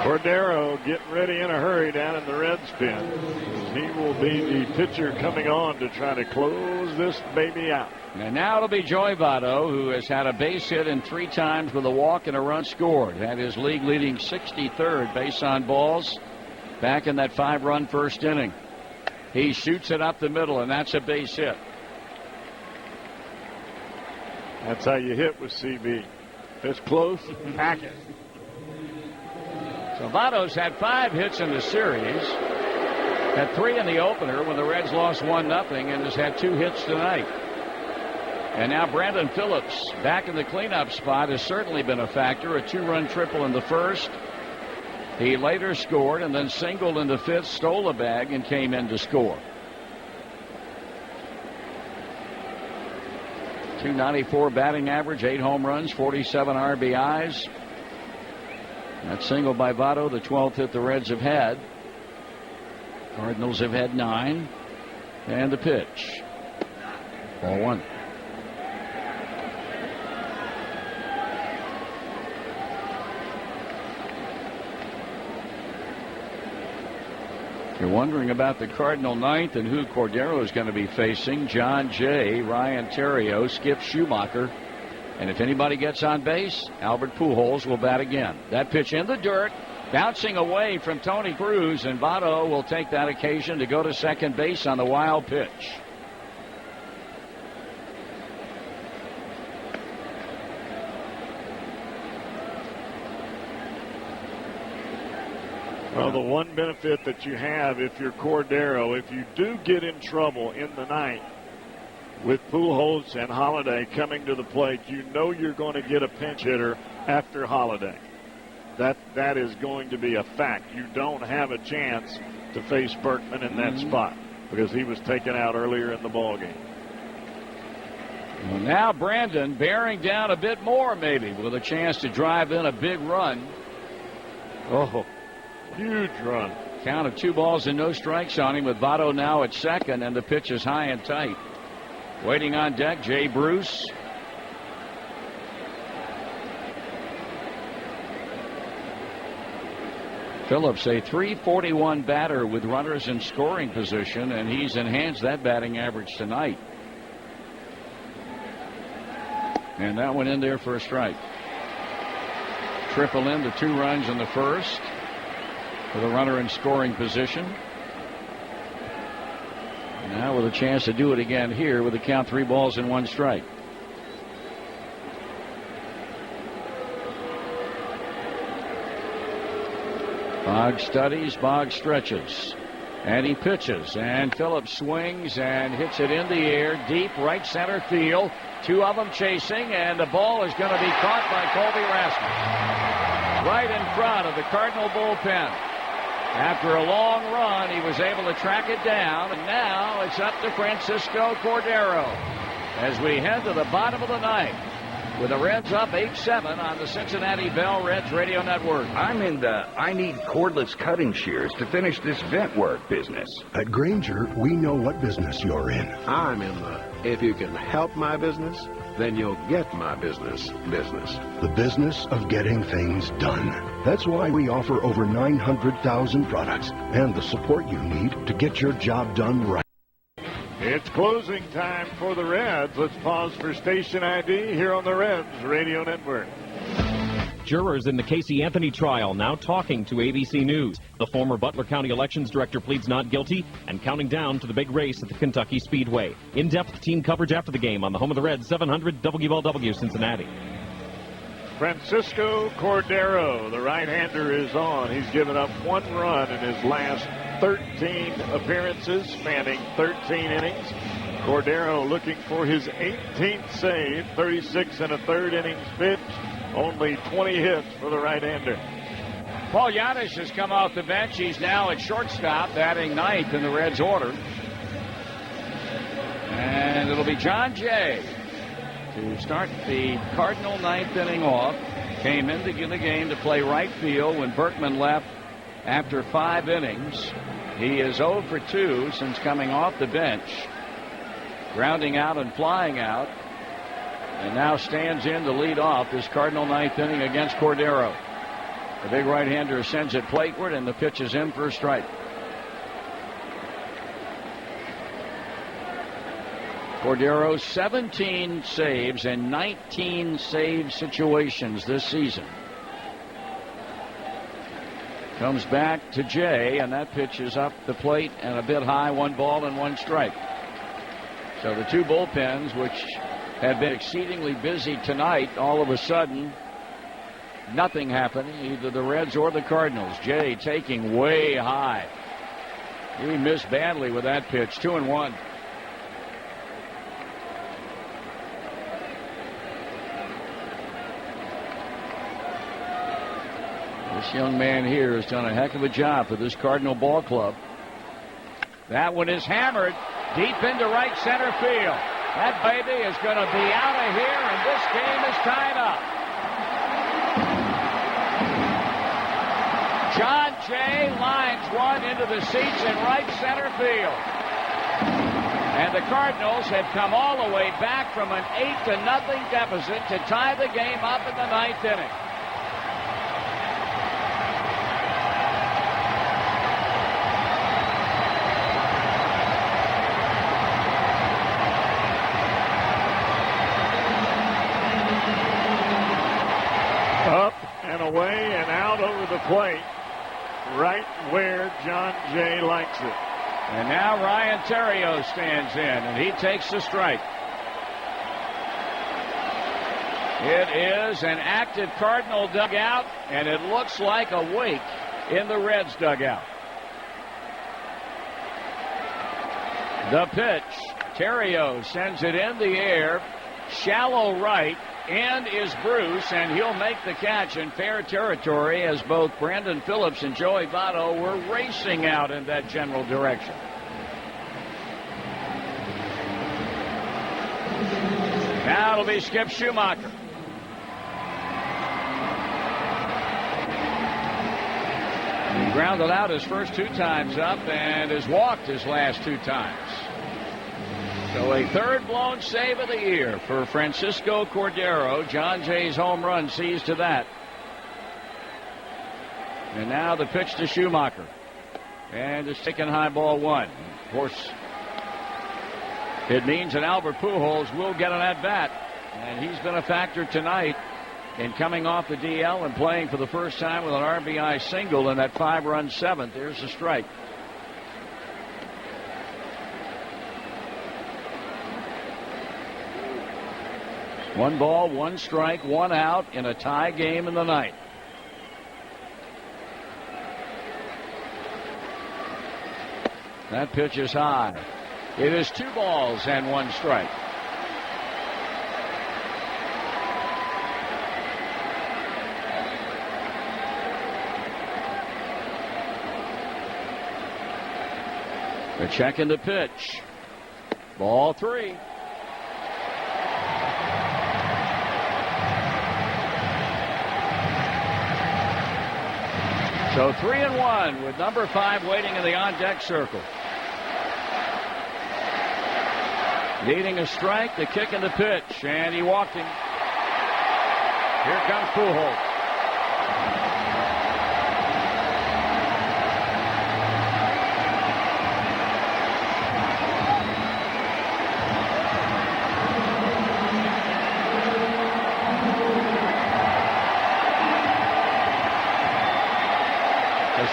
Speaker 2: Cordero getting ready in a hurry down in the Reds pen. He will be the pitcher coming on to try to close this baby out.
Speaker 1: And now it'll be Joey Votto, who has had a base hit in 3 times with a walk and a run scored. Had his league-leading 63rd base on balls back in that 5-run first inning. He shoots it up the middle, and that's a base hit.
Speaker 2: That's how you hit with CB. If it's close, pack it.
Speaker 1: So Votto's had 5 hits in the series. Had 3 in the opener when the Reds lost 1-0, and has had 2 hits tonight. And now Brandon Phillips back in the cleanup spot has certainly been a factor. A 2-run triple in the first. He later scored and then singled in the 5th, stole a bag, and came in to score. .294 batting average, 8 home runs, 47 RBIs. That single by Votto, the 12th hit the Reds have had. Cardinals have had 9. And the pitch. Ball 1. You're wondering about the Cardinal ninth and who Cordero is going to be facing. John Jay, Ryan Theriot, Skip Schumacher. And if anybody gets on base, Albert Pujols will bat again. That pitch in the dirt, bouncing away from Tony Cruz, and Votto will take that occasion to go to second base on the wild pitch.
Speaker 2: Well, the one benefit that you have if you're Cordero, if you do get in trouble in the ninth with Pujols and Holiday coming to the plate, you know you're going to get a pinch hitter after Holiday. That is going to be a fact. You don't have a chance to face Berkman in that spot because he was taken out earlier in the ballgame.
Speaker 1: Well, now Brandon bearing down a bit more maybe with a chance to drive in a big run.
Speaker 2: Oh, huge run.
Speaker 1: Count of 2 balls and no strikes on him with Votto now at second, and the pitch is high and tight. Waiting on deck, Jay Bruce. Phillips, a .341 batter with runners in scoring position, and he's enhanced that batting average tonight. And that went in there for a strike. Triple into 2 runs in the first with a runner in scoring position. Now with a chance to do it again here with a count 3 balls and 1 strike. Boggs studies, Boggs stretches, and he pitches, and Phillips swings and hits it in the air, deep right center field. 2 of them chasing, and the ball is going to be caught by Colby Rasmus right in front of the Cardinal bullpen. After a long run, he was able to track it down, and now it's up to Francisco Cordero as we head to the bottom of the ninth with the Reds up 8-7 on the Cincinnati Bell Reds radio network.
Speaker 3: I'm in the I need cordless cutting shears to finish this vent work business.
Speaker 20: At Granger, we know what business you're in.
Speaker 22: I'm in the if you can help my business, then you'll get my business.
Speaker 20: The business of getting things done. That's why we offer over 900,000 products and the support you need to get your job done right.
Speaker 2: It's closing time for the Reds. Let's pause for station ID here on the Reds Radio Network.
Speaker 7: jurors in the Casey Anthony trial now talking to ABC News. The former Butler County Elections Director pleads not guilty and counting down to the big race at the Kentucky Speedway. In-depth team coverage after the game on the home of the Reds, 700 WLW Cincinnati.
Speaker 2: Francisco Cordero, the right-hander, is on. He's given up 1 run in his last 13 appearances, spanning 13 innings. Cordero looking for his 18th save, 36 and a third innings pitched, only 20 hits for the right-hander.
Speaker 1: Paul Yadish has come off the bench. He's now at shortstop, batting ninth in the Reds' order. And it'll be John Jay to start the Cardinal ninth inning off. Came into the game to play right field when Berkman left after 5 innings. He is 0 for 2 since coming off the bench, grounding out and flying out, and now stands in to lead off this Cardinal ninth inning against Cordero. The big right-hander sends it plateward, and the pitch is in for a strike. Cordero 17 saves and 19 save situations this season. Comes back to Jay, and that pitch is up the plate and a bit high, 1 ball and 1 strike. So the 2 bullpens, which have been exceedingly busy tonight, all of a sudden, nothing happening, either the Reds or the Cardinals. Jay taking way high. He missed badly with that pitch, 2-1. This young man here has done a heck of a job for this Cardinal ball club. That one is hammered deep into right center field. That baby is going to be out of here, and this game is tied up. John Jay lines one into the seats in right center field. And the Cardinals have come all the way back from an 8-0 deficit to tie the game up in the ninth inning.
Speaker 2: Up and away and out over the plate, right where John Jay likes it.
Speaker 1: And now Ryan Theriot stands in, and he takes the strike. It is an active Cardinal dugout, and it looks like a wake in the Reds dugout. The pitch. Theriot sends it in the air, shallow right. And is Bruce, and he'll make the catch in fair territory as both Brandon Phillips and Joey Votto were racing out in that general direction. Now it'll be Skip Schumacher. He grounded out his first 2 times up and has walked his last 2 times. So a 3rd blown save of the year for Francisco Cordero. John Jay's home run sees to that. And now the pitch to Schumacher. And it's taken high ball 1. Of course, it means that Albert Pujols will get an at-bat. And he's been a factor tonight in coming off the DL and playing for the first time with an RBI single in that 5-run 7th. There's the strike. One ball, 1 strike, 1 out in a tie game in the ninth. That pitch is high. It is 2 balls and 1 strike. The check in the pitch. Ball 3. So 3-1 with number 5 waiting in the on-deck circle. Needing a strike, the kick and the pitch, and he walked him. Here comes Pujols.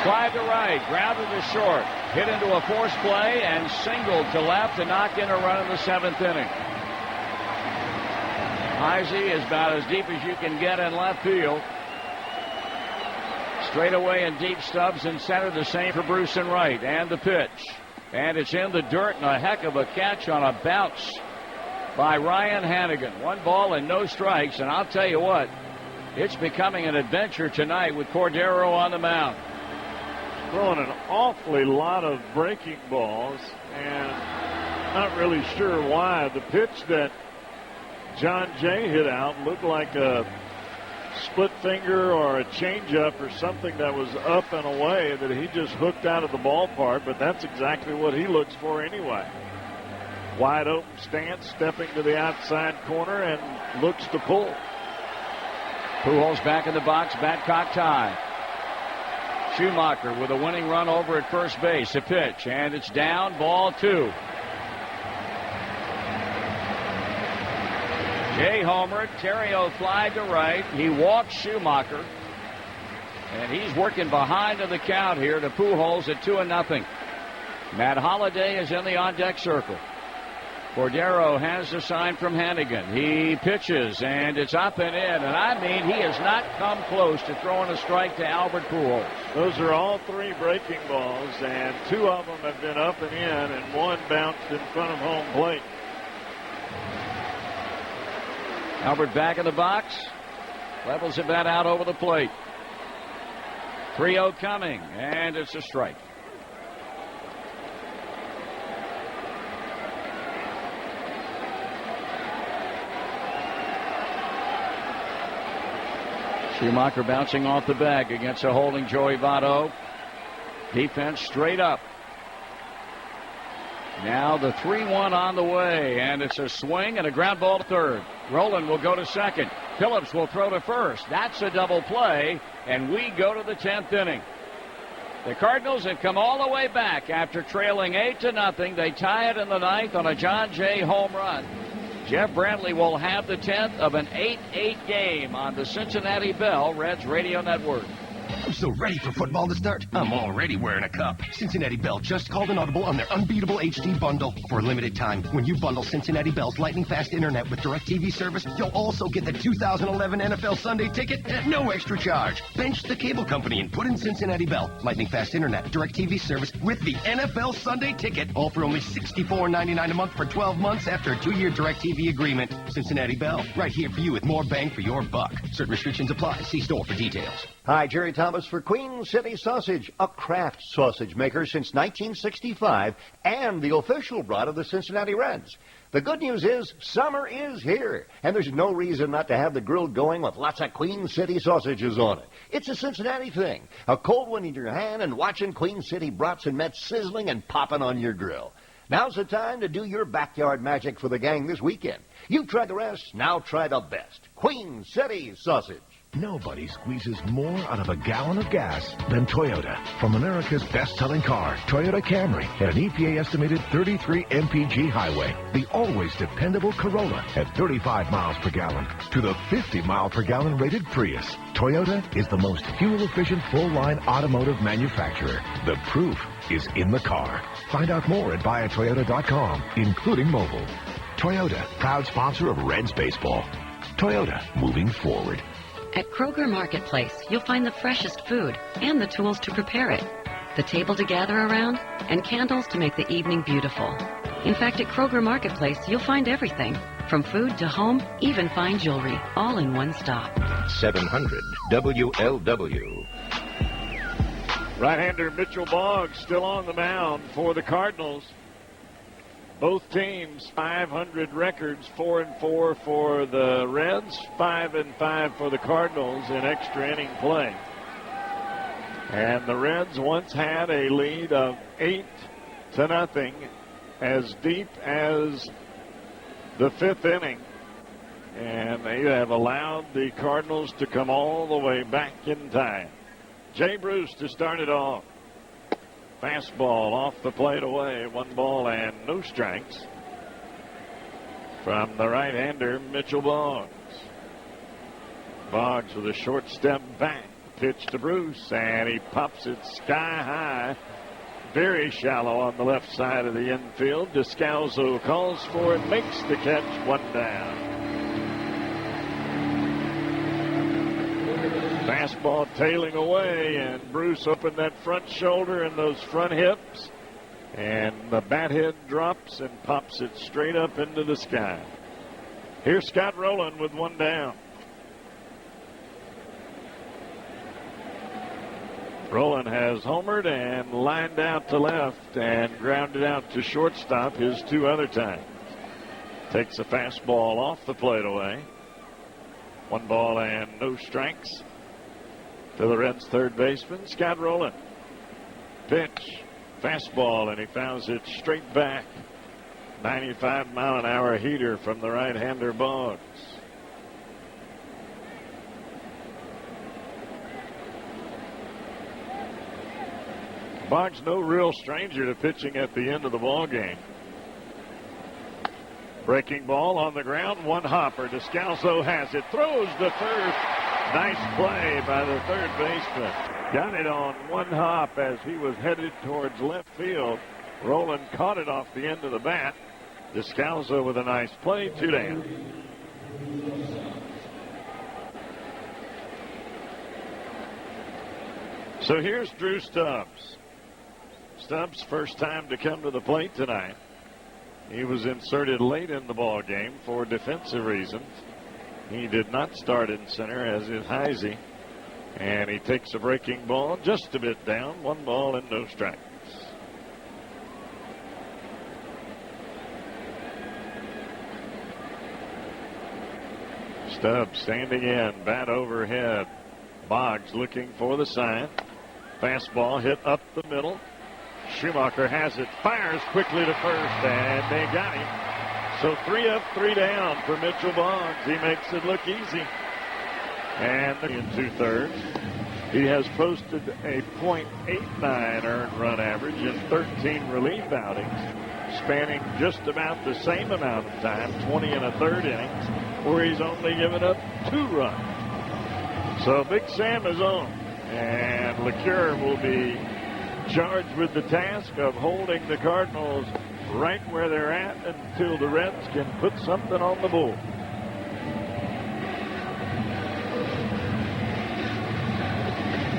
Speaker 1: Fly to right, grounded to short, hit into a forced play, and singled to left to knock in a run in the 7th inning. Heisey is about as deep as you can get in left field. Straight away and deep stubs in center, the same for Bruce in right. And the pitch. And it's in the dirt, and a heck of a catch on a bounce by Ryan Hannigan. 1 ball and no strikes, and I'll tell you what, it's becoming an adventure tonight with Cordero on the mound.
Speaker 2: Throwing an awfully lot of breaking balls, and not really sure why. The pitch that John Jay hit out looked like a split finger or a changeup or something that was up and away that he just hooked out of the ballpark, but that's exactly what he looks for anyway. Wide open stance, stepping to the outside corner, and looks to pull.
Speaker 1: Pujols back in the box, Babcock tie. Schumacher with a winning run over at first base. A pitch, and it's down, ball 2. Jay homered, Terrio fly to right. He walks Schumacher, and he's working behind in the count here to Pujols at 2-0. Matt Holliday is in the on-deck circle. Cordero has the sign from Hannigan. He pitches, and it's up and in. And I mean, he has not come close to throwing a strike to Albert Pujols.
Speaker 2: Those are all 3 breaking balls, and 2 of them have been up and in, and 1 bounced in front of home plate.
Speaker 1: Albert back in the box. Levels the bat out over the plate. 3-0 coming, and it's a strike. Schumacher bouncing off the bag against a holding Joey Votto. Defense straight up. Now the 3-1 on the way, and it's a swing and a ground ball to third. Rowland will go to second. Phillips will throw to first. That's a double play, and we go to the 10th inning. The Cardinals have come all the way back after trailing 8-0. They tie it in the 9th on a John Jay home run. Jeff Brantley will have the 10th of an 8-8 game on the Cincinnati Bell Reds Radio Network.
Speaker 4: I'm so ready for football to start, I'm already wearing a cup. Cincinnati Bell just called an audible on their unbeatable HD bundle. For a limited time, when you bundle Cincinnati Bell's lightning fast internet with DirecTV service, you'll also get the 2011 NFL Sunday ticket at no extra charge. Bench the cable company and put in Cincinnati Bell. Lightning fast internet, DirecTV service with the NFL Sunday ticket, all for only $64.99 a month for 12 months after a 2-year DirecTV agreement. Cincinnati Bell, right here for you with more bang for your buck. Certain restrictions apply. See store for details.
Speaker 9: Hi, Jerry Thomas for Queen City Sausage, a craft sausage maker since 1965 and the official brat of the Cincinnati Reds. The good news is summer is here, and there's no reason not to have the grill going with lots of Queen City sausages on it. It's a Cincinnati thing, a cold one in your hand and watching Queen City brats and Mets sizzling and popping on your grill. Now's the time to do your backyard magic for the gang this weekend. You've tried the rest, now try the best. Queen City Sausage.
Speaker 8: Nobody squeezes more out of a gallon of gas than Toyota. From America's best-selling car, Toyota Camry, and an EPA-estimated 33 mpg highway, the always dependable Corolla at 35 miles per gallon, to the 50-mile-per-gallon rated Prius. Toyota is the most fuel-efficient full-line automotive manufacturer. The proof is in the car. Find out more at buyatoyota.com, including mobile. Toyota, proud sponsor of Reds baseball. Toyota, moving forward.
Speaker 17: At Kroger Marketplace, you'll find the freshest food and the tools to prepare it, the table to gather around, and candles to make the evening beautiful. In fact, at Kroger Marketplace, you'll find everything, from food to home, even fine jewelry, all in one stop.
Speaker 8: 700 WLW.
Speaker 2: Right-hander Mitchell Boggs still on the mound for the Cardinals. Both teams 500 records, 4-4 for the Reds, 5-5 for the Cardinals in extra inning play. And the Reds once had a lead of 8-0 as deep as the 5th inning. And they have allowed the Cardinals to come all the way back in time. Jay Bruce to start it off. Fastball off the plate away. 1 ball and no strikes from the right-hander Mitchell Boggs. Boggs with a short step back. pitch to Bruce, and he pops it sky high. Very shallow on the left side of the infield. Descalzo calls for it, makes the catch, 1 down. Fastball tailing away, and Bruce opened that front shoulder and those front hips, and the bat head drops and pops it straight up into the sky. Here's Scott Rowland with 1 down. Rowland has homered and lined out to left and grounded out to shortstop his 2 other times. Takes a fastball off the plate away. 1 ball and no strikes to the Reds' third baseman, Scott Rowland. Pitch, fastball, and he fouls it straight back. 95-mile-an-hour heater from the right-hander Boggs. Boggs no real stranger to pitching at the end of the ball game. Breaking ball on the ground, 1 hopper. Descalzo has it, throws to first. Nice play by the third baseman. Got it on 1 hop as he was headed towards left field. Rowland caught it off the end of the bat. Descalzo with a nice play, 2 down. So here's Drew Stubbs. Stubbs' first time to come to the plate tonight. He was inserted late in the ball game for defensive reasons. He did not start in center, as is Heisey. And he takes a breaking ball just a bit down. 1 ball and no strikes. Stubbs standing in, bat overhead. Boggs looking for the sign. Fastball hit up the middle. Schumacher has it, fires quickly to first, and they got him. So 3 up, 3 down for Mitchell Boggs. He makes it look easy. And in 2/3, he has posted a .89 earned run average in 13 relief outings, spanning just about the same amount of time, 20 1/3 innings, where he's only given up 2 runs. So Big Sam is on, and LeCure will be charged with the task of holding the Cardinals right where they're at until the Reds can put something on the board.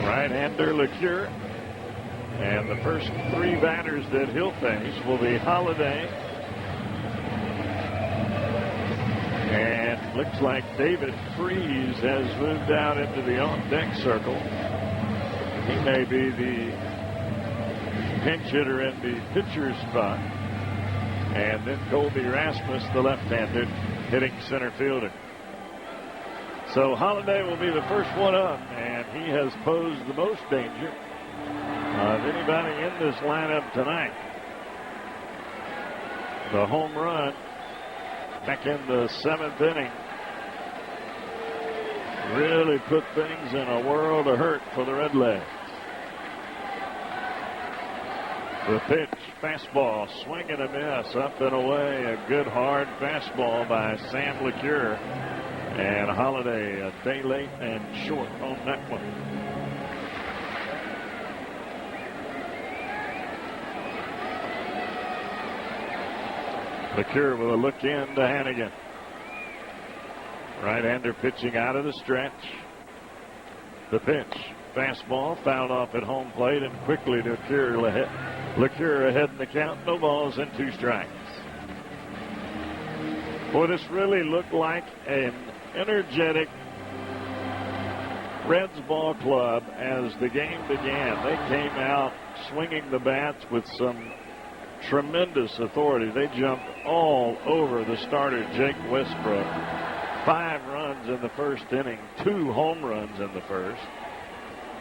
Speaker 2: Right-hander LeCure, and the first 3 batters that he'll face will be Holiday, and looks like David Freese has moved out into the on-deck circle. He may be the pinch hitter in the pitcher's spot. And then Colby Rasmus, the left-hander, hitting center fielder. So Holiday will be the first one up, and he has posed the most danger of anybody in this lineup tonight. The home run back in the 7th inning really put things in a world of hurt for the Redlegs. The pitch, fastball, swing and a miss, up and away. A good hard fastball by Sam LeCure. And Holiday a day late and short on that one. LeCure with a look in to Hannigan. Right-hander pitching out of the stretch. The pitch, fastball, fouled off at home plate, and quickly LeCure ahead in the count. No balls and 2 strikes. Boy, this really looked like an energetic Reds ball club as the game began. They came out swinging the bats with some tremendous authority. They jumped all over the starter, Jake Westbrook. 5 runs in the first inning, 2 home runs in the first.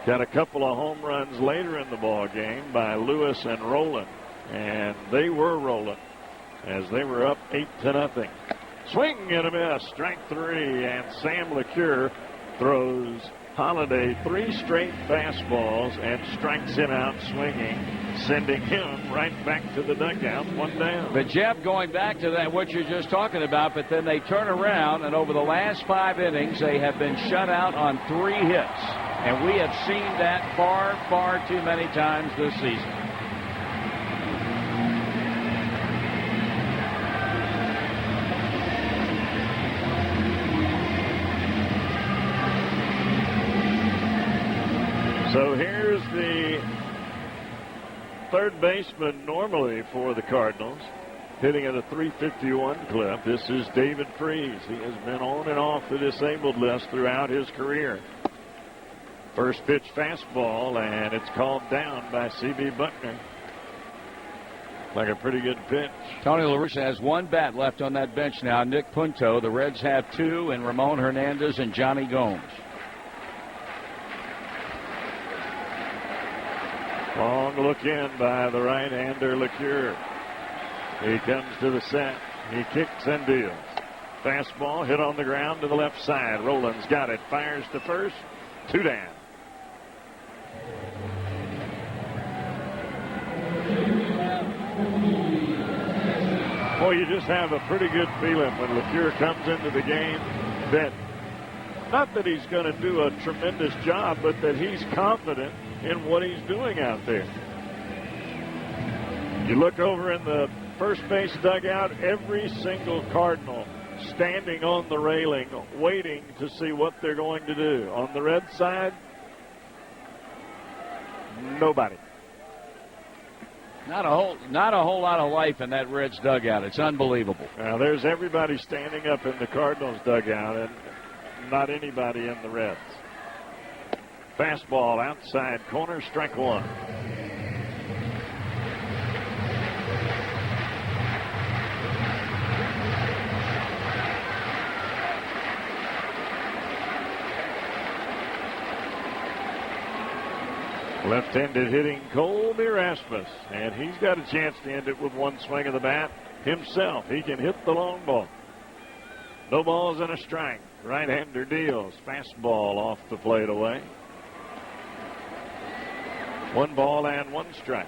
Speaker 2: Got a couple of home runs later in the ball game by Lewis and Rowland, and they were rolling as they were up 8-0. Swing and a miss, strike 3, and Sam LeCure throws Holiday 3 straight fastballs and strikes him out swinging. sending him right back to the dugout, 1 down.
Speaker 1: But, Jeff, going back to that, what you're just talking about, but then they turn around, and over the last 5 innings, they have been shut out on 3 hits. And we have seen that far, far too many times this season.
Speaker 2: So here's the third baseman normally for the Cardinals, hitting at a .351 clip. This is David Freese. He has been on and off the disabled list throughout his career. First pitch fastball, and it's called down by C.B. Buckner. Like a pretty good pitch.
Speaker 1: Tony La Russa has 1 bat left on that bench now. Nick Punto. The Reds have 2, and Ramon Hernandez and Johnny Gomes.
Speaker 2: Long look in by the right-hander LeCure. He comes to the set. He kicks and deals. Fastball hit on the ground to the left side. Rollins got it. Fires to first. 2 down. Boy, you just have a pretty good feeling when LeCure comes into the game that not that he's going to do a tremendous job, but that he's confident in what he's doing out there. You look over in the first base dugout, every single Cardinal standing on the railing waiting to see what they're going to do. On the Red side, nobody.
Speaker 1: Not a whole lot of life in that Reds dugout. It's unbelievable.
Speaker 2: Now there's everybody standing up in the Cardinals dugout and not anybody in the Reds. Fastball outside corner, strike 1. Left-handed hitting Colby Rasmus, and he's got a chance to end it with 1 swing of the bat himself. He can hit the long ball. No balls and a strike. Right-hander deals. Fastball off the plate away. 1 ball and 1 strike.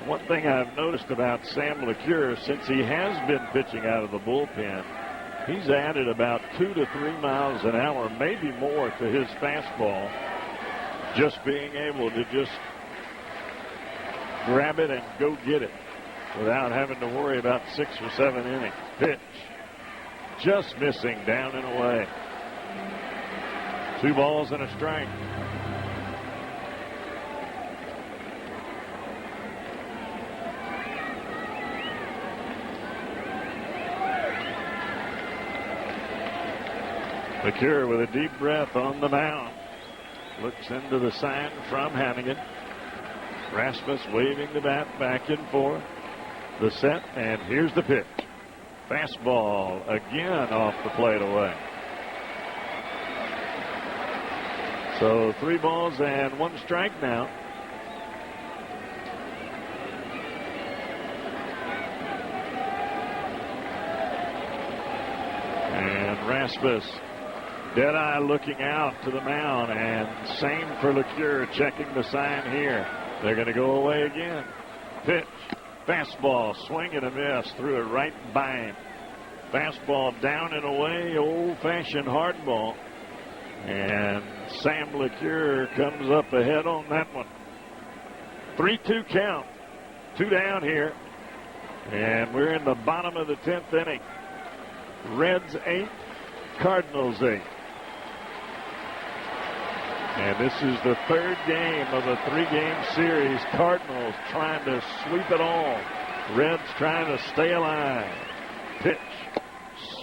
Speaker 2: One thing I've noticed about Sam LeCure, since he has been pitching out of the bullpen, he's added about 2 to 3 miles an hour, maybe more, to his fastball. Just being able to just grab it and go get it without having to worry about 6 or 7 innings. Pitch. Just missing down and away. 2 balls and a strike. LeCure with a deep breath on the mound. Looks into the sign from Hannigan. Rasmus waving the bat back and forth. The set, and here's the pitch. Fastball again off the plate away. So 3 balls and 1 strike now. And Rasmus dead-eye looking out to the mound, and same for LeCure checking the sign here. They're going to go away again. Pitch. Fastball, swing and a miss, threw it right by him. Fastball down and away, old-fashioned hardball. And Sam LeCure comes up ahead on that one. 3-2 count. 2 down here. And we're in the bottom of the 10th inning. Reds 8, Cardinals 8. And this is the 3rd game of a 3-game series. Cardinals trying to sweep it all. Reds trying to stay alive. Pitch.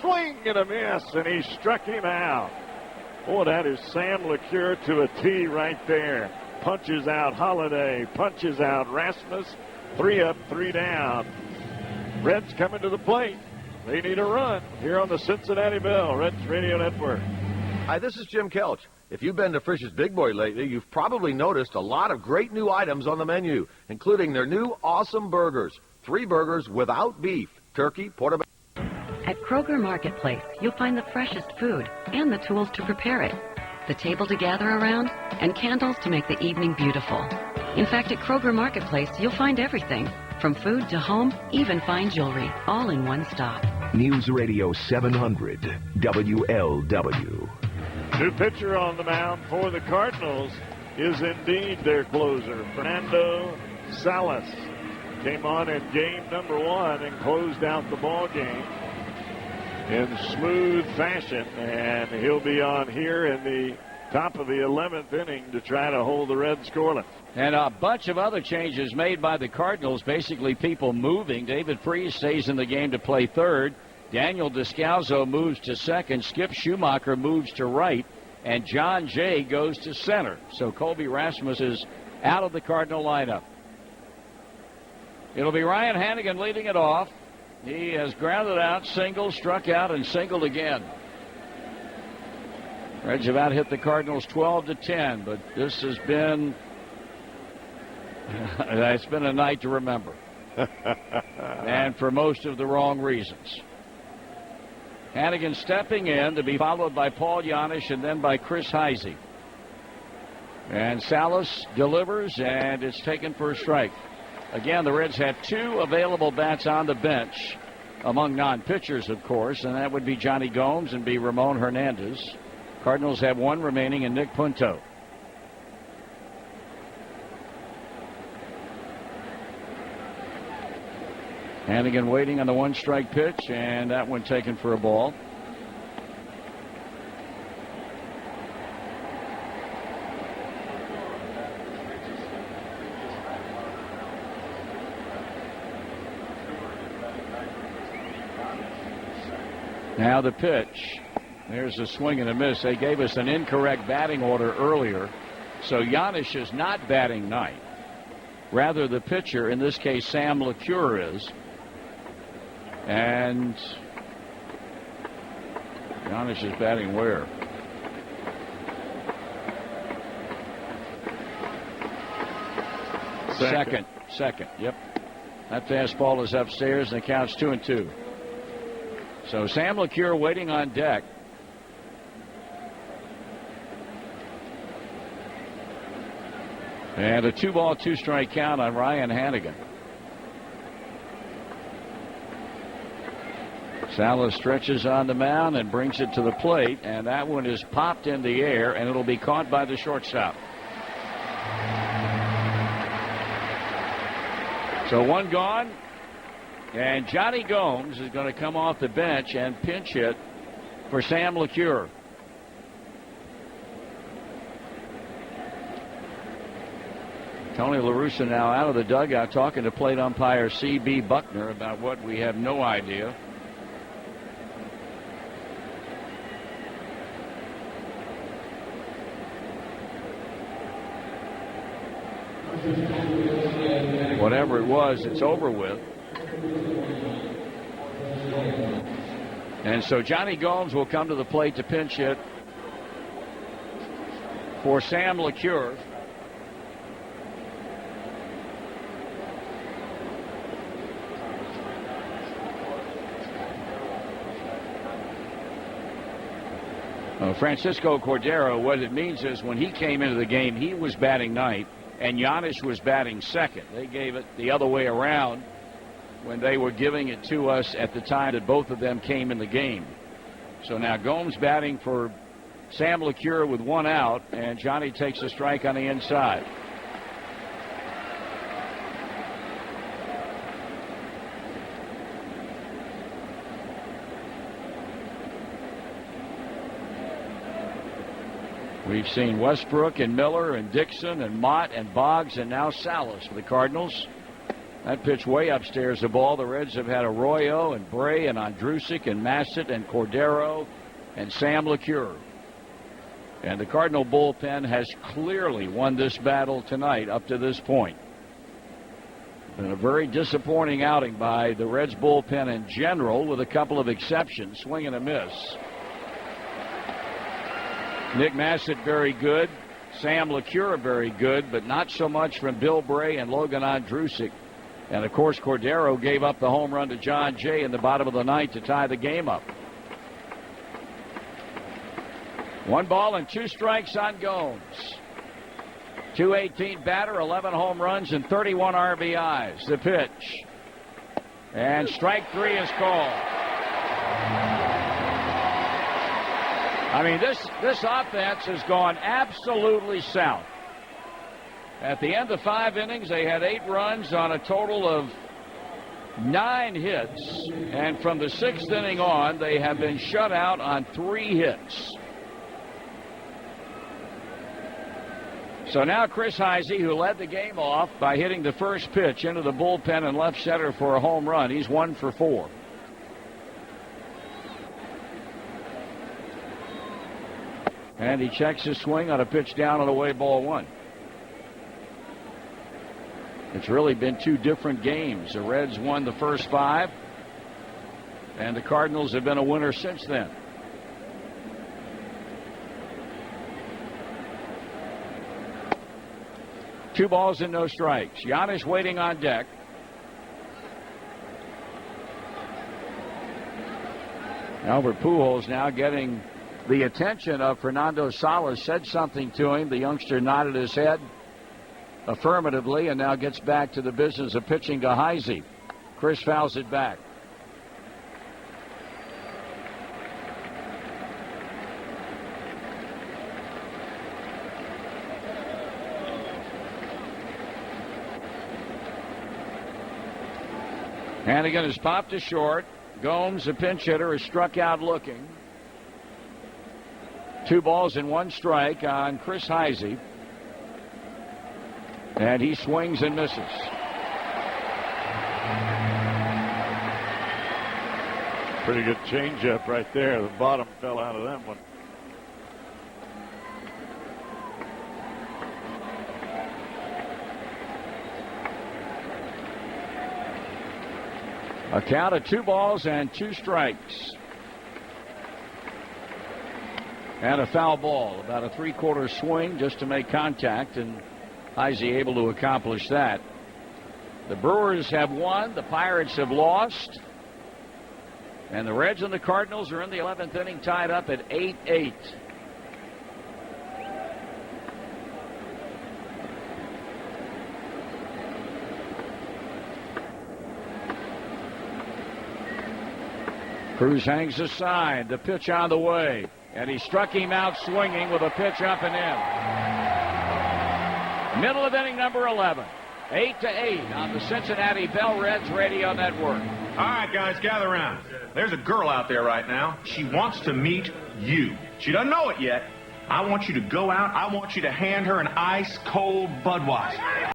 Speaker 2: Swing and a miss, and he struck him out. Boy, that is Sam LeCure to a T right there. Punches out Holiday, punches out Rasmus. 3 up, 3 down. Reds coming to the plate. They need a run here on the Cincinnati Bell Reds Radio Network.
Speaker 10: Hi, this is Jim Kelch. If you've been to Frisch's Big Boy lately, you've probably noticed a lot of great new items on the menu, including their new awesome burgers. 3 burgers without beef, turkey, portobello.
Speaker 17: At Kroger Marketplace, you'll find the freshest food and the tools to prepare it, the table to gather around, and candles to make the evening beautiful. In fact, at Kroger Marketplace, you'll find everything, from food to home, even fine jewelry, all in one stop.
Speaker 8: News Radio 700 WLW.
Speaker 2: New pitcher on the mound for the Cardinals is indeed their closer, Fernando Salas. Came on in game number 1 and closed out the ball game in smooth fashion, and he'll be on here in the top of the 11th inning to try to hold the Reds scoreless.
Speaker 1: And a bunch of other changes made by the Cardinals, basically people moving. David Freese stays in the game to play third. Daniel Descalzo moves to second. Skip Schumacher moves to right. And John Jay goes to center. So Colby Rasmus is out of the Cardinal lineup. It'll be Ryan Hannigan leading it off. He has grounded out, singled, struck out, and singled again. Reds have out hit the Cardinals 12-10, but this has been it's been a night to remember. And for most of the wrong reasons. Hannigan stepping in to be followed by Paul Janisch and then by Chris Heisey. And Salas delivers, and it's taken for a strike. Again, the Reds have 2 available bats on the bench, among non-pitchers, of course, and that would be Johnny Gomes and be Ramon Hernandez. Cardinals have 1 remaining in Nick Punto. Hannigan waiting on the 1-strike pitch, and that one taken for a ball. Now the pitch. There's a swing and a miss. They gave us an incorrect batting order earlier. So Janisch is not batting ninth. Rather, the pitcher, in this case Sam LeCure, is. And Janisch is batting where? Second. Yep. That fastball is upstairs, and it counts 2-2. So Sam LeCure waiting on deck. And a 2-ball, 2-strike count on Ryan Hannigan. Salas stretches on the mound and brings it to the plate, and that one is popped in the air, and it'll be caught by the shortstop. So 1 gone, and Johnny Gomes is going to come off the bench and pinch hit for Sam LeCure. Tony La Russa now out of the dugout talking to plate umpire C.B. Buckner about what we have no idea. Whatever it was, it's over with. And so Johnny Gomes will come to the plate to pinch hit for Sam LeCure. Francisco Cordero, what it means is when he came into the game, he was batting ninth, and Janisch was batting second. They gave it the other way around when they were giving it to us at the time that both of them came in the game. So now Gomes batting for Sam LeCure with 1 out, and Johnny takes a strike on the inside. We've seen Westbrook and Miller and Dixon and Mott and Boggs and now Salas for the Cardinals. That pitch way upstairs the ball. The Reds have had Arroyo and Bray and Andrusic and Massett and Cordero and Sam LeCure. And the Cardinal bullpen has clearly won this battle tonight up to this point. Been a very disappointing outing by the Reds bullpen in general, with a couple of exceptions. Swing and a miss. Nick Massett very good. Sam LeCure very good, but not so much from Bill Bray and Logan Andrusic. And, of course, Cordero gave up the home run to John Jay in the bottom of the ninth to tie the game up. 1 ball and 2 strikes on Gomes. .218 batter, 11 home runs, and 31 RBIs. The pitch. And strike 3 is called. I mean, this offense has gone absolutely south. At the end of 5 innings, they had 8 runs on a total of 9 hits. And from the 6th inning on, they have been shut out on 3 hits. So now Chris Heisey, who led the game off by hitting the first pitch into the bullpen and left center for a home run. He's 1 for 4. And he checks his swing on a pitch down and away, ball 1. It's really been 2 different games. The Reds won the first 5, and the Cardinals have been a winner since then. Two balls and no strikes. Giannis waiting on deck. Albert Pujols now getting the attention of Fernando Salas. Said something to him. The youngster nodded his head affirmatively and now gets back to the business of pitching to Heisey. Chris fouls it back. Hannigan is popped to short. Gomes, the pinch hitter, is struck out looking. 2 balls and 1 strike on Chris Heisey. And he swings and misses.
Speaker 2: Pretty good changeup right there. The bottom fell out of that one.
Speaker 1: A count of 2 balls and 2 strikes. And a foul ball. About a 3/4 swing just to make contact, and Heisey able to accomplish that. The Brewers have won. The Pirates have lost. And the Reds and the Cardinals are in the 11th inning, tied up at 8-8. Cruz hangs aside. The pitch on the way. And he struck him out swinging with a pitch up and in. Middle of inning number 11. 8-8 on the Cincinnati Bell Reds Radio Network.
Speaker 5: All right, guys, gather around. There's a girl out there right now. She wants to meet you. She doesn't know it yet. I want you to go out. I want you to hand her an ice-cold Budweiser.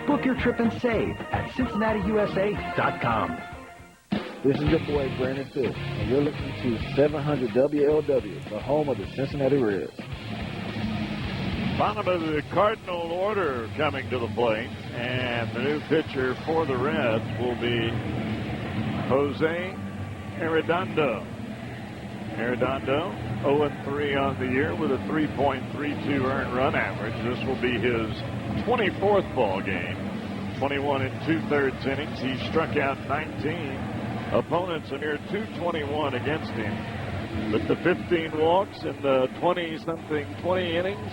Speaker 11: Book your trip and save at CincinnatiUSA.com.
Speaker 14: This is your boy, Brandon Fisk, and you're listening to 700 WLW, the home of the Cincinnati Reds.
Speaker 2: Bottom of the Cardinal order coming to the plate, and the new pitcher for the Reds will be Jose Arredondo. Arredondo, 0-3 on the year with a 3.32 earned run average. This will be his 24th ball game. 21 2/3 innings. He struck out 19. Opponents a mere 221 against him. But the 15 walks in the 20 innings,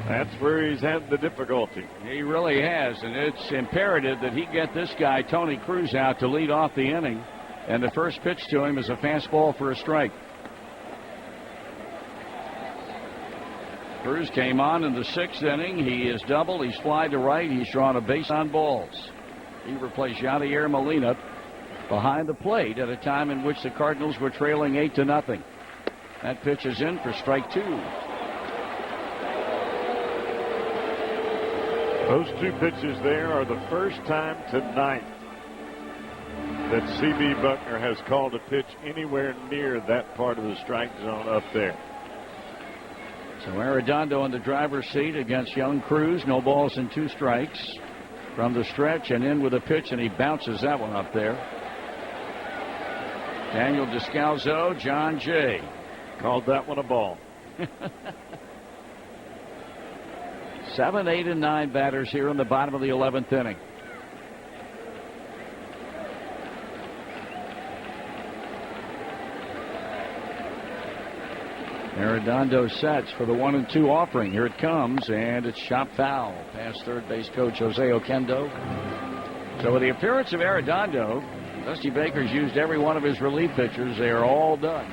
Speaker 2: that's where he's had the difficulty.
Speaker 1: He really has, and it's imperative that he get this guy, Tony Cruz, out to lead off the inning. And the first pitch to him is a fastball for a strike. Cruz came on in the 6th inning. He is doubled. He's fly to right. He's drawn a base on balls. He replaced Yadier Molina behind the plate at a time in which the Cardinals were trailing 8-0. That pitch is in for strike 2.
Speaker 2: Those 2 pitches there are the first time tonight that C.B. Buckner has called a pitch anywhere near that part of the strike zone up there.
Speaker 1: So Arredondo in the driver's seat against young Cruz. No balls and 2 strikes from the stretch, and in with a pitch, and he bounces that one up there. Daniel Descalzo, John Jay.
Speaker 2: Called that one a ball.
Speaker 1: 7, 8, and 9 batters here in the bottom of the 11th inning. Arredondo sets for the 1-2 offering. Here it comes, and it's shot foul past third base coach Jose Oquendo. So with the appearance of Arredondo, Dusty Baker's used every one of his relief pitchers. They are all done.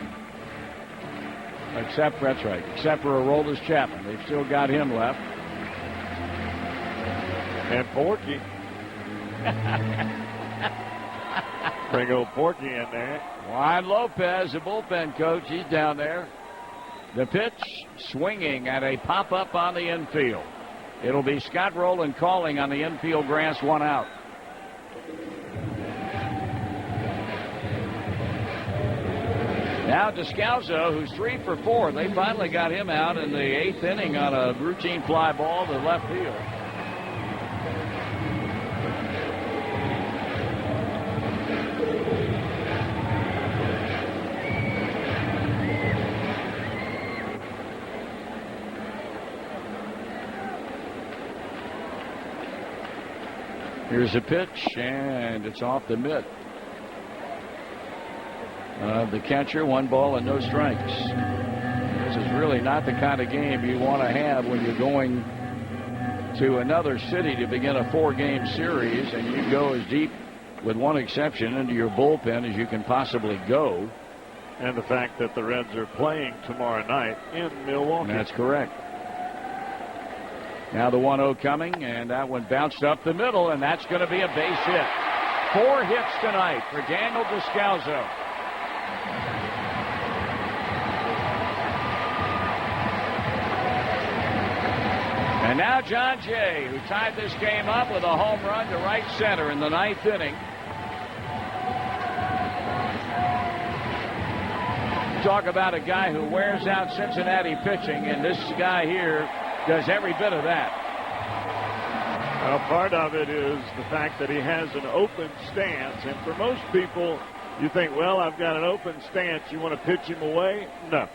Speaker 1: Except for Aroldis Chapman. They've still got him left.
Speaker 2: And Porky. Bring old Porky in there.
Speaker 1: Juan Lopez, the bullpen coach, he's down there. The pitch swinging at a pop-up on the infield. It'll be Scott Rowland calling on the infield grass, 1 out. Now Descalzo, who's 3 for 4. They finally got him out in the 8th inning on a routine fly ball to left field. Here's a pitch, and it's off the mitt. The catcher, 1 ball and no strikes. This is really not the kind of game you want to have when you're going to another city to begin a 4-game series, and you go as deep, with one exception, into your bullpen as you can possibly go.
Speaker 2: And the fact that the Reds are playing tomorrow night in Milwaukee.
Speaker 1: That's correct. Now the 1-0 coming, and that one bounced up the middle, and that's going to be a base hit. 4 hits tonight for Daniel Descalzo. And now John Jay, who tied this game up with a home run to right center in the 9th inning. Talk about a guy who wears out Cincinnati pitching, and this guy here does every bit of that.
Speaker 2: Well, part of it is the fact that he has an open stance, and for most people, you think, well, I've got an open stance. You want to pitch him away? No.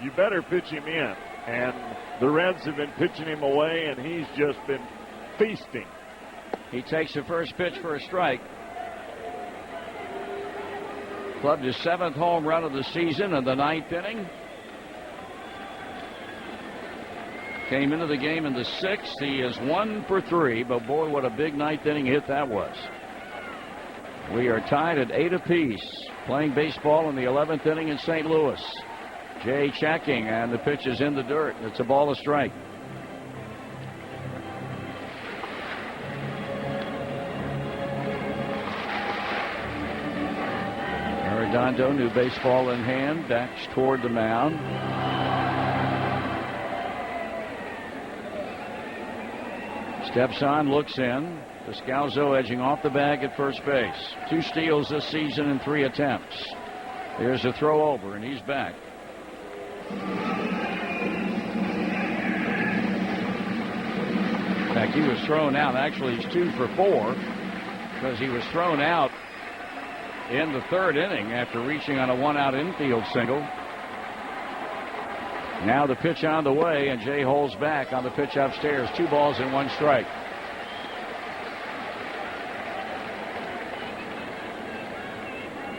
Speaker 2: You better pitch him in. And the Reds have been pitching him away, and he's just been feasting.
Speaker 1: He takes the first pitch for a strike. Clubbed his 7th home run of the season in the 9th inning. Came into the game in the 6th. He is 1 for 3, but boy, what a big 9th inning hit that was. We are tied at 8 apiece. Playing baseball in the 11th inning in St. Louis. Jay checking, and the pitch is in the dirt. It's a ball, a strike. Arredondo, new baseball in hand, backs toward the mound. Steps on, looks in. Descalzo edging off the bag at first base. 2 steals this season in 3 attempts. There's a throw over, and he's back. In fact, he was thrown out. Actually, he's 2 for 4 because he was thrown out in the 3rd inning after reaching on a 1-out infield single. Now the pitch on the way, and Jay holds back on the pitch upstairs. 2 balls and 1 strike.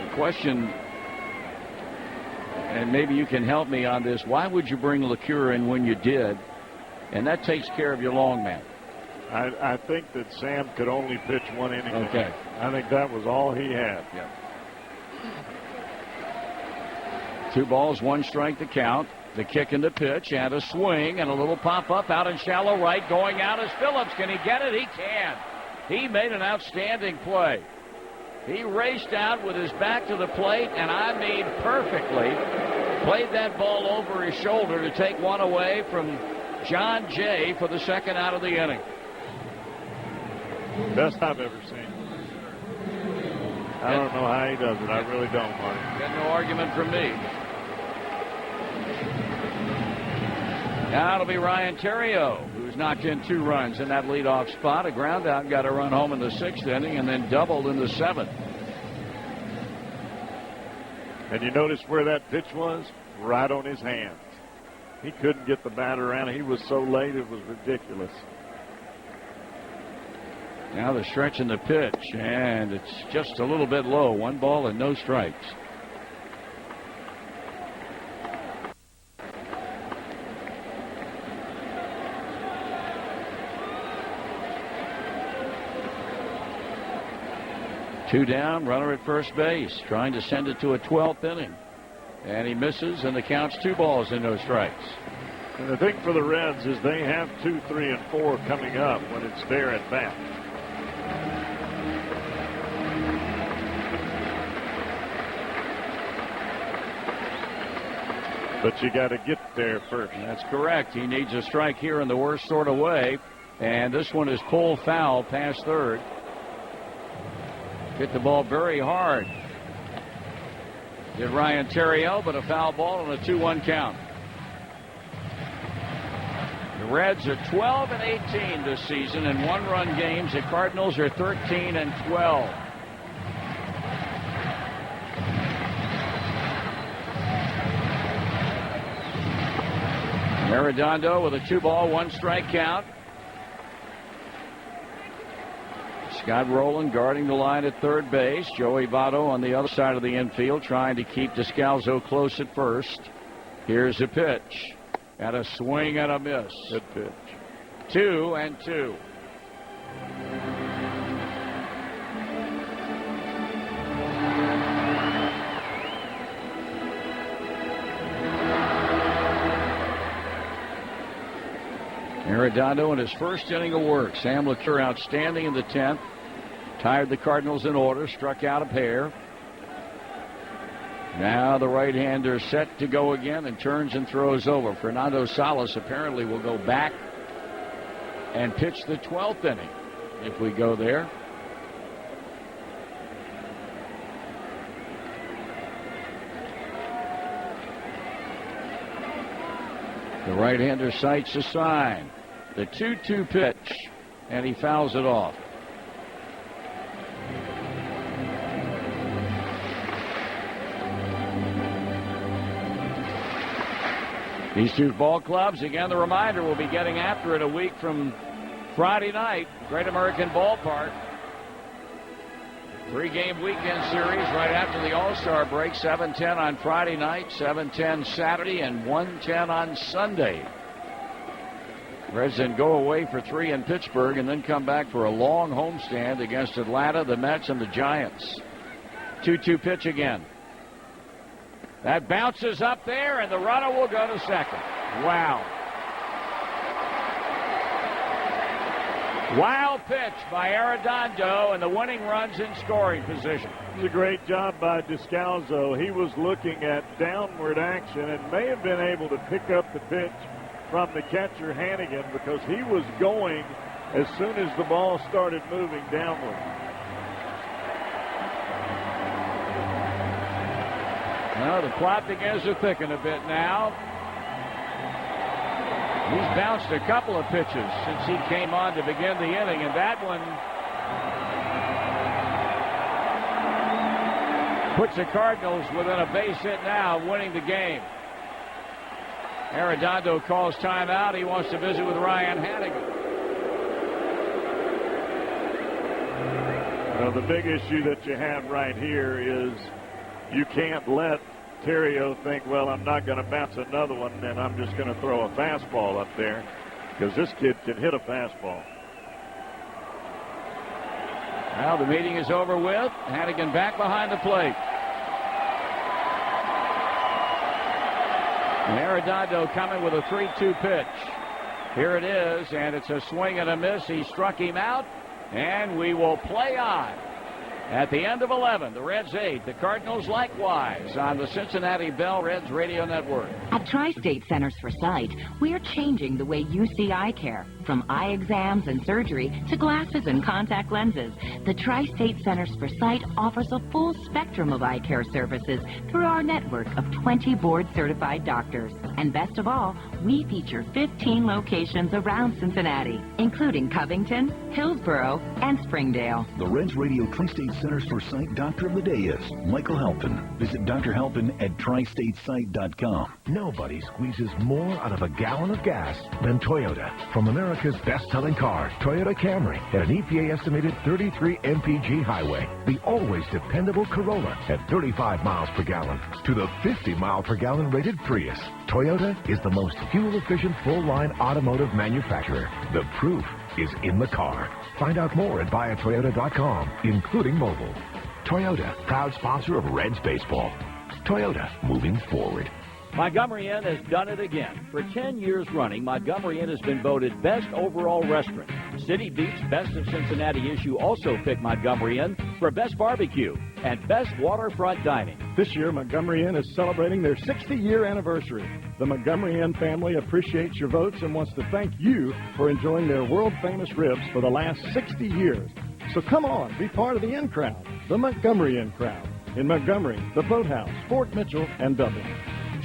Speaker 1: The question, and maybe you can help me on this, why would you bring LeCure in when you did? And that takes care of your long man.
Speaker 2: I think that Sam could only pitch 1 inning.
Speaker 1: Okay.
Speaker 2: I think that was all he had.
Speaker 1: Yeah. 2 balls, 1 strike to count. The kick and the pitch, and a swing, and a little pop-up out in shallow right. Going out is Phillips. Can he get it? He can. He made an outstanding play. He raced out with his back to the plate, and I mean perfectly. Played that ball over his shoulder to take one away from John Jay for the 2nd out of the inning.
Speaker 2: Best I've ever seen. I don't know how he does it. I really don't, Mark.
Speaker 1: Got no argument from me. Now it'll be Ryan Theriot, who's knocked in 2 runs in that leadoff spot. A ground out, got a run home in the 6th inning, and then doubled in the 7th.
Speaker 2: And you notice where that pitch was? Right on his hands. He couldn't get the bat around. He was so late, it was ridiculous.
Speaker 1: Now the stretch in the pitch, and it's just a little bit low. 1 ball and no strikes. Two down, runner at first base, trying to send it to a 12th inning. And he misses, and the count's 2 balls and no strikes.
Speaker 2: And the thing for the Reds is they have 2, 3, and 4 coming up when it's their at bat. But you got to get there first.
Speaker 1: That's correct. He needs a strike here in the worst sort of way. And this one is pulled foul past third. Hit the ball very hard. Did Ryan Terriel, but a foul ball on a 2-1 count. The Reds are 12 and 18 this season in one-run games. The Cardinals are 13 and 12. Arredondo with a 2-ball, 1-strike count. Scott Rowland guarding the line at third base. Joey Votto on the other side of the infield trying to keep Descalzo close at first. Here's a pitch. And a swing and a miss.
Speaker 2: Good pitch.
Speaker 1: 2-2. Arredondo in his first inning of work. Sam LeCure outstanding in the 10th. Tied the Cardinals in order. Struck out a pair. Now the right-hander set to go again and turns and throws over. Fernando Salas apparently will go back and pitch the 12th inning if we go there. The right-hander sights a sign. The 2-2 pitch, and he fouls it off. These two ball clubs, again, the reminder, will be getting after it a week from Friday night, Great American Ballpark. 3-game weekend series right after the All-Star break. 7:10 on Friday night, 7:10 Saturday, and 1:10 on Sunday. Reds then go away for 3 in Pittsburgh and then come back for a long homestand against Atlanta, the Mets, and the Giants. 2-2 pitch again. That bounces up there, and the runner will go to second. Wow. Wild pitch by Arredondo, and the winning run's in scoring position.
Speaker 2: It was a great job by Descalzo. He was looking at downward action and may have been able to pick up the pitch from the catcher Hannigan because he was going as soon as the ball started moving downward.
Speaker 1: Well, the plot begins to thicken a bit now. He's bounced a couple of pitches since he came on to begin the inning, and that one puts the Cardinals within a base hit now, winning the game. Arredondo calls timeout. He wants to visit with Ryan Hannigan.
Speaker 2: Well, the big issue that you have right here is you can't let Terrio think, well, I'm not going to bounce another one, and I'm just going to throw a fastball up there, because this kid can hit a fastball.
Speaker 1: Well, the meeting is over with. Hannigan back behind the plate. And Arredondo coming with a 3-2 pitch. Here it is, and it's a swing and a miss. He struck him out, and we will play on. At the end of 11, the Reds 8, the Cardinals likewise on the Cincinnati Bell Reds Radio Network.
Speaker 6: At Tri-State Centers for Sight, we're changing the way you see eye care. From eye exams and surgery to glasses and contact lenses, the Tri-State Centers for Sight offers a full spectrum of eye care services through our network of 20 board-certified doctors. And best of all, we feature 15 locations around Cincinnati, including Covington, Hillsborough, and Springdale.
Speaker 18: The Reds Radio Tri-State Centers for Sight Doctor of the Day is Michael Halpin. Visit Dr. Halpin at tristatesight.com.
Speaker 8: Nobody squeezes more out of a gallon of gas than Toyota. From America's best-selling car, Toyota Camry, at an EPA-estimated 33 mpg highway, the always dependable Corolla at 35 miles per gallon, to the 50 mile per gallon rated Prius. Toyota is the most fuel-efficient full-line automotive manufacturer. The proof is in the car. Find out more at buyatoyota.com, including mobile. Toyota, proud sponsor of Reds baseball. Toyota, moving forward.
Speaker 1: Montgomery Inn has done it again. For 10 years running, Montgomery Inn has been voted best overall restaurant. City Beat's Best of Cincinnati issue also picked Montgomery Inn for best barbecue and best waterfront dining.
Speaker 13: This year, Montgomery Inn is celebrating their 60-year anniversary. The Montgomery Inn family appreciates your votes and wants to thank you for enjoying their world-famous ribs for the last 60 years. So come on, be part of the Inn crowd, the Montgomery Inn crowd. In Montgomery, the Boathouse, Fort Mitchell, and Dublin.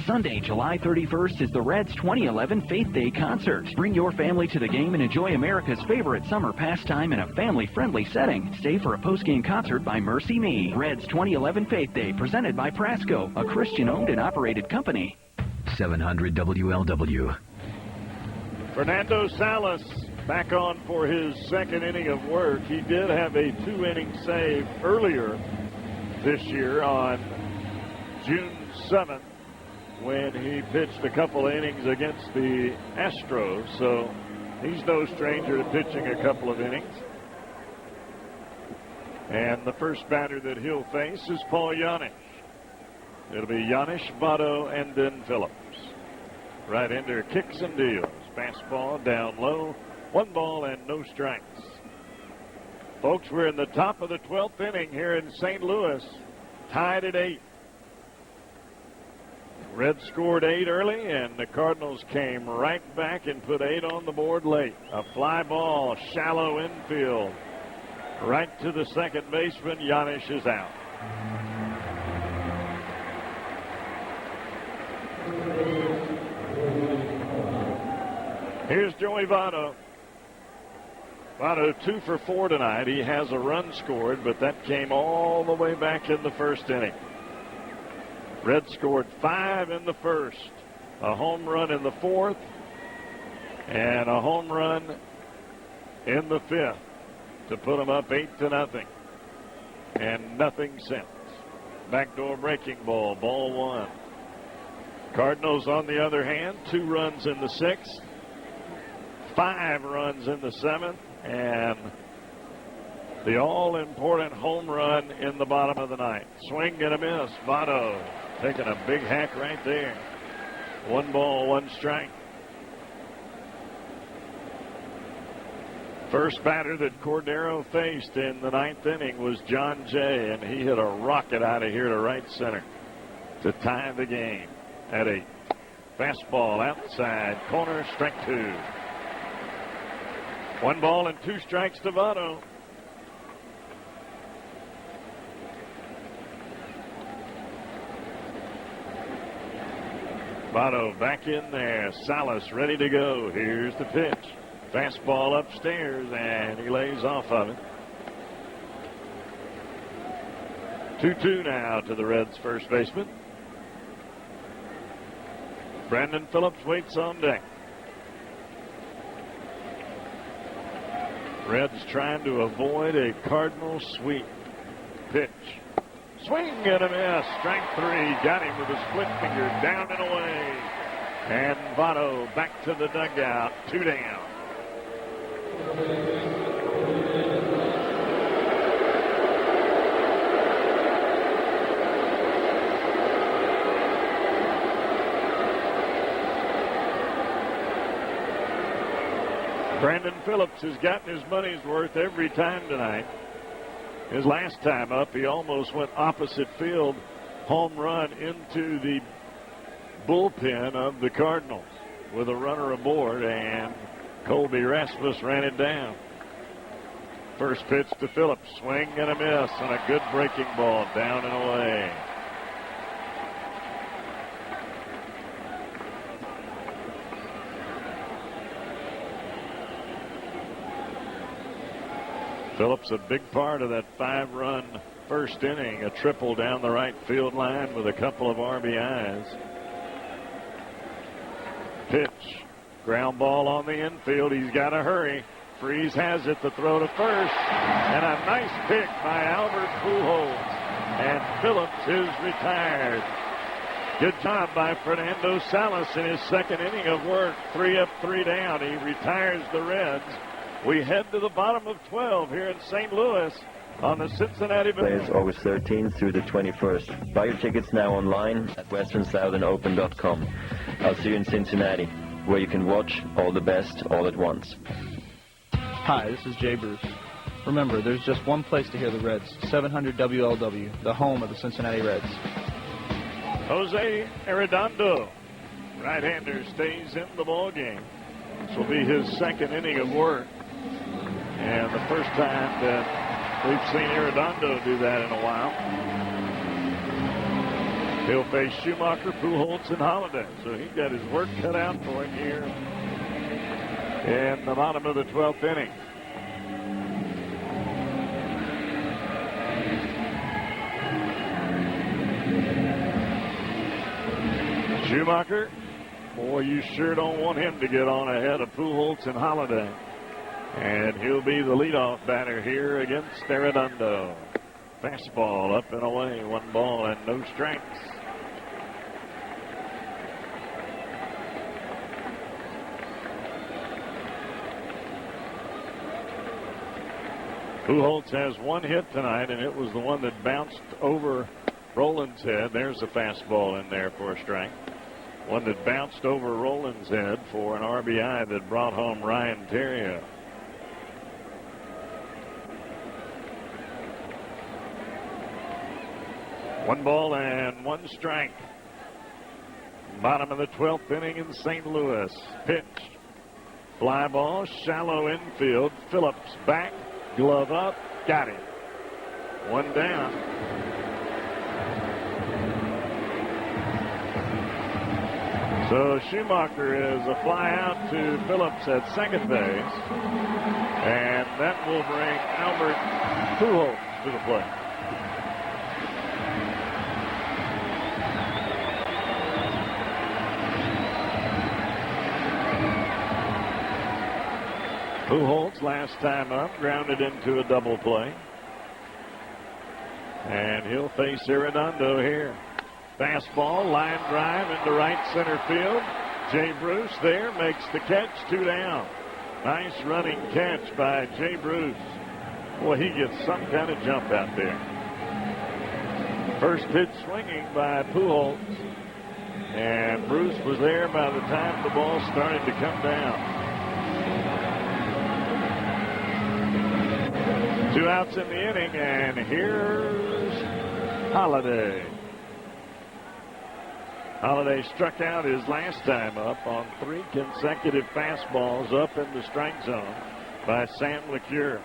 Speaker 19: Sunday, July 31st is the Reds 2011 Faith Day Concert. Bring your family to the game and enjoy America's favorite summer pastime in a family-friendly setting. Stay for a post-game concert by Mercy Me. Reds 2011 Faith Day, presented by Prasco, a Christian-owned and operated company.
Speaker 12: 700 WLW.
Speaker 2: Fernando Salas back on for his second inning of work. He did have a 2-inning save earlier this year on June 7th. When he pitched a couple innings against the Astros, so he's no stranger to pitching a couple of innings. And the first batter that he'll face is Paul Yanish. It'll be Yanish, Votto, and then Phillips. Right-hander kicks and deals. Fastball down low. 1 ball and no strikes. Folks, we're in the top of the 12th inning here in St. Louis, tied at 8. Reds scored 8 early, and the Cardinals came right back and put 8 on the board late. A fly ball, shallow infield, right to the second baseman. Yanish is out. Here's Joey Votto. Votto 2 for 4 tonight. He has a run scored, but that came all the way back in the first inning. Reds scored 5 in the first, a home run in the fourth, and a home run in the fifth to put them up 8-0, and nothing since. Backdoor breaking ball, ball 1. Cardinals, on the other hand, 2 runs in the sixth, 5 runs in the seventh, and the all-important home run in the bottom of the ninth. Swing and a miss. Votto taking a big hack right there. 1 ball, 1 strike. First batter that Cordero faced in the 9th inning was John Jay, and he hit a rocket out of here to right center to tie the game at 8. Fastball outside corner, strike 2. 1 ball and 2 strikes to Votto. Votto back in there. Salas ready to go. Here's the pitch. Fastball upstairs, and he lays off of it. 2-2 now to the Reds' first baseman. Brandon Phillips waits on deck. Reds trying to avoid a Cardinal sweep. Pitch. Swing and a miss. Strike 3. Got him with a split finger. Down and away. And Votto back to the dugout. 2 down. Brandon Phillips has gotten his money's worth every time tonight. His last time up, he almost went opposite field, home run into the bullpen of the Cardinals with a runner aboard, and Colby Rasmus ran it down. First pitch to Phillips, swing and a miss, and a good breaking ball down and away. Phillips, a big part of that 5-run first inning, a triple down the right field line with a couple of RBIs. Pitch, ground ball on the infield. He's got to hurry. Freeze has it, the throw to first, and a nice pick by Albert Pujols. And Phillips is retired. Good job by Fernando Salas in his second inning of work. 3 up, 3 down. He retires the Reds. We head to the bottom of 12 here in St. Louis. on the Cincinnati
Speaker 15: Plays August 13th through the 21st. Buy your tickets now online at westernsouthern.open.com. I'll see you in Cincinnati, where you can watch all the best all at once.
Speaker 16: Hi, this is Jay Bruce. Remember, there's just one place to hear the Reds, 700 WLW, the home of the Cincinnati Reds.
Speaker 2: Jose Arredondo, right-hander, stays in the ball game. This will be his second inning of work, and the first time that we've seen Arredondo do that in a while. He'll face Schumacher, Pujols, and Holiday, so he's got his work cut out for him here in the bottom of the 12th inning. Schumacher, boy, you sure don't want him to get on ahead of Pujols and Holiday. And he'll be the leadoff batter here against Arredondo. Fastball up and away, 1 ball and no strikes. Pujols has 1 hit tonight, and it was the one that bounced over Roland's head. There's a fastball in there for a strike. One that bounced over Roland's head for an RBI that brought home Ryan Theriot. One ball and 1 strike. Bottom of the 12th inning in St. Louis. Pitch. Fly ball, shallow infield. Phillips back, glove up, got it. 1 down. So Schumacher is a fly out to Phillips at second base. And that will bring Albert Pujols to the plate. Pujols last time up grounded into a double play. And he'll face Arredondo here. Fastball, line drive into right center field. Jay Bruce there makes the catch, 2 down. Nice running catch by Jay Bruce. Boy, he gets some kind of jump out there. First pitch swinging by Pujols. And Bruce was there by the time the ball started to come down. 2 outs in the inning, and here's Holiday. Holiday struck out his last time up on 3 consecutive fastballs up in the strike zone by Sam LeCure.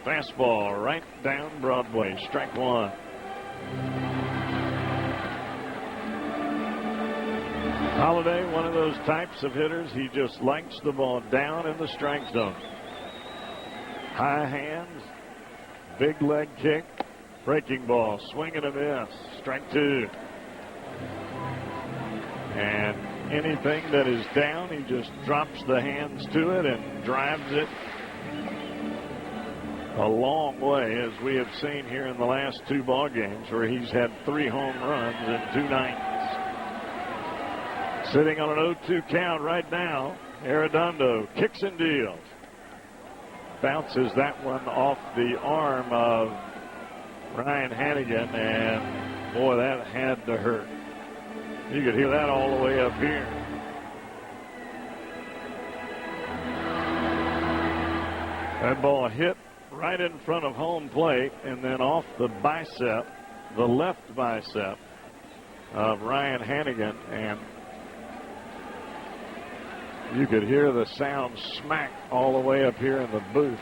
Speaker 2: Fastball right down Broadway, strike 1. Holiday, one of those types of hitters, he just likes the ball down in the strike zone. High hands, big leg kick, breaking ball, swing and a miss, strike 2. And anything that is down, he just drops the hands to it and drives it a long way, as we have seen here in the last 2 ball games, where he's had 3 home runs in 2 nights. Sitting on an 0-2 count right now, Arredondo kicks and deals. Bounces that one off the arm of Ryan Hannigan, and boy, that had to hurt. You could hear that all the way up here. That ball hit right in front of home plate and then off the bicep, the left bicep of Ryan Hannigan, and you could hear the sound smack all the way up here in the booth.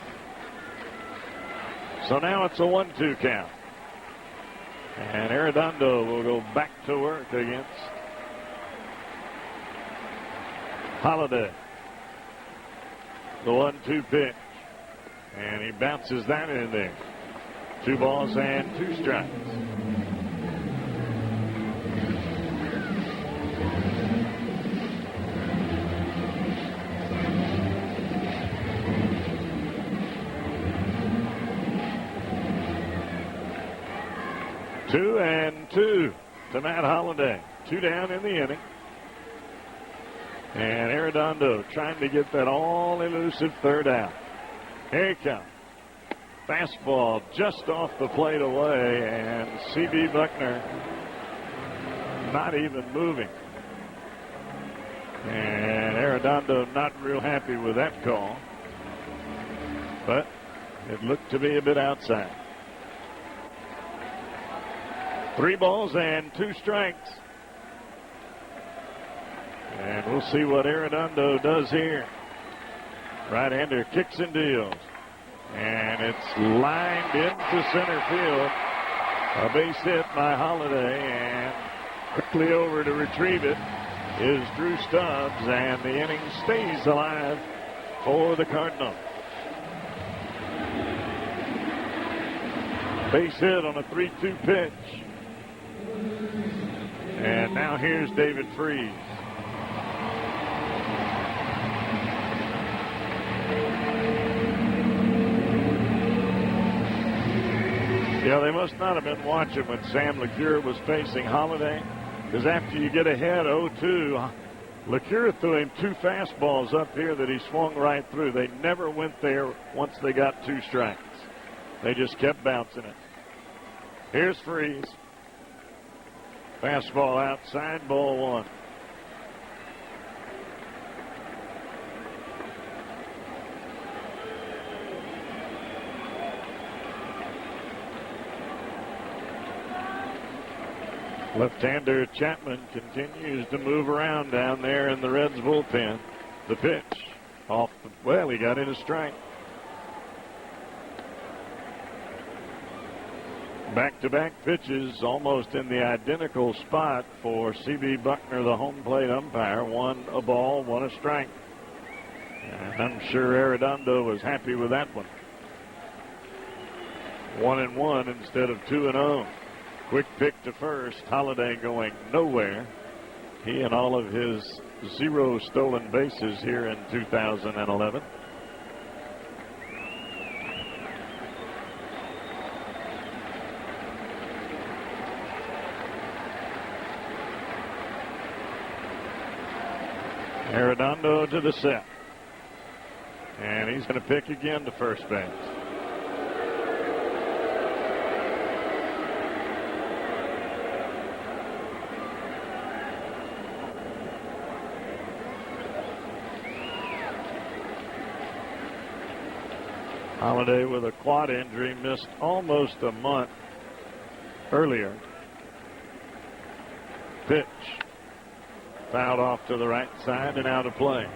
Speaker 2: So now it's a 1-2 count. And Arredondo will go back to work against Holiday. The 1-2 pitch. And he bounces that in there. 2 balls and 2 strikes. Two and 2 to Matt Holliday. 2 down in the inning. And Arredondo trying to get that all elusive 3rd out. Here he comes. Fastball just off the plate away, and C.B. Buckner not even moving. And Arredondo not real happy with that call. But it looked to be a bit outside. 3 balls and 2 strikes. And we'll see what Arredondo does here. Right-hander kicks and deals. And it's lined into center field. A base hit by Holliday, and quickly over to retrieve it is Drew Stubbs, and the inning stays alive for the Cardinals. Base hit on a 3-2 pitch. And now here's David Freese. Yeah, they must not have been watching when Sam LeCure was facing Holliday, because after you get ahead 0-2, LeCure threw him 2 fastballs up here that he swung right through. They never went there once they got 2 strikes. They just kept bouncing it. Here's Freese. Fastball outside, ball 1. Left-hander Chapman continues to move around down there in the Reds bullpen. The pitch off the, well, he got in a strike. Back-to-back pitches almost in the identical spot for C.B. Buckner, the home plate umpire. 1 a ball, 1 a strike. And I'm sure Arredondo was happy with that one. 1-1 instead of 2-0. Quick pick to first. Holliday going nowhere. He and all of his 0 stolen bases here in 2011. Arredondo to the set. And he's going to pick again to first base. Holliday with a quad injury, missed almost a month earlier. Pitch. Fouled off to the right side and out of play.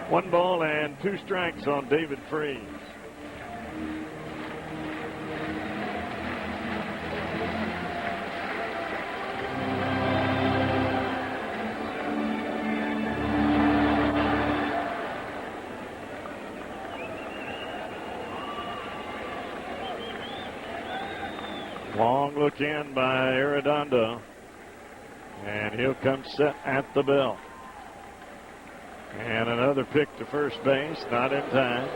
Speaker 2: 1 ball and 2 strikes on David Freese. Long look in by Arredondo. And he'll come set at the bell. And another pick to first base, not in time.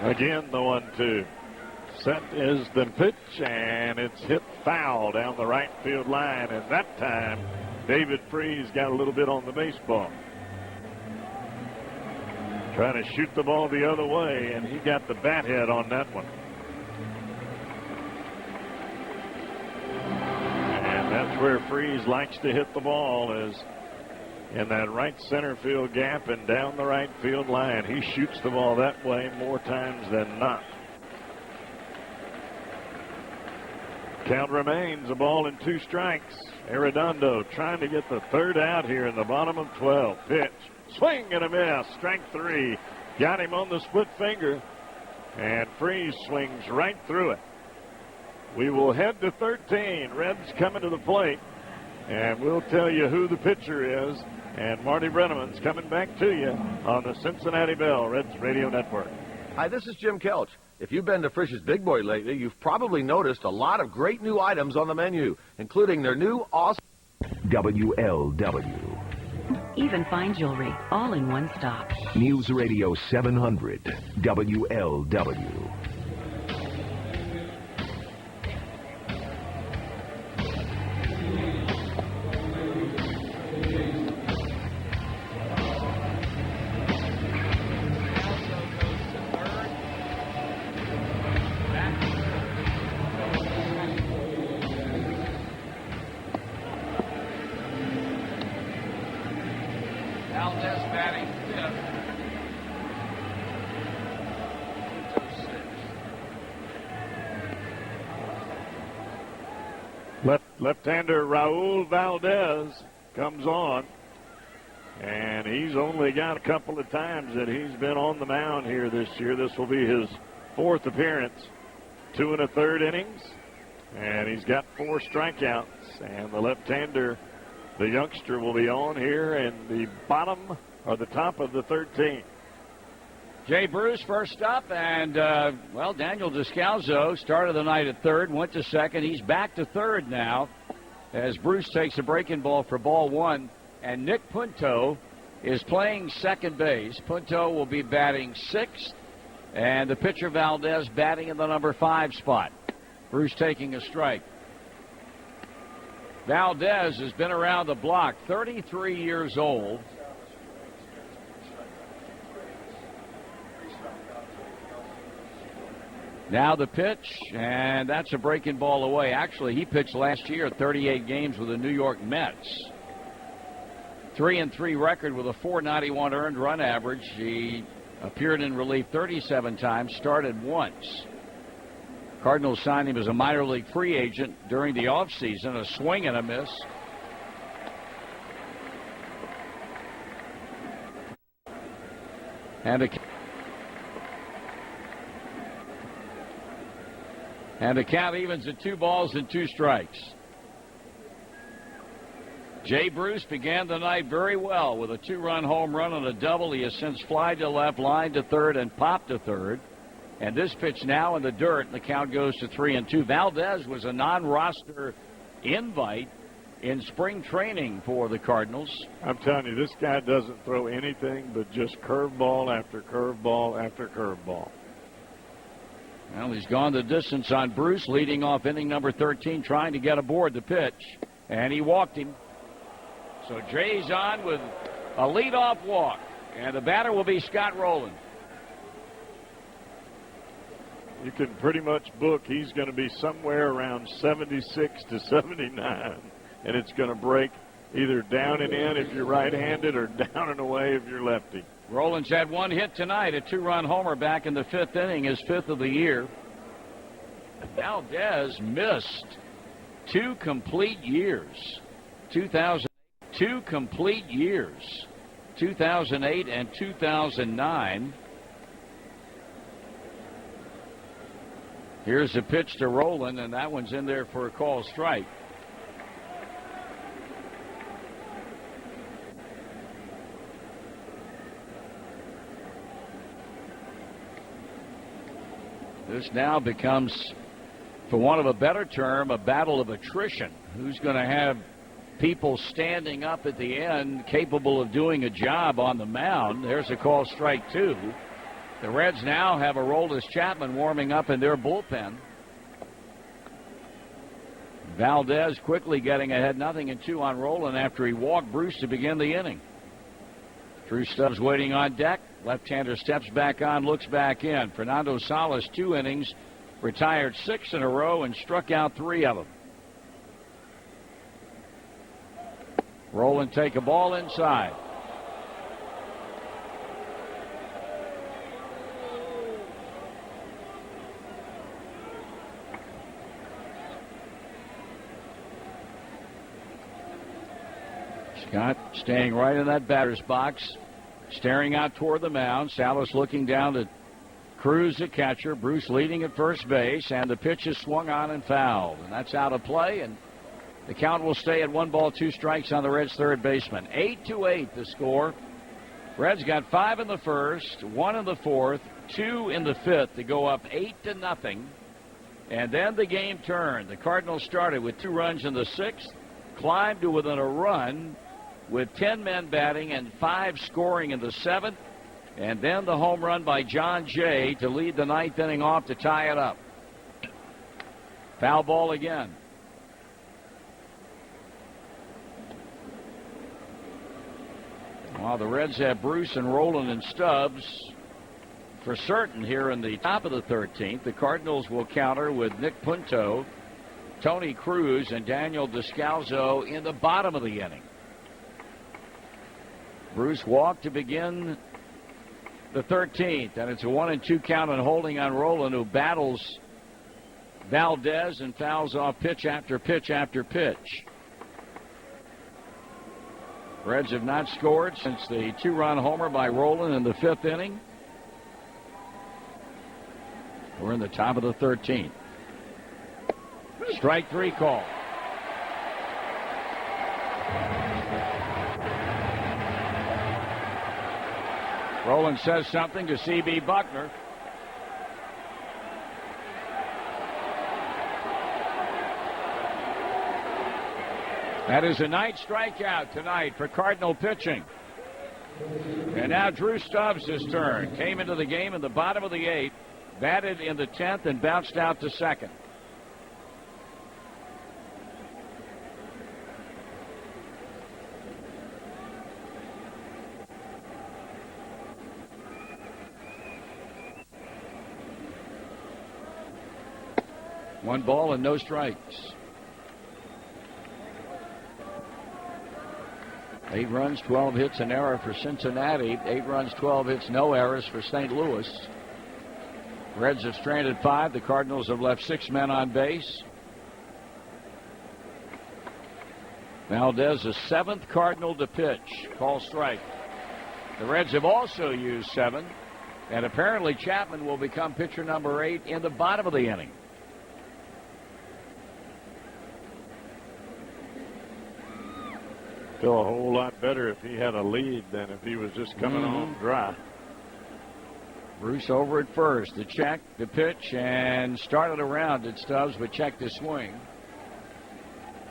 Speaker 2: Again, the 1-2. Set is the pitch, and it's hit foul down the right field line. And that time, David Freese got a little bit on the baseball. Trying to shoot the ball the other way, and he got the bat head on that one. And that's where Freese likes to hit the ball, is in that right center field gap and down the right field line. He shoots the ball that way more times than not. Count remains 1 ball and 2 strikes. Arredondo trying to get the 3rd out here in the bottom of 12. Pitch. Swing and a miss. Strike 3. Got him on the split finger. And Freese swings right through it. We will head to 13. Reds coming to the plate. And we'll tell you who the pitcher is. And Marty Brenneman's coming back to you on the Cincinnati Bell Reds Radio Network.
Speaker 10: Hi, this is Jim Kelch. If you've been to Frisch's Big Boy lately, you've probably noticed a lot of great new items on the menu, including their new awesome
Speaker 11: WLW.
Speaker 17: even fine jewelry, all in one stop.
Speaker 8: News Radio 700 WLW.
Speaker 2: Left-hander Raul Valdez comes on, and he's only got a couple of times that he's been on the mound here this year. This will be his 4th appearance, 2 1/3 innings, and he's got 4 strikeouts. And the left-hander, the youngster, will be on here in the bottom or the top of the 13th.
Speaker 1: Jay Bruce first up, and, Daniel Descalzo started the night at third, went to second. He's back to third now as Bruce takes a breaking ball for ball 1. And Nick Punto is playing second base. Punto will be batting 6th, and the pitcher Valdez batting in the number 5 spot. Bruce taking a strike. Valdez has been around the block, 33 years old. Now the pitch, and that's a breaking ball away. Actually, he pitched last year 38 games with the New York Mets. 3-3 record with a .491 earned run average. He appeared in relief 37 times, started once. Cardinals signed him as a minor league free agent during the offseason. A swing and a miss. And the count evens at 2 balls and 2 strikes. Jay Bruce began the night very well with a 2-run home run and a double. He has since flied to left, lined to third, and popped to third. And this pitch now in the dirt, and the count goes to 3-2. Valdez was a non-roster invite in spring training for the Cardinals.
Speaker 2: I'm telling you, this guy doesn't throw anything but just curveball after curveball after curveball.
Speaker 1: Well, he's gone the distance on Bruce, leading off inning number 13, trying to get aboard the pitch, and he walked him. So Jay's on with a leadoff walk, and the batter will be Scott Rowland.
Speaker 2: You can pretty much book he's going to be somewhere around 76 to 79, and it's going to break either down and in if you're right-handed or down and away if you're lefty.
Speaker 1: Rowland's had 1 hit tonight, a 2-run homer back in the 5th inning, his 5th of the year. Valdez missed 2 complete years. 2 complete years. 2008 and 2009. Here's a pitch to Rowland, and that one's in there for a call strike. This now becomes, for want of a better term, a battle of attrition. Who's going to have people standing up at the end capable of doing a job on the mound? There's a call strike 2. The Reds now have Aroldis Chapman warming up in their bullpen. Valdez quickly getting ahead 0-2 on Rowland after he walked Bruce to begin the inning. Drew Stubbs waiting on deck. Left-hander steps back on, looks back in. Fernando Salas, 2 innings, retired 6 in a row and struck out 3 of them. Rowland take a ball inside. Scott staying right in that batter's box, staring out toward the mound. Salas looking down to Cruz, the catcher. Bruce leading at first base, and the pitch is swung on and fouled. And that's out of play, and the count will stay at 1 ball, 2 strikes on the Reds' third baseman. 8-8 the score. Reds got 5 in the first, 1 in the fourth, 2 in the fifth to go up 8-0. And then the game turned. The Cardinals started with 2 runs in the 6th, climbed to within a run with 10 men batting and 5 scoring in the 7th. And then the home run by John Jay to lead the 9th inning off to tie it up. Foul ball again. While the Reds have Bruce and Rowland and Stubbs for certain here in the top of the 13th, the Cardinals will counter with Nick Punto, Tony Cruz, and Daniel Descalzo in the bottom of the inning. Bruce walked to begin the 13th, and it's a 1-2 count on holding on Rowland, who battles Valdez and fouls off pitch after pitch after pitch. Reds have not scored since the 2-run homer by Rowland in the 5th inning. We're in the top of the 13th. Strike 3 call. Rowland says something to C.B. Buckner. That is a 9th strikeout tonight for Cardinal pitching. And now Drew Stubbs' turn. Came into the game in the bottom of the 8th, batted in the 10th, and bounced out to second. One ball and no strikes. 8 runs, 12 hits, an error for Cincinnati. 8 runs, 12 hits, no errors for St. Louis. Reds have stranded 5. The Cardinals have left 6 men on base. Valdez, the 7th Cardinal to pitch. Call strike. The Reds have also used 7. And apparently Chapman will become pitcher number 8 in the bottom of the inning.
Speaker 2: Feel a whole lot better if he had a lead than if he was just coming on dry.
Speaker 1: Bruce over at first. The check, the pitch, and started around at Stubbs, but checked his swing.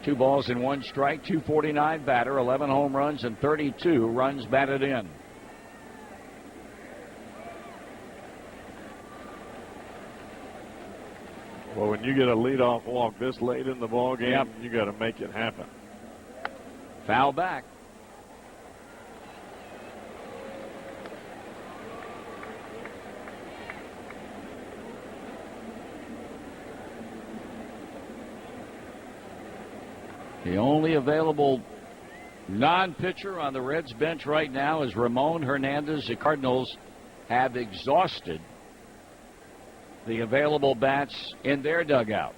Speaker 1: 2 balls and 1 strike, 249 batter, 11 home runs, and 32 runs batted in.
Speaker 2: Well, when you get a leadoff walk this late in the ball game, you got to make it happen.
Speaker 1: Foul back. The only available non-pitcher on the Reds bench right now is Ramon Hernandez. The Cardinals have exhausted the available bats in their dugout.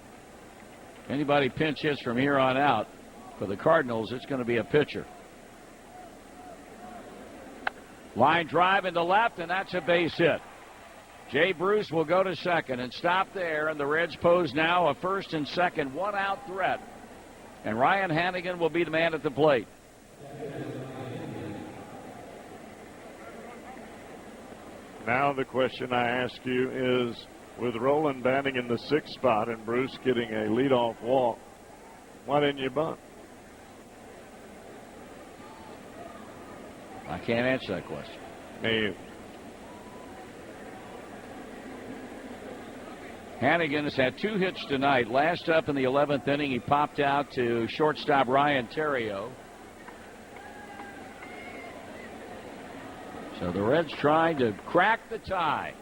Speaker 1: Anybody pinch hits from here on out for the Cardinals, it's going to be a pitcher. Line drive into left, and that's a base hit. Jay Bruce will go to second and stop there, and the Reds pose now a first and second one-out threat. And Ryan Hannigan will be the man at the plate.
Speaker 2: Now the question I ask you is, with Rowland batting in the 6th spot and Bruce getting a leadoff walk, why didn't you bunt?
Speaker 1: I can't answer that question.
Speaker 2: Me.
Speaker 1: Hannigan has had 2 hits tonight. Last up in the 11th inning, he popped out to shortstop Ryan Theriot. So the Reds trying to crack the tie.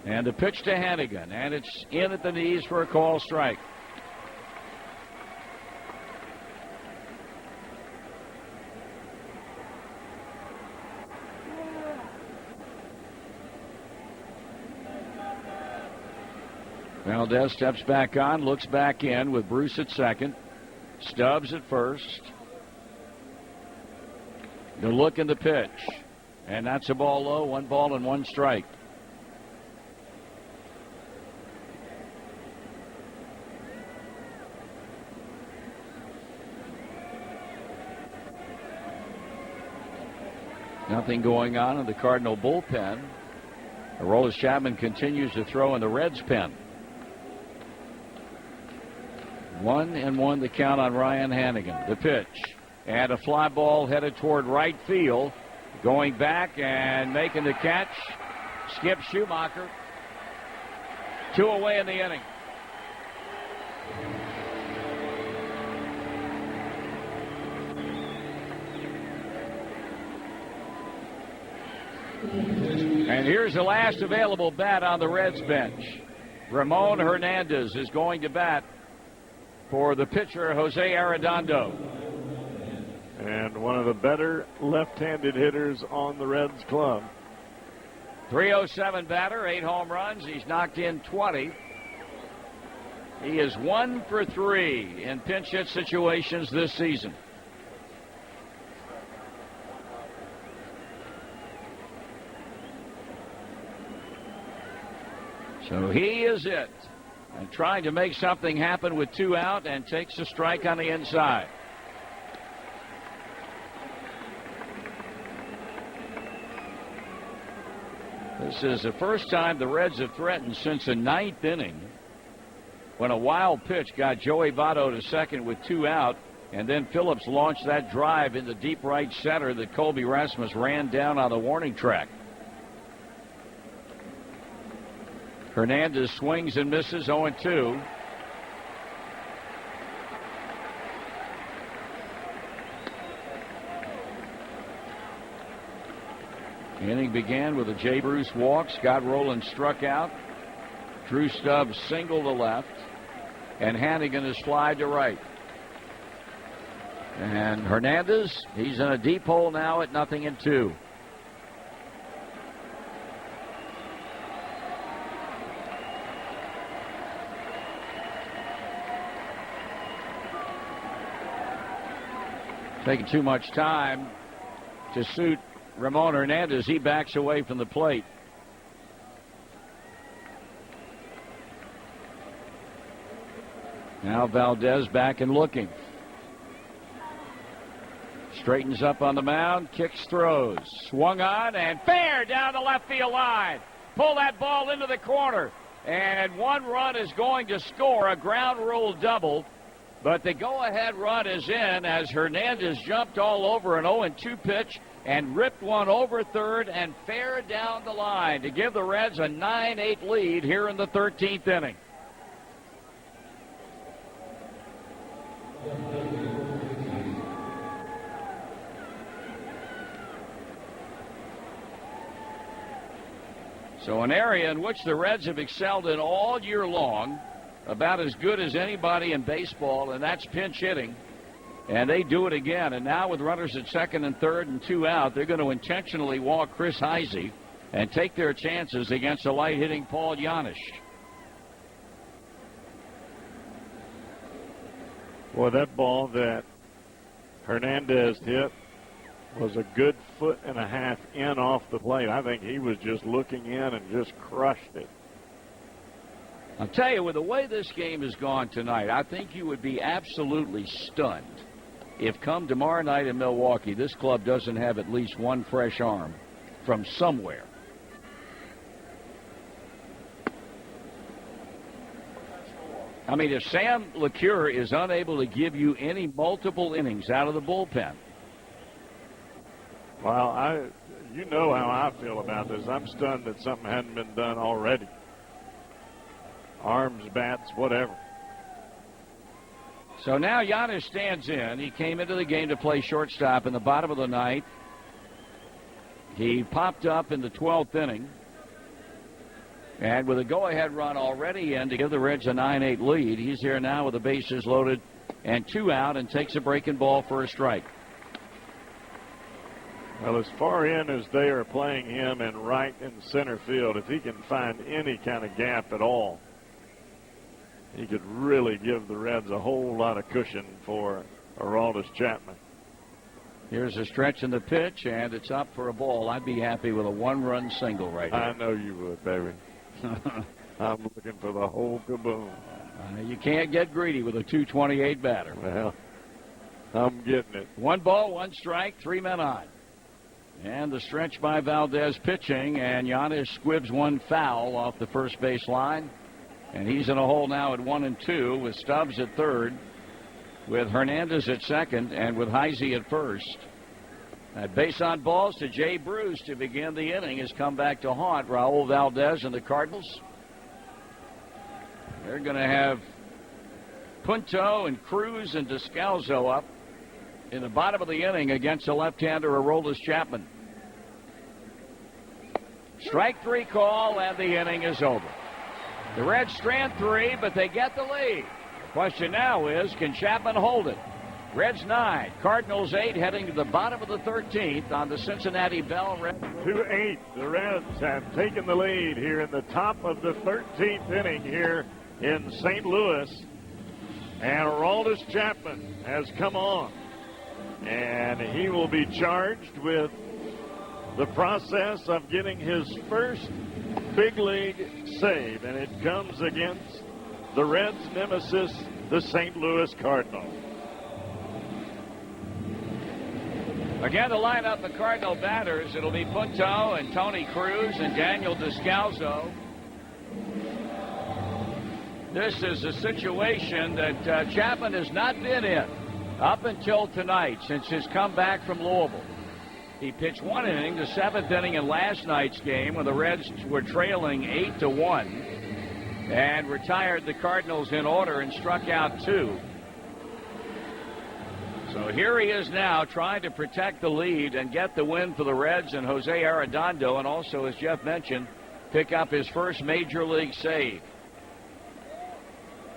Speaker 1: And the pitch to Hannigan, and it's in at the knees for a call strike. Valdez steps back on, looks back in with Bruce at second, Stubbs at first. The look in the pitch, and that's a ball low, 1 ball and 1 strike. Nothing going on in the Cardinal bullpen. Aroldis Chapman continues to throw in the Reds pen. 1-1 the count on Ryan Hannigan. The pitch. And a fly ball headed toward right field. Going back and making the catch, Skip Schumacher. 2 away in the inning. And here's the last available bat on the Reds bench. Ramon Hernandez is going to bat for the pitcher, Jose Arredondo.
Speaker 2: And one of the better left-handed hitters on the Reds club.
Speaker 1: 307 batter, 8 home runs. He's knocked in 20. He is 1 for 3 in pinch hit situations this season. So he is it. And trying to make something happen with 2 out and takes a strike on the inside. This is the first time the Reds have threatened since the 9th inning, when a wild pitch got Joey Votto to second with 2 out, and then Phillips launched that drive into deep right center that Colby Rasmus ran down on the warning track. Hernandez swings and misses, 0-2. The inning began with a Jay Bruce walk. Scott Rowland struck out. Drew Stubbs singled to left. And Hannigan is fly to right. And Hernandez, he's in a deep hole now at 0-2. Taking too much time to suit Ramon Hernandez. He backs away from the plate. Now Valdez back and looking. Straightens up on the mound, kicks, throws. Swung on and fair down the left field line. Pull that ball into the corner. And 1 run is going to score, a ground rule double. But the go-ahead run is in as Hernandez jumped all over an 0-2 pitch and ripped one over third and fair down the line to give the Reds a 9-8 lead here in the 13th inning. So an area in which the Reds have excelled in all year long, about as good as anybody in baseball, and that's pinch hitting. And they do it again. And now with runners at second and third and 2 out, they're going to intentionally walk Chris Heisey and take their chances against a light-hitting Paul Janisch.
Speaker 2: Well, that ball that Hernandez hit was a good 1.5 feet in off the plate. I think he was just looking in and just crushed it.
Speaker 1: I'll tell you, with the way this game has gone tonight, I think you would be absolutely stunned if come tomorrow night in Milwaukee, this club doesn't have at least one fresh arm from somewhere. I mean, if Sam LeCure is unable to give you any multiple innings out of the bullpen.
Speaker 2: Well, you know how I feel about this. I'm stunned that something hadn't been done already. Arms, bats, whatever.
Speaker 1: So now Giannis stands in. He came into the game to play shortstop in the bottom of the ninth. He popped up in the 12th inning. And with a go-ahead run already in to give the Reds a 9-8 lead, he's here now with the bases loaded and 2 out and takes a breaking ball for a strike.
Speaker 2: Well, as far in as they are playing him in right and center field, if he can find any kind of gap at all, he could really give the Reds a whole lot of cushion for Aroldis Chapman.
Speaker 1: Here's a stretch in the pitch, and it's up for a ball. I'd be happy with a 1-run single right here.
Speaker 2: I know you would, baby. I'm looking for the whole caboon.
Speaker 1: You can't get greedy with a 228 batter.
Speaker 2: Well, I'm getting it.
Speaker 1: 1 ball, 1 strike, 3 men on. And the stretch by Valdez pitching, and Giannis squibs 1 foul off the first base line. And he's in a hole now at 1-2 with Stubbs at third with Hernandez at second and with Heisey at first. That base on balls to Jay Bruce to begin the inning has come back to haunt Raul Valdez and the Cardinals. They're going to have Punto and Cruz and Descalzo up in the bottom of the inning against the left-hander Aroldis Chapman. Strike 3 call, and the inning is over. The Reds strand 3, but they get the lead. The question now is, can Chapman hold it? Reds 9, Cardinals 8, heading to the bottom of the 13th on the Cincinnati Bell.
Speaker 2: 2-8. The Reds have taken the lead here in the top of the 13th inning here in St. Louis. And Aroldis Chapman has come on. And he will be charged with the process of getting his first big league save. And it comes against the Reds' nemesis, the St. Louis Cardinals.
Speaker 1: Again, to line up the Cardinal batters, it'll be Punto and Tony Cruz and Daniel Descalzo. This is a situation that Chapman has not been in up until tonight since his comeback from Louisville. He pitched 1 inning, the 7th inning in last night's game when the Reds were trailing 8-1, and retired the Cardinals in order and struck out 2. So here he is now trying to protect the lead and get the win for the Reds and Jose Arredondo, and also, as Jeff mentioned, pick up his first major league save.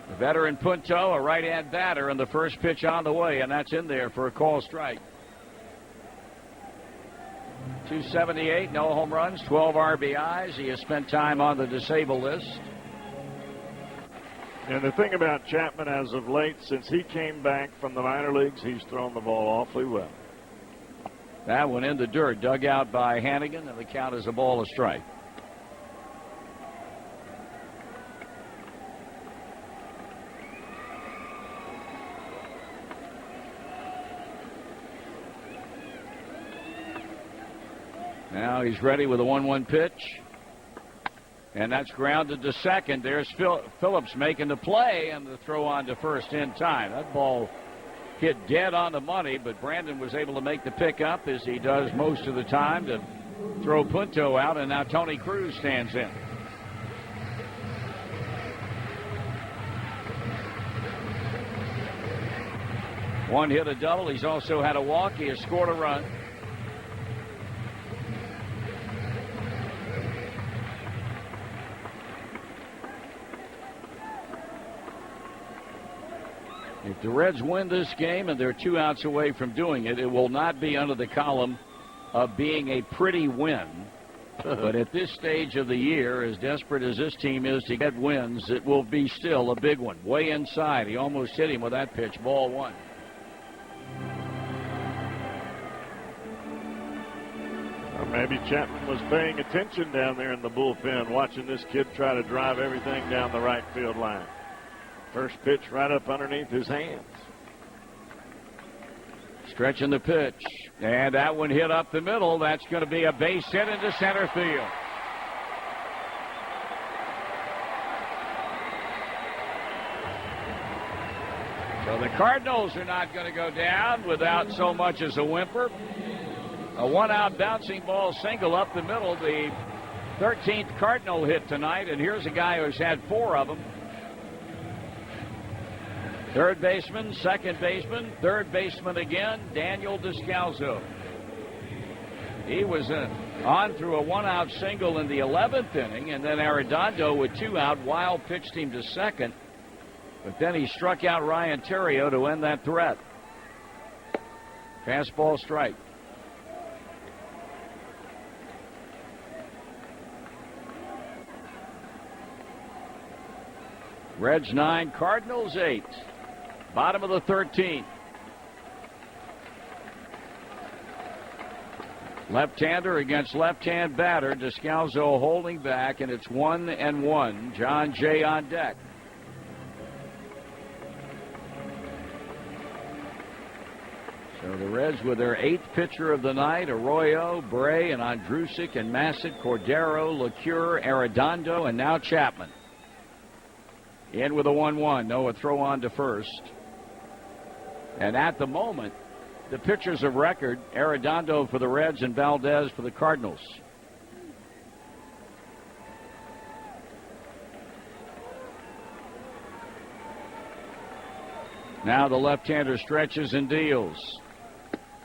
Speaker 1: The veteran Punto, a right-hand batter, and the first pitch on the way, and that's in there for a call strike. 278, no home runs, 12 RBIs. He has spent time on the disabled list.
Speaker 2: And the thing about Chapman as of late, since he came back from the minor leagues, he's thrown the ball awfully well.
Speaker 1: That one in the dirt, dug out by Hannigan, and the count is a ball, a strike. Now he's ready with a 1-1 pitch. And that's grounded to second. There's Phillips making the play, and the throw on to first in time. That ball hit dead on the money, but Brandon was able to make the pickup, as he does most of the time, to throw Punto out, and now Tony Cruz stands in. One hit, a double. He's also had a walk. He has scored a run. If the Reds win this game, and they're 2 outs away from doing it, it will not be under the column of being a pretty win. But at this stage of the year, as desperate as this team is to get wins, it will be still a big one. Way inside. He almost hit him with that pitch. Ball 1.
Speaker 2: Or maybe Chapman was paying attention down there in the bullpen, watching this kid try to drive everything down the right field line. First pitch right up underneath his hands.
Speaker 1: Stretching the pitch. And that one hit up the middle. That's going to be a base hit into center field. So the Cardinals are not going to go down without so much as a whimper. A 1-out bouncing ball single up the middle. The 13th Cardinal hit tonight. And here's a guy who's had 4 of them. Third baseman, second baseman, third baseman again, Daniel Descalzo. He was on through a 1-out single in the 11th inning, and then Arredondo with 2 out. Wild pitched him to second, but then he struck out Ryan Terrio to end that threat. Fastball strike. Reds 9, Cardinals 8. Bottom of the 13th. Left-hander against left-hand batter. Descalzo holding back, and it's 1-1. John Jay on deck. So the Reds with their 8th pitcher of the night, Arroyo, Bray, and Andrusic, and Massett, Cordero, LeCure, Arredondo, and now Chapman. In with a 1-1. Noah throw on to first. And at the moment, the pitchers of record, Arredondo for the Reds and Valdez for the Cardinals. Now the left-hander stretches and deals.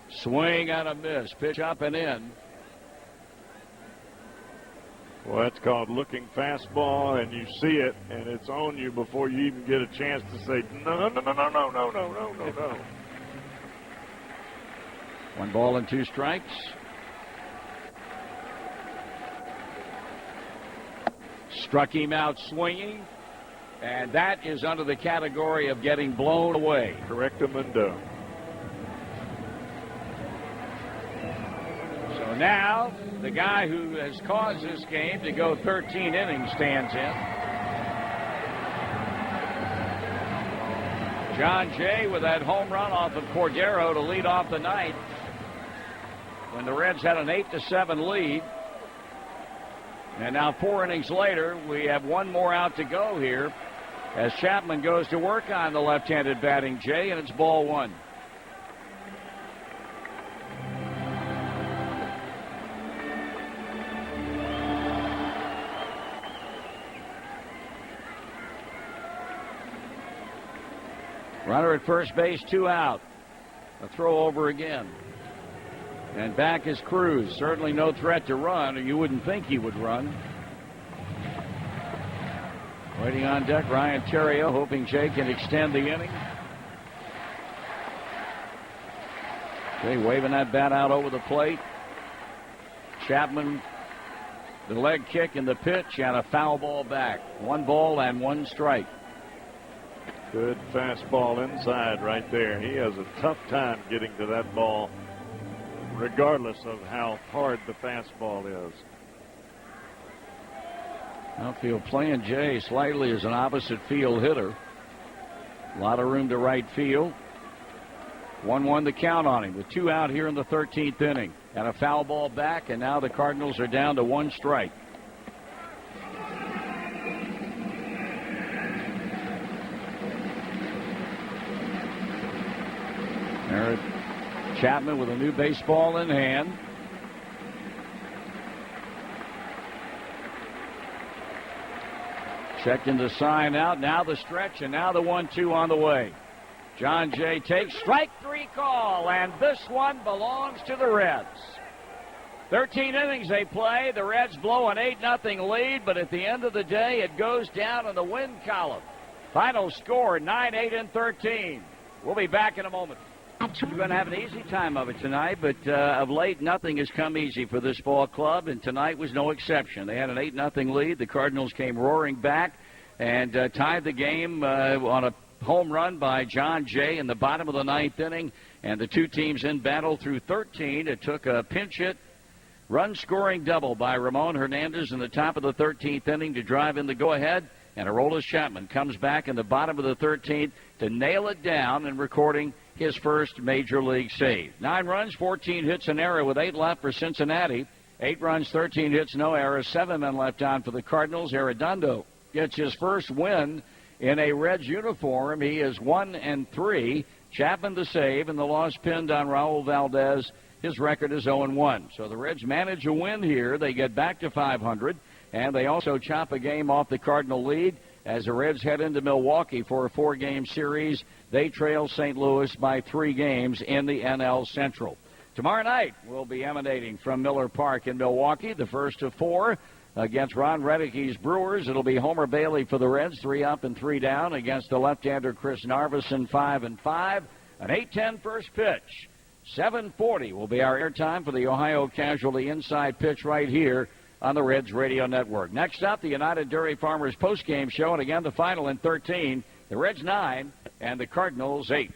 Speaker 1: Swing and a miss. Pitch up and in.
Speaker 2: Well, that's called looking fastball, and you see it, and it's on you before you even get a chance to say, no.
Speaker 1: 1 ball and 2 strikes. Struck him out swinging, and that is under the category of getting blown away.
Speaker 2: Correctamundo.
Speaker 1: So now the guy who has caused this game to go 13 innings stands in. John Jay with that home run off of Cordero to lead off the ninth when the Reds had an 8-7 lead. And now 4 innings later, we have 1 more out to go here as Chapman goes to work on the left-handed batting Jay, and it's ball 1. Runner at first base, 2 out. A throw over again. And back is Cruz. Certainly no threat to run, or you wouldn't think he would run. Waiting on deck, Ryan Theriot, hoping Jay can extend the inning. Jay waving that bat out over the plate. Chapman, the leg kick and the pitch, and a foul ball back. 1 ball and 1 strike.
Speaker 2: Good fastball inside right there. He has a tough time getting to that ball, regardless of how hard the fastball is.
Speaker 1: Outfield playing Jay slightly as an opposite field hitter. A lot of room to right field. 1-1 the count on him with 2 out here in the 13th inning. And a foul ball back, and now the Cardinals are down to 1 strike. There, Chapman with a new baseball in hand. Checking the sign out. Now the stretch, and now the 1-2 on the way. John Jay takes strike 3 call, and this one belongs to the Reds. 13 innings they play. The Reds blow an 8-0 lead, but at the end of the day, it goes down in the win column. Final score, 9-8 and 13. We'll be back in a moment. We're going to have an easy time of it tonight, but of late, nothing has come easy for this ball club, and tonight was no exception. They had an 8-0 lead. The Cardinals came roaring back and tied the game on a home run by John Jay in the bottom of the 9th inning, and the 2 teams in battle through 13. It took a pinch hit, run-scoring double by Ramon Hernandez in the top of the 13th inning to drive in the go-ahead, and Aroldis Chapman comes back in the bottom of the 13th to nail it down and recording his first major league save. 9 runs, 14 hits, an error with 8 left for Cincinnati. 8 runs, 13 hits, no errors, 7 men left on for the Cardinals. Arredondo gets his first win in a Reds uniform. He is 1-3. Chapman the save, and the loss pinned on Raul Valdez. His record is 0-1. So the Reds manage a win here. They get back to 500, and they also chop a game off the Cardinal lead as the Reds head into Milwaukee for a 4-game series. They trail St. Louis by 3 games in the NL Central. Tomorrow night, we'll be emanating from Miller Park in Milwaukee, the first of 4 against Ron Redeke's Brewers. It'll be Homer Bailey for the Reds, 3 up and 3 down against the left-hander Chris Narveson, 5-5. An 8:10 first pitch. 7:40 will be our airtime for the Ohio Casualty inside pitch right here on the Reds Radio Network. Next up, the United Dairy Farmers postgame show, and again the final in 13. The Reds 9 and the Cardinals 8.